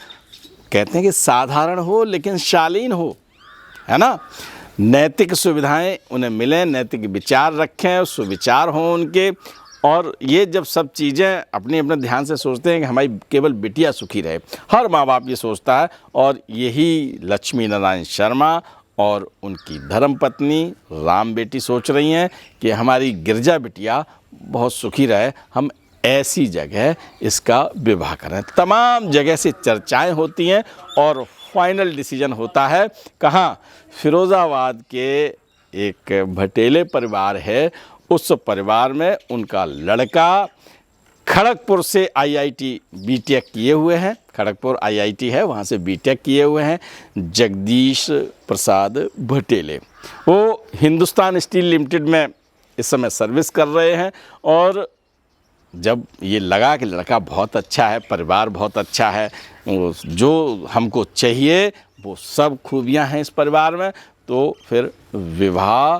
कहते हैं कि साधारण हो लेकिन शालीन हो, है ना, नैतिक सुविधाएं उन्हें मिलें, नैतिक विचार रखें, सुविचार हों उनके, और ये जब सब चीज़ें अपने अपने ध्यान से सोचते हैं कि हमारी केवल बिटिया सुखी रहे, हर माँ बाप ये सोचता है। और यही लक्ष्मी नारायण शर्मा और उनकी धर्मपत्नी राम बेटी सोच रही हैं कि हमारी गिरजा बिटिया बहुत सुखी रहे, हम ऐसी जगह इसका विवाह करें। तमाम जगह से चर्चाएं होती हैं और फाइनल डिसीजन होता है कहाँ, फिरोज़ाबाद के एक भटेले परिवार है, उस परिवार में उनका लड़का खड़गपुर से IIT BTech किए हुए हैं, खड़गपुर IIT है, वहाँ से BTech किए हुए हैं, जगदीश प्रसाद भटेले। वो हिंदुस्तान स्टील लिमिटेड में इस समय सर्विस कर रहे हैं। और जब ये लगा कि लड़का बहुत अच्छा है, परिवार बहुत अच्छा है, जो हमको चाहिए वो सब खूबियां हैं इस परिवार में, तो फिर विवाह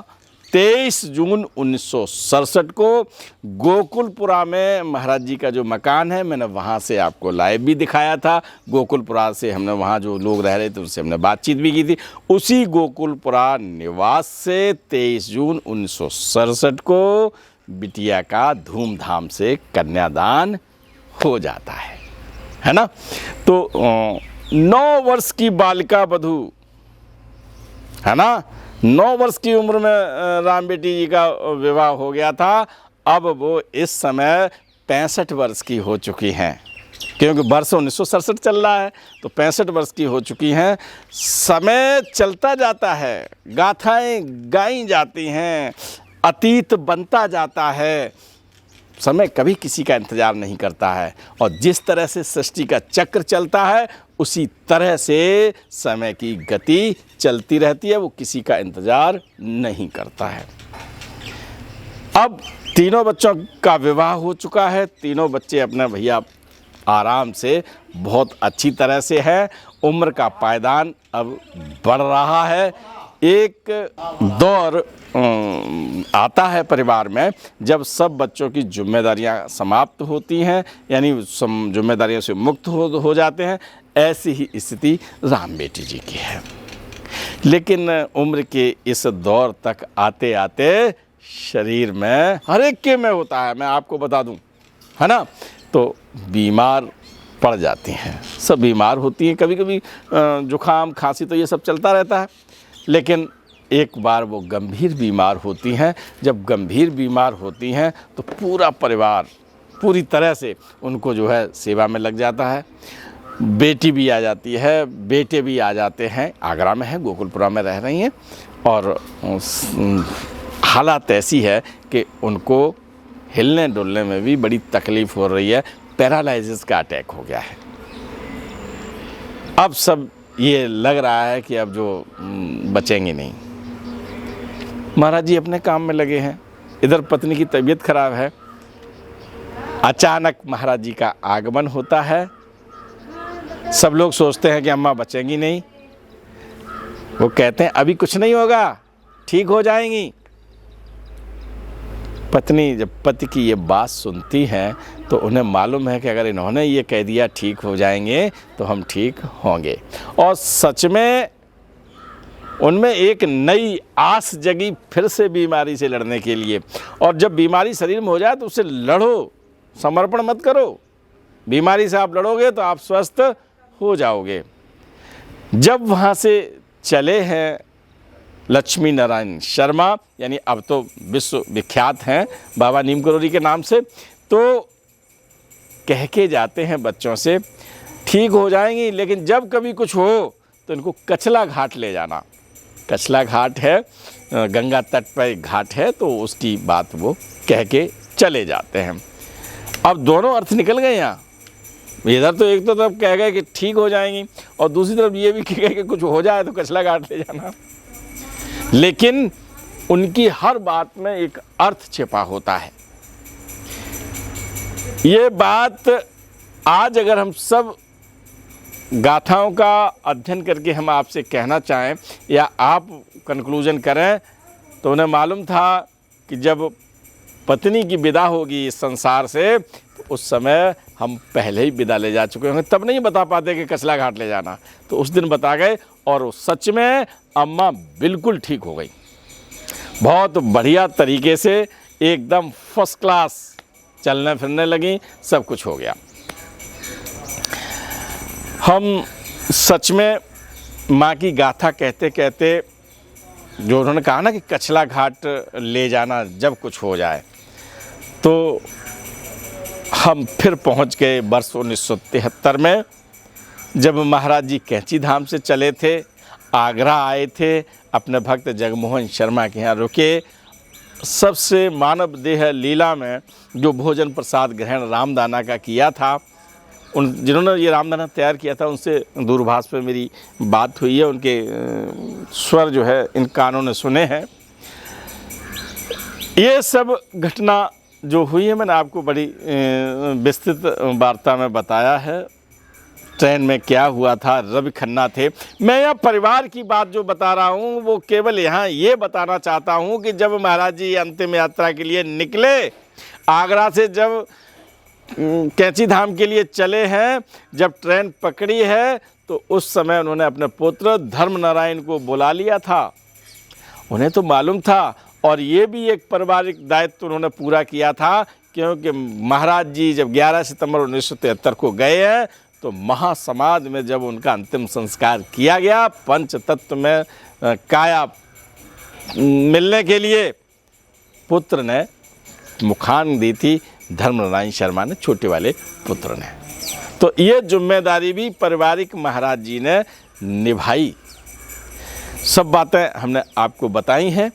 23 जून 1967 को गोकुलपुरा में महाराज जी का जो मकान है, मैंने वहाँ से आपको लाइव भी दिखाया था। गोकुलपुरा से हमने, वहाँ जो लोग रह रहे थे उनसे हमने बातचीत भी की थी। उसी गोकुलपुरा निवास से 23 जून 1967 को बिटिया का धूमधाम से कन्यादान हो जाता है ना। तो 9 वर्ष की बालिका वधू, है ना, 9 वर्ष की उम्र में राम बेटी जी का विवाह हो गया था। अब वो इस समय 65 वर्ष की हो चुकी हैं, क्योंकि वर्ष 1967 चल रहा है, तो 65 वर्ष की हो चुकी हैं। समय चलता जाता है, गाथाएं गाई जाती हैं, अतीत बनता जाता है, समय कभी किसी का इंतज़ार नहीं करता है। और जिस तरह से सृष्टि का चक्र चलता है उसी तरह से समय की गति चलती रहती है, वो किसी का इंतज़ार नहीं करता है। अब तीनों बच्चों का विवाह हो चुका है, तीनों बच्चे अपने भैया आराम से बहुत अच्छी तरह से है, उम्र का पायदान अब बढ़ रहा है। एक दौर आता है परिवार में जब सब बच्चों की जिम्मेदारियां समाप्त होती हैं, यानी जिम्मेदारियों से मुक्त हो जाते हैं। ऐसी ही स्थिति राम बेटी जी की है। लेकिन उम्र के इस दौर तक आते आते शरीर में हर एक के में होता है, मैं आपको बता दूं, है ना, तो बीमार पड़ जाती हैं, सब बीमार होती हैं, कभी कभी जुकाम खांसी तो ये सब चलता रहता है। लेकिन एक बार वो गंभीर बीमार होती हैं। जब गंभीर बीमार होती हैं तो पूरा परिवार पूरी तरह से उनको जो है सेवा में लग जाता है। बेटी भी आ जाती है, बेटे भी आ जाते हैं। आगरा में है, गोकुलपुरा में रह रही हैं और हालात ऐसी है कि उनको हिलने डुलने में भी बड़ी तकलीफ़ हो रही है। पैरालिसिस का अटैक हो गया है। अब सब ये लग रहा है कि अब जो बचेंगे नहीं। महाराज जी अपने काम में लगे हैं, इधर पत्नी की तबीयत खराब है। अचानक महाराज जी का आगमन होता है। सब लोग सोचते हैं कि अम्मा बचेंगी नहीं। वो कहते हैं अभी कुछ नहीं होगा, ठीक हो जाएंगी। पत्नी जब पति की ये बात सुनती हैं तो उन्हें मालूम है कि अगर इन्होंने ये कह दिया ठीक हो जाएंगे तो हम ठीक होंगे। और सच में उनमें एक नई आस जगी फिर से बीमारी से लड़ने के लिए। और जब बीमारी शरीर में हो जाए तो उससे लड़ो, समर्पण मत करो। बीमारी से आप लड़ोगे तो आप स्वस्थ हो जाओगे। जब वहाँ से चले हैं लक्ष्मी नारायण शर्मा, यानी अब तो विश्व विख्यात हैं बाबा नीम करोली के नाम से, तो कह के जाते हैं बच्चों से ठीक हो जाएंगी, लेकिन जब कभी कुछ हो तो इनको कचला घाट ले जाना। कचला घाट है, गंगा तट पर घाट है, तो उसकी बात वो कह के चले जाते हैं। अब दोनों अर्थ निकल गए यहाँ। इधर तो एक तो तरफ कह गए कि ठीक हो जाएंगी और दूसरी तरफ ये भी कह गए कि कुछ हो जाए तो कचला घाट ले जाना। लेकिन उनकी हर बात में एक अर्थ छिपा होता है। ये बात आज अगर हम सब गाथाओं का अध्ययन करके हम आपसे कहना चाहें या आप कंक्लूजन करें तो उन्हें मालूम था कि जब पत्नी की विदा होगी इस संसार से तो उस समय हम पहले ही विदा ले जा चुके होंगे। तब नहीं बता पाते कि कचला घाट ले जाना, तो उस दिन बता गए और सच में अम्मा बिल्कुल ठीक हो गई। बहुत बढ़िया तरीके से एकदम फर्स्ट क्लास चलने फिरने लगी, सब कुछ हो गया। हम सच में माँ की गाथा कहते कहते जो उन्होंने कहा ना कि कचला घाट ले जाना जब कुछ हो जाए, तो हम फिर पहुंच गए वर्ष 1973 में, जब महाराज जी कैंची धाम से चले थे, आगरा आए थे, अपने भक्त जगमोहन शर्मा के यहाँ रुके। सबसे मानव देह लीला में जो भोजन प्रसाद ग्रहण रामदाना का किया था, उन जिन्होंने ये रामदाना तैयार किया था उनसे दूरभाष पे मेरी बात हुई है। उनके स्वर जो है इन कानों ने सुने हैं। ये सब घटना जो हुई है मैंने आपको बड़ी विस्तृत वार्ता में बताया है। ट्रेन में क्या हुआ था, रवि खन्ना थे। मैं यह परिवार की बात जो बता रहा हूँ वो केवल यहाँ ये बताना चाहता हूँ कि जब महाराज जी अंतिम यात्रा के लिए निकले, आगरा से जब कैंची धाम के लिए चले हैं, जब ट्रेन पकड़ी है तो उस समय उन्होंने अपने पुत्र धर्म नारायण को बुला लिया था। उन्हें तो मालूम था और ये भी एक पारिवारिक दायित्व उन्होंने पूरा किया था, क्योंकि महाराज जी जब 11 सितंबर 1973 को गए हैं तो महासमाधि में जब उनका अंतिम संस्कार किया गया, पंच तत्व में काया मिलने के लिए पुत्र ने मुखान दी थी, धर्मनारायण शर्मा ने, छोटे वाले पुत्र ने। तो ये जिम्मेदारी भी पारिवारिक महाराज जी ने निभाई। सब बातें हमने आपको बताई हैं।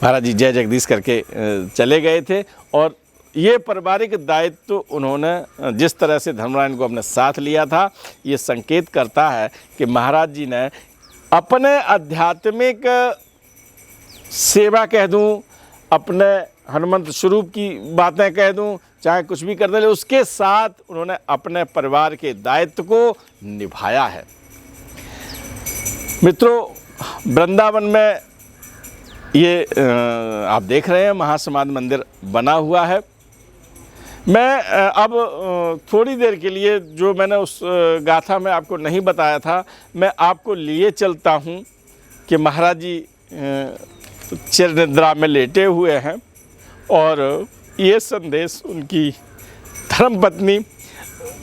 महाराज जी जय जगदीश करके चले गए थे और ये पारिवारिक दायित्व उन्होंने जिस तरह से धर्मनारायण को अपने साथ लिया था, ये संकेत करता है कि महाराज जी ने अपने आध्यात्मिक सेवा कह दूं, अपने हनुमंत स्वरूप की बातें कह दूं, चाहे कुछ भी कर दे, उसके साथ उन्होंने अपने परिवार के दायित्व को निभाया है। मित्रों, वृंदावन में ये आप देख रहे हैं महासमाधि मंदिर बना हुआ है। मैं अब थोड़ी देर के लिए जो मैंने उस गाथा में आपको नहीं बताया था, मैं आपको लिए चलता हूँ कि महाराज जी चिर निद्रा में लेटे हुए हैं और ये संदेश उनकी धर्मपत्नी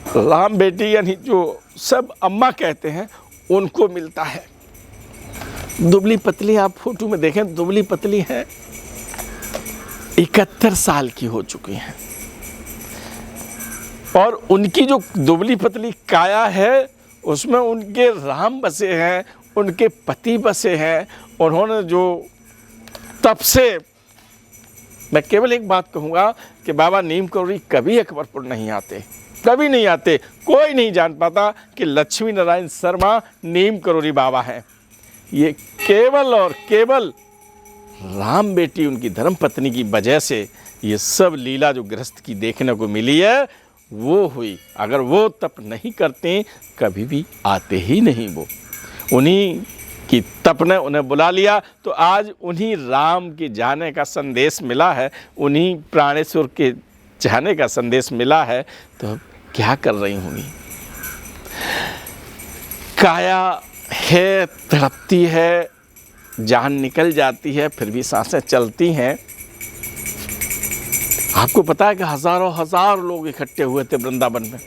राम बेटी यानी जो सब अम्मा कहते हैं उनको मिलता है। दुबली पतली, आप फोटो में देखें दुबली पतली है, 71 साल की हो चुकी हैं। और उनकी जो दुबली पतली काया है उसमें उनके राम बसे हैं, उनके पति बसे हैं। उन्होंने जो तब से, मैं केवल एक बात कहूँगा कि बाबा नीम करोड़ी कभी अकबरपुर नहीं आते, कभी नहीं आते। कोई नहीं जान पाता कि लक्ष्मी नारायण शर्मा नीम करोड़ी बाबा हैं। ये केवल और केवल राम बेटी उनकी धर्म पत्नी की वजह से ये सब लीला जो गृहस्थ की देखने को मिली है वो हुई। अगर वो तप नहीं करते कभी भी आते ही नहीं। वो उन्हीं की तप ने उन्हें बुला लिया, तो आज उन्हीं राम के जाने का संदेश मिला है, उन्हीं प्राणेश्वर के जाने का संदेश मिला है। तो क्या कर रही होंगी? काया है, तड़पती है, जान निकल जाती है, फिर भी सांसें चलती हैं। आपको पता है कि हज़ारों हजार लोग इकट्ठे हुए थे वृंदावन में।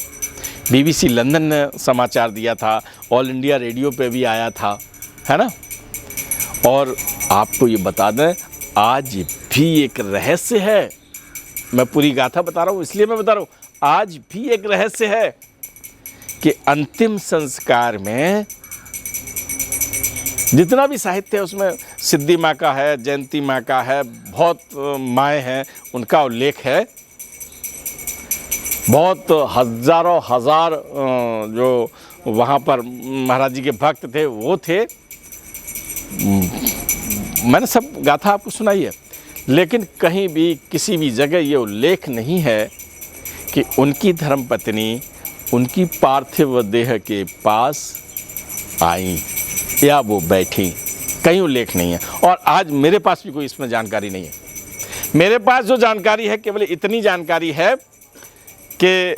BBC लंदन ने समाचार दिया था, ऑल इंडिया रेडियो पे भी आया था, है ना। और आपको ये बता दें, आज भी एक रहस्य है, मैं पूरी गाथा बता रहा हूँ इसलिए मैं बता रहा हूँ, आज भी एक रहस्य है कि अंतिम संस्कार में जितना भी साहित्य है उसमें सिद्धि माँ का है, जयंती माँ का है, बहुत माएँ हैं, उनका उल्लेख है। बहुत हज़ारों हजार जो वहाँ पर महाराज जी के भक्त थे वो थे। मैंने सब गाथा आपको सुनाई है, लेकिन कहीं भी किसी भी जगह ये उल्लेख नहीं है कि उनकी धर्मपत्नी उनकी पार्थिव देह के पास आई या वो बैठी, कहीं उल्लेख नहीं है। और आज मेरे पास भी कोई इसमें जानकारी नहीं है। मेरे पास जो जानकारी है केवल इतनी जानकारी है कि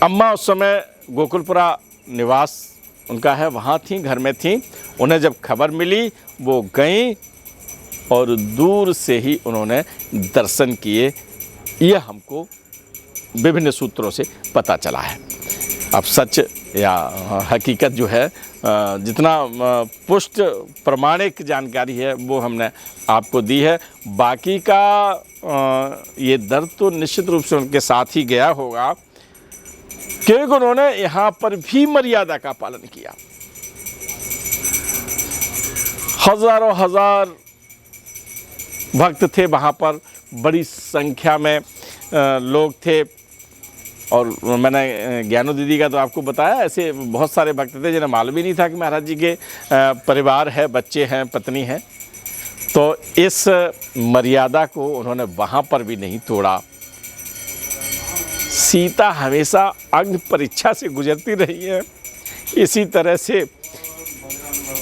अम्मा उस समय गोकुलपुरा निवास उनका है, वहाँ थी, घर में थी। उन्हें जब खबर मिली वो गईं और दूर से ही उन्होंने दर्शन किए। यह हमको विभिन्न सूत्रों से पता चला है। अब सच या हकीकत जो है, जितना पुष्ट प्रमाणिक जानकारी है वो हमने आपको दी है। बाकी का ये दर्द तो निश्चित रूप से उनके साथ ही गया होगा, क्योंकि उन्होंने यहाँ पर भी मर्यादा का पालन किया। हज़ारों हजार भक्त थे वहाँ पर, बड़ी संख्या में लोग थे। और मैंने ज्ञानो दीदी का तो आपको बताया, ऐसे बहुत सारे भक्त थे जिन्हें मालूम ही नहीं था कि महाराज जी के परिवार है, बच्चे हैं, पत्नी हैं। तो इस मर्यादा को उन्होंने वहाँ पर भी नहीं तोड़ा। सीता हमेशा अग्नि परीक्षा से गुजरती रही है, इसी तरह से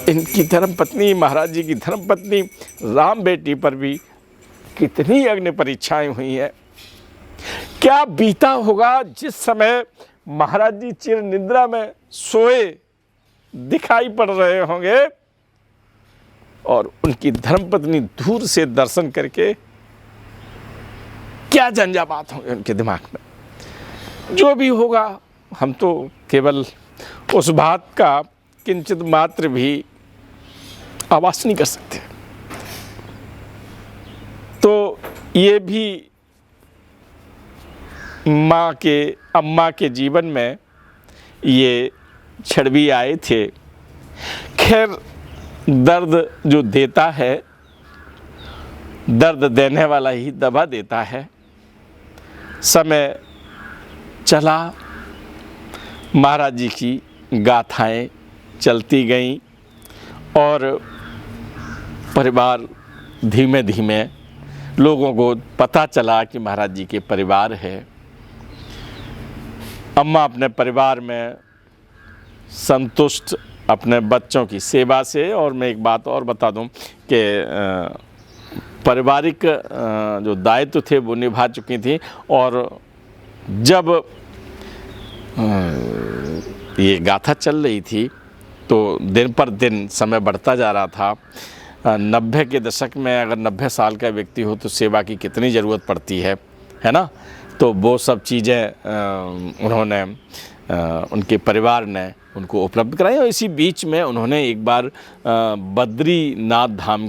इनकी धर्मपत्नी, महाराज जी की धर्मपत्नी राम बेटी पर भी कितनी अग्नि परीक्षाएं हुई हैं। क्या बीता होगा जिस समय महाराज जी चिर निद्रा में सोए दिखाई पड़ रहे होंगे और उनकी धर्मपत्नी दूर से दर्शन करके क्या झंझावात होंगे उनके दिमाग में। जो भी होगा, हम तो केवल उस बात का किंचित मात्र भी आभास नहीं कर सकते। तो ये भी माँ के, अम्मा के जीवन में ये क्षण भी आए थे। खैर, दर्द जो देता है, दर्द देने वाला ही दबा देता है। समय चला, महाराज जी की गाथाएं चलती गईं और परिवार धीमे धीमे लोगों को पता चला कि महाराज जी के परिवार है। अम्मा अपने परिवार में संतुष्ट, अपने बच्चों की सेवा से। और मैं एक बात और बता दूं कि पारिवारिक जो दायित्व थे वो निभा चुकी थी। और जब ये गाथा चल रही थी तो दिन पर दिन समय बढ़ता जा रहा था। 90 के दशक में अगर 90 साल का व्यक्ति हो तो सेवा की कितनी ज़रूरत पड़ती है ना। तो वो सब चीज़ें उन्होंने उनके परिवार ने उनको उपलब्ध कराई। और इसी बीच में उन्होंने एक बार बद्रीनाथ धाम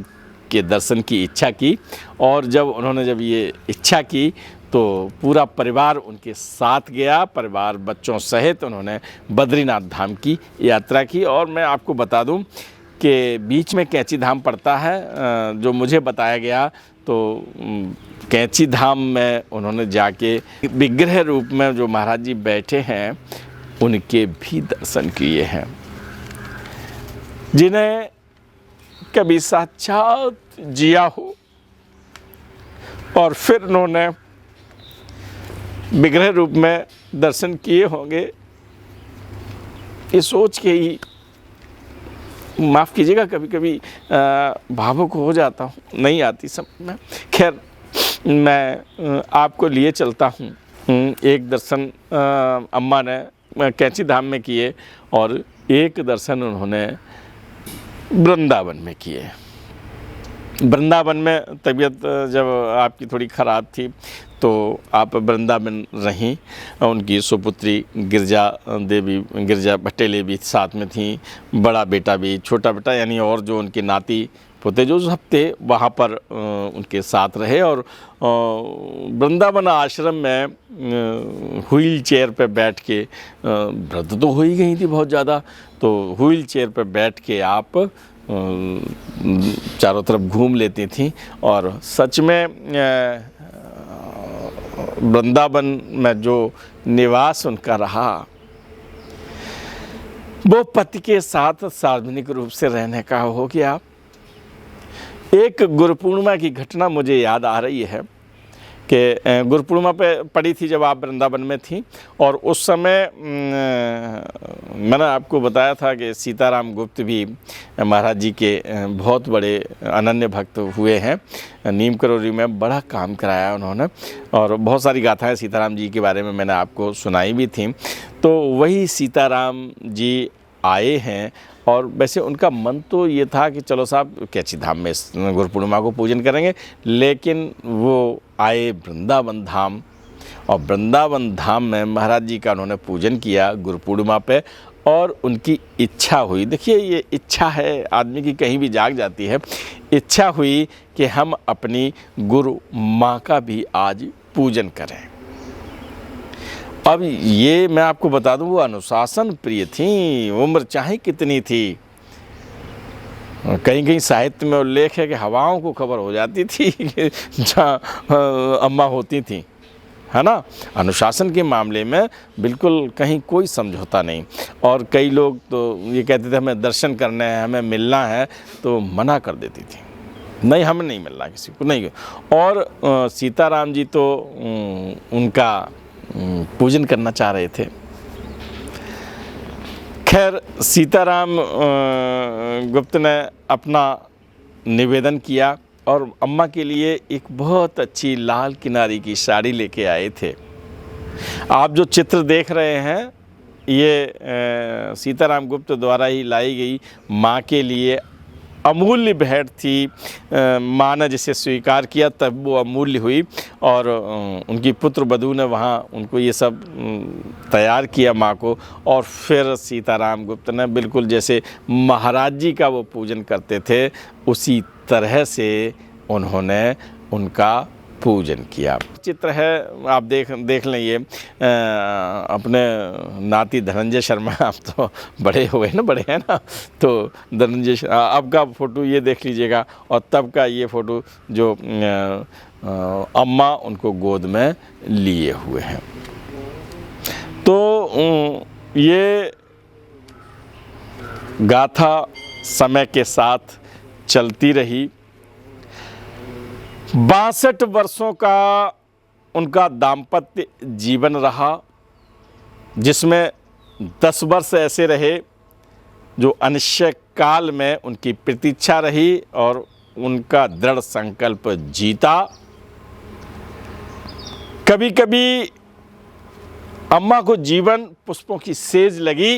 के दर्शन की इच्छा की, और जब ये इच्छा की तो पूरा परिवार उनके साथ गया, परिवार बच्चों सहित उन्होंने बद्रीनाथ धाम की यात्रा की। और मैं आपको बता दूं कि बीच में कैंची धाम पड़ता है, जो मुझे बताया गया तो कैंची धाम में उन्होंने जाके विग्रह रूप में जो महाराज जी बैठे हैं उनके भी दर्शन किए हैं, जिन्हें कभी साक्षात जिया हो। और फिर उन्होंने विग्रह रूप में दर्शन किए होंगे, ये सोच के ही माफ़ कीजिएगा कभी कभी भावुक हो जाता हूँ, नहीं आती समझ में। खैर, मैं आपको लिए चलता हूँ। एक दर्शन अम्मा ने कैंची धाम में किए और एक दर्शन उन्होंने वृंदावन में किए। वृंदावन में तबीयत जब आपकी थोड़ी ख़राब थी तो आप वृंदावन रहीं। उनकी सुपुत्री गिरजा भट्टेले भी साथ में थी, बड़ा बेटा भी, छोटा बेटा, यानी और जो उनके नाती पोते जो सब थे वहाँ पर उनके साथ रहे। और वृंदावन आश्रम में व्हील चेयर पर बैठ के, वृद्ध तो हो ही गई थी बहुत ज़्यादा, तो व्हील चेयर पर बैठ के आप चारों तरफ घूम लेती थी। और सच में वृंदावन में जो निवास उनका रहा वो पति के साथ सार्वजनिक रूप से रहने का हो गया। एक गुरु पूर्णिमा की घटना मुझे याद आ रही है कि गुरु पूर्णिमा पे पड़ी थी जब आप वृंदावन में थी, और उस समय मैंने आपको बताया था कि सीताराम गुप्त भी महाराज जी के बहुत बड़े अनन्य भक्त हुए हैं। नीम करोली में बड़ा काम कराया उन्होंने, और बहुत सारी गाथाएं सीताराम जी के बारे में मैंने आपको सुनाई भी थी। तो वही सीताराम जी आए हैं, और वैसे उनका मन तो ये था कि चलो साहब कैंची धाम में गुरु पूर्णिमा को पूजन करेंगे, लेकिन वो आए वृंदावन धाम, और वृंदावन धाम में महाराज जी का उन्होंने पूजन किया गुरु पूर्णिमा पे, और उनकी इच्छा हुई। देखिए, ये इच्छा है आदमी की कहीं भी जाग जाती है। इच्छा हुई कि हम अपनी गुरु माँ का भी आज पूजन करें। अब ये मैं आपको बता दूं, वो अनुशासन प्रिय थी, उम्र चाहे कितनी थी। कहीं कहीं साहित्य में उल्लेख है कि हवाओं को खबर हो जाती थी जहाँ अम्मा होती थी, है ना। अनुशासन के मामले में बिल्कुल कहीं कोई समझौता नहीं। और कई लोग तो ये कहते थे हमें दर्शन करने हैं, हमें मिलना है, तो मना कर देती थी, नहीं हमें नहीं मिलना किसी को, नहीं। और सीताराम जी तो उनका पूजन करना चाह रहे थे। खैर, सीताराम गुप्त ने अपना निवेदन किया और अम्मा के लिए एक बहुत अच्छी लाल किनारी की साड़ी लेके आए थे। आप जो चित्र देख रहे हैं ये सीताराम गुप्त द्वारा ही लाई गई माँ के लिए अमूल्य भेंट थी। माँ ने जिसे स्वीकार किया तब वो अमूल्य हुई, और उनकी पुत्र वधू ने वहाँ उनको ये सब तैयार किया माँ को। और फिर सीताराम गुप्त ने बिल्कुल जैसे महाराज जी का वो पूजन करते थे उसी तरह से उन्होंने उनका पूजन किया। चित्र है, आप देख लें, ये अपने नाती धनंजय शर्मा, आप तो बड़े हो गए ना, बड़े हैं ना, तो धनंजय अब का फ़ोटो ये देख लीजिएगा, और तब का ये फ़ोटो जो अम्मा उनको गोद में लिए हुए हैं। तो ये गाथा समय के साथ चलती रही। 62 वर्षों का उनका दाम्पत्य जीवन रहा, जिसमें 10 वर्ष ऐसे रहे जो अनिश्चय काल में उनकी प्रतीक्षा रही और उनका दृढ़ संकल्प जीता। कभी कभी अम्मा को जीवन पुष्पों की सेज लगी,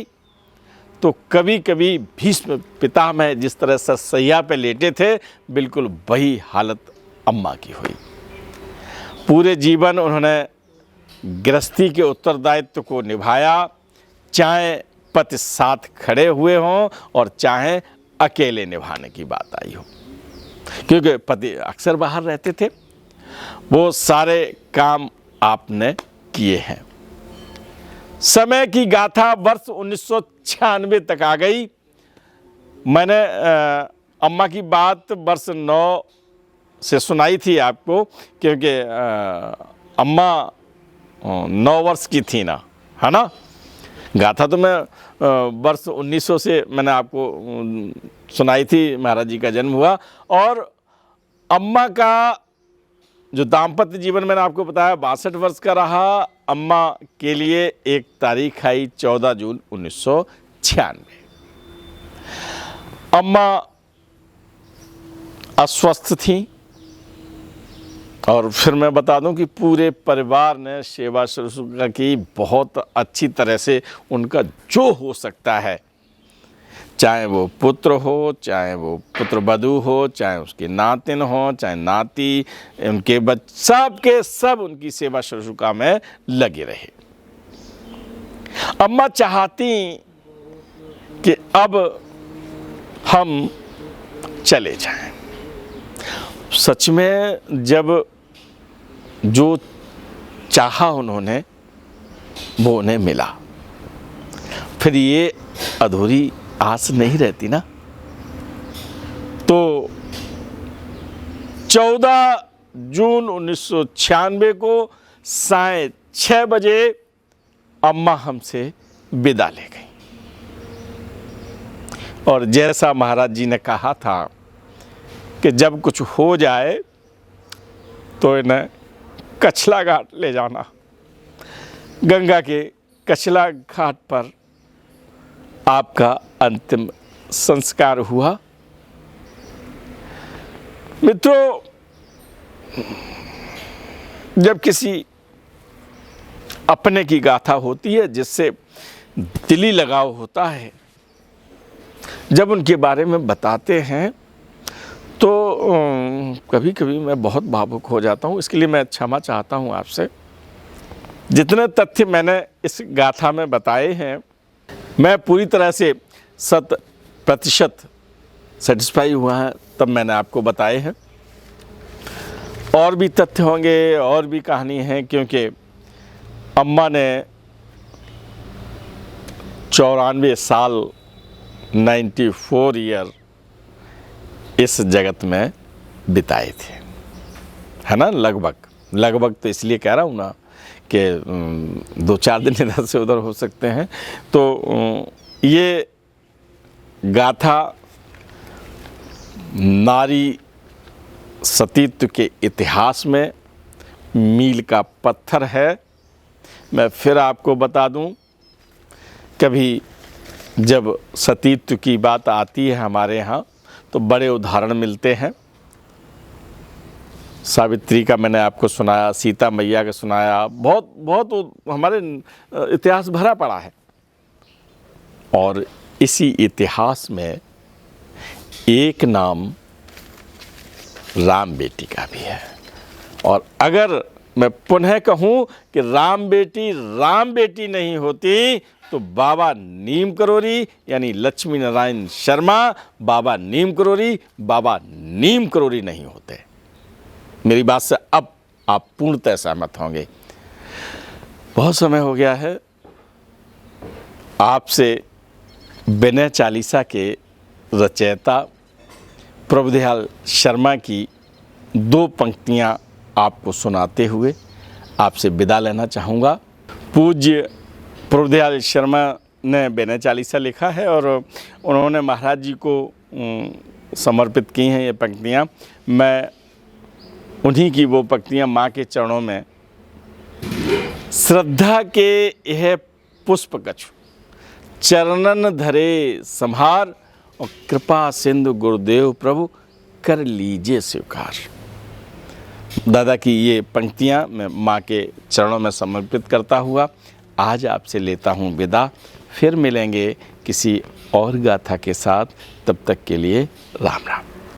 तो कभी कभी भीष्म पितामह जिस तरह से सैया पे लेटे थे, बिल्कुल वही हालत अम्मा की हुई। पूरे जीवन उन्होंने गृहस्थी के उत्तरदायित्व को निभाया, चाहे पति साथ खड़े हुए हों और चाहे अकेले निभाने की बात आई हो, क्योंकि पति अक्सर बाहर रहते थे। वो सारे काम आपने किए हैं। समय की गाथा वर्ष 1996 तक आ गई। मैंने अम्मा की बात वर्ष 9 से सुनाई थी आपको, क्योंकि अम्मा 9 वर्ष की थी ना, है ना। गाथा तो मैं वर्ष 1900 से मैंने आपको सुनाई थी, महाराज जी का जन्म हुआ। और अम्मा का जो दाम्पत्य जीवन मैंने आपको बताया 62 वर्ष का रहा। अम्मा के लिए एक तारीख आई 14 जून 1996। अम्मा अस्वस्थ थी, और फिर मैं बता दूं कि पूरे परिवार ने सेवा शुश्रूषा की बहुत अच्छी तरह से। उनका जो हो सकता है, चाहे वो पुत्र हो, चाहे वो पुत्र वधू हो, चाहे उसके नातिन हो, चाहे नाती, उनके सब के सब उनकी सेवा शुश्रूषा में लगे रहे। अम्मा चाहती कि अब हम चले जाएं। सच में जब जो चाहा उन्होंने वो उन्हें मिला, फिर ये अधूरी आस नहीं रहती ना। तो 14 जून 1996 को साढ़े 6 बजे अम्मा हमसे विदा ले गई। और जैसा महाराज जी ने कहा था कि जब कुछ हो जाए तो इन्हें कछला घाट ले जाना। गंगा के कछला घाट पर आपका अंतिम संस्कार हुआ। मित्रों, जब किसी अपने की गाथा होती है जिससे दिली लगाव होता है, जब उनके बारे में बताते हैं तो कभी कभी मैं बहुत भावुक हो जाता हूँ। इसके लिए मैं क्षमा चाहता हूँ आपसे। जितने तथ्य मैंने इस गाथा में बताए हैं, मैं पूरी तरह से 100% सेटिस्फाई हुआ है, तब मैंने आपको बताए हैं। और भी तथ्य होंगे, और भी कहानी है, क्योंकि अम्मा ने 94 साल 94 ईयर इस जगत में बिताए थे, है ना। लगभग तो इसलिए कह रहा हूँ ना कि 2-4 दिन इधर से उधर हो सकते हैं। तो ये गाथा नारी सतीत्व के इतिहास में मील का पत्थर है। मैं फिर आपको बता दूं, कभी जब सतीत्व की बात आती है हमारे यहाँ तो बड़े उदाहरण मिलते हैं। सावित्री का मैंने आपको सुनाया, सीता मैया का सुनाया, बहुत हमारे इतिहास भरा पड़ा है। और इसी इतिहास में एक नाम राम बेटी का भी है। और अगर मैं पुनः कहूँ कि राम बेटी नहीं होती तो बाबा नीम करोरी यानी लक्ष्मी नारायण शर्मा बाबा नीम करोरी नहीं होते। मेरी बात से अब आप पूर्णतः सहमत होंगे। बहुत समय हो गया है आपसे विनय चालीसा के रचयिता प्रभुदयाल शर्मा की 2 पंक्तियां आपको सुनाते हुए आपसे विदा लेना चाहूँगा। पूज्य प्रभुदयाल शर्मा ने विनय चालीसा लिखा है और उन्होंने महाराज जी को समर्पित की हैं ये पंक्तियाँ। मैं उन्हीं की वो पंक्तियाँ माँ के चरणों में श्रद्धा के यह पुष्प कछु चरणन धरे संहार और कृपा सिंधु गुरुदेव प्रभु कर लीजिए स्वीकार। दादा की ये पंक्तियाँ मैं माँ के चरणों में समर्पित करता हुआ आज आपसे लेता हूँ विदा। फिर मिलेंगे किसी और गाथा के साथ, तब तक के लिए राम राम।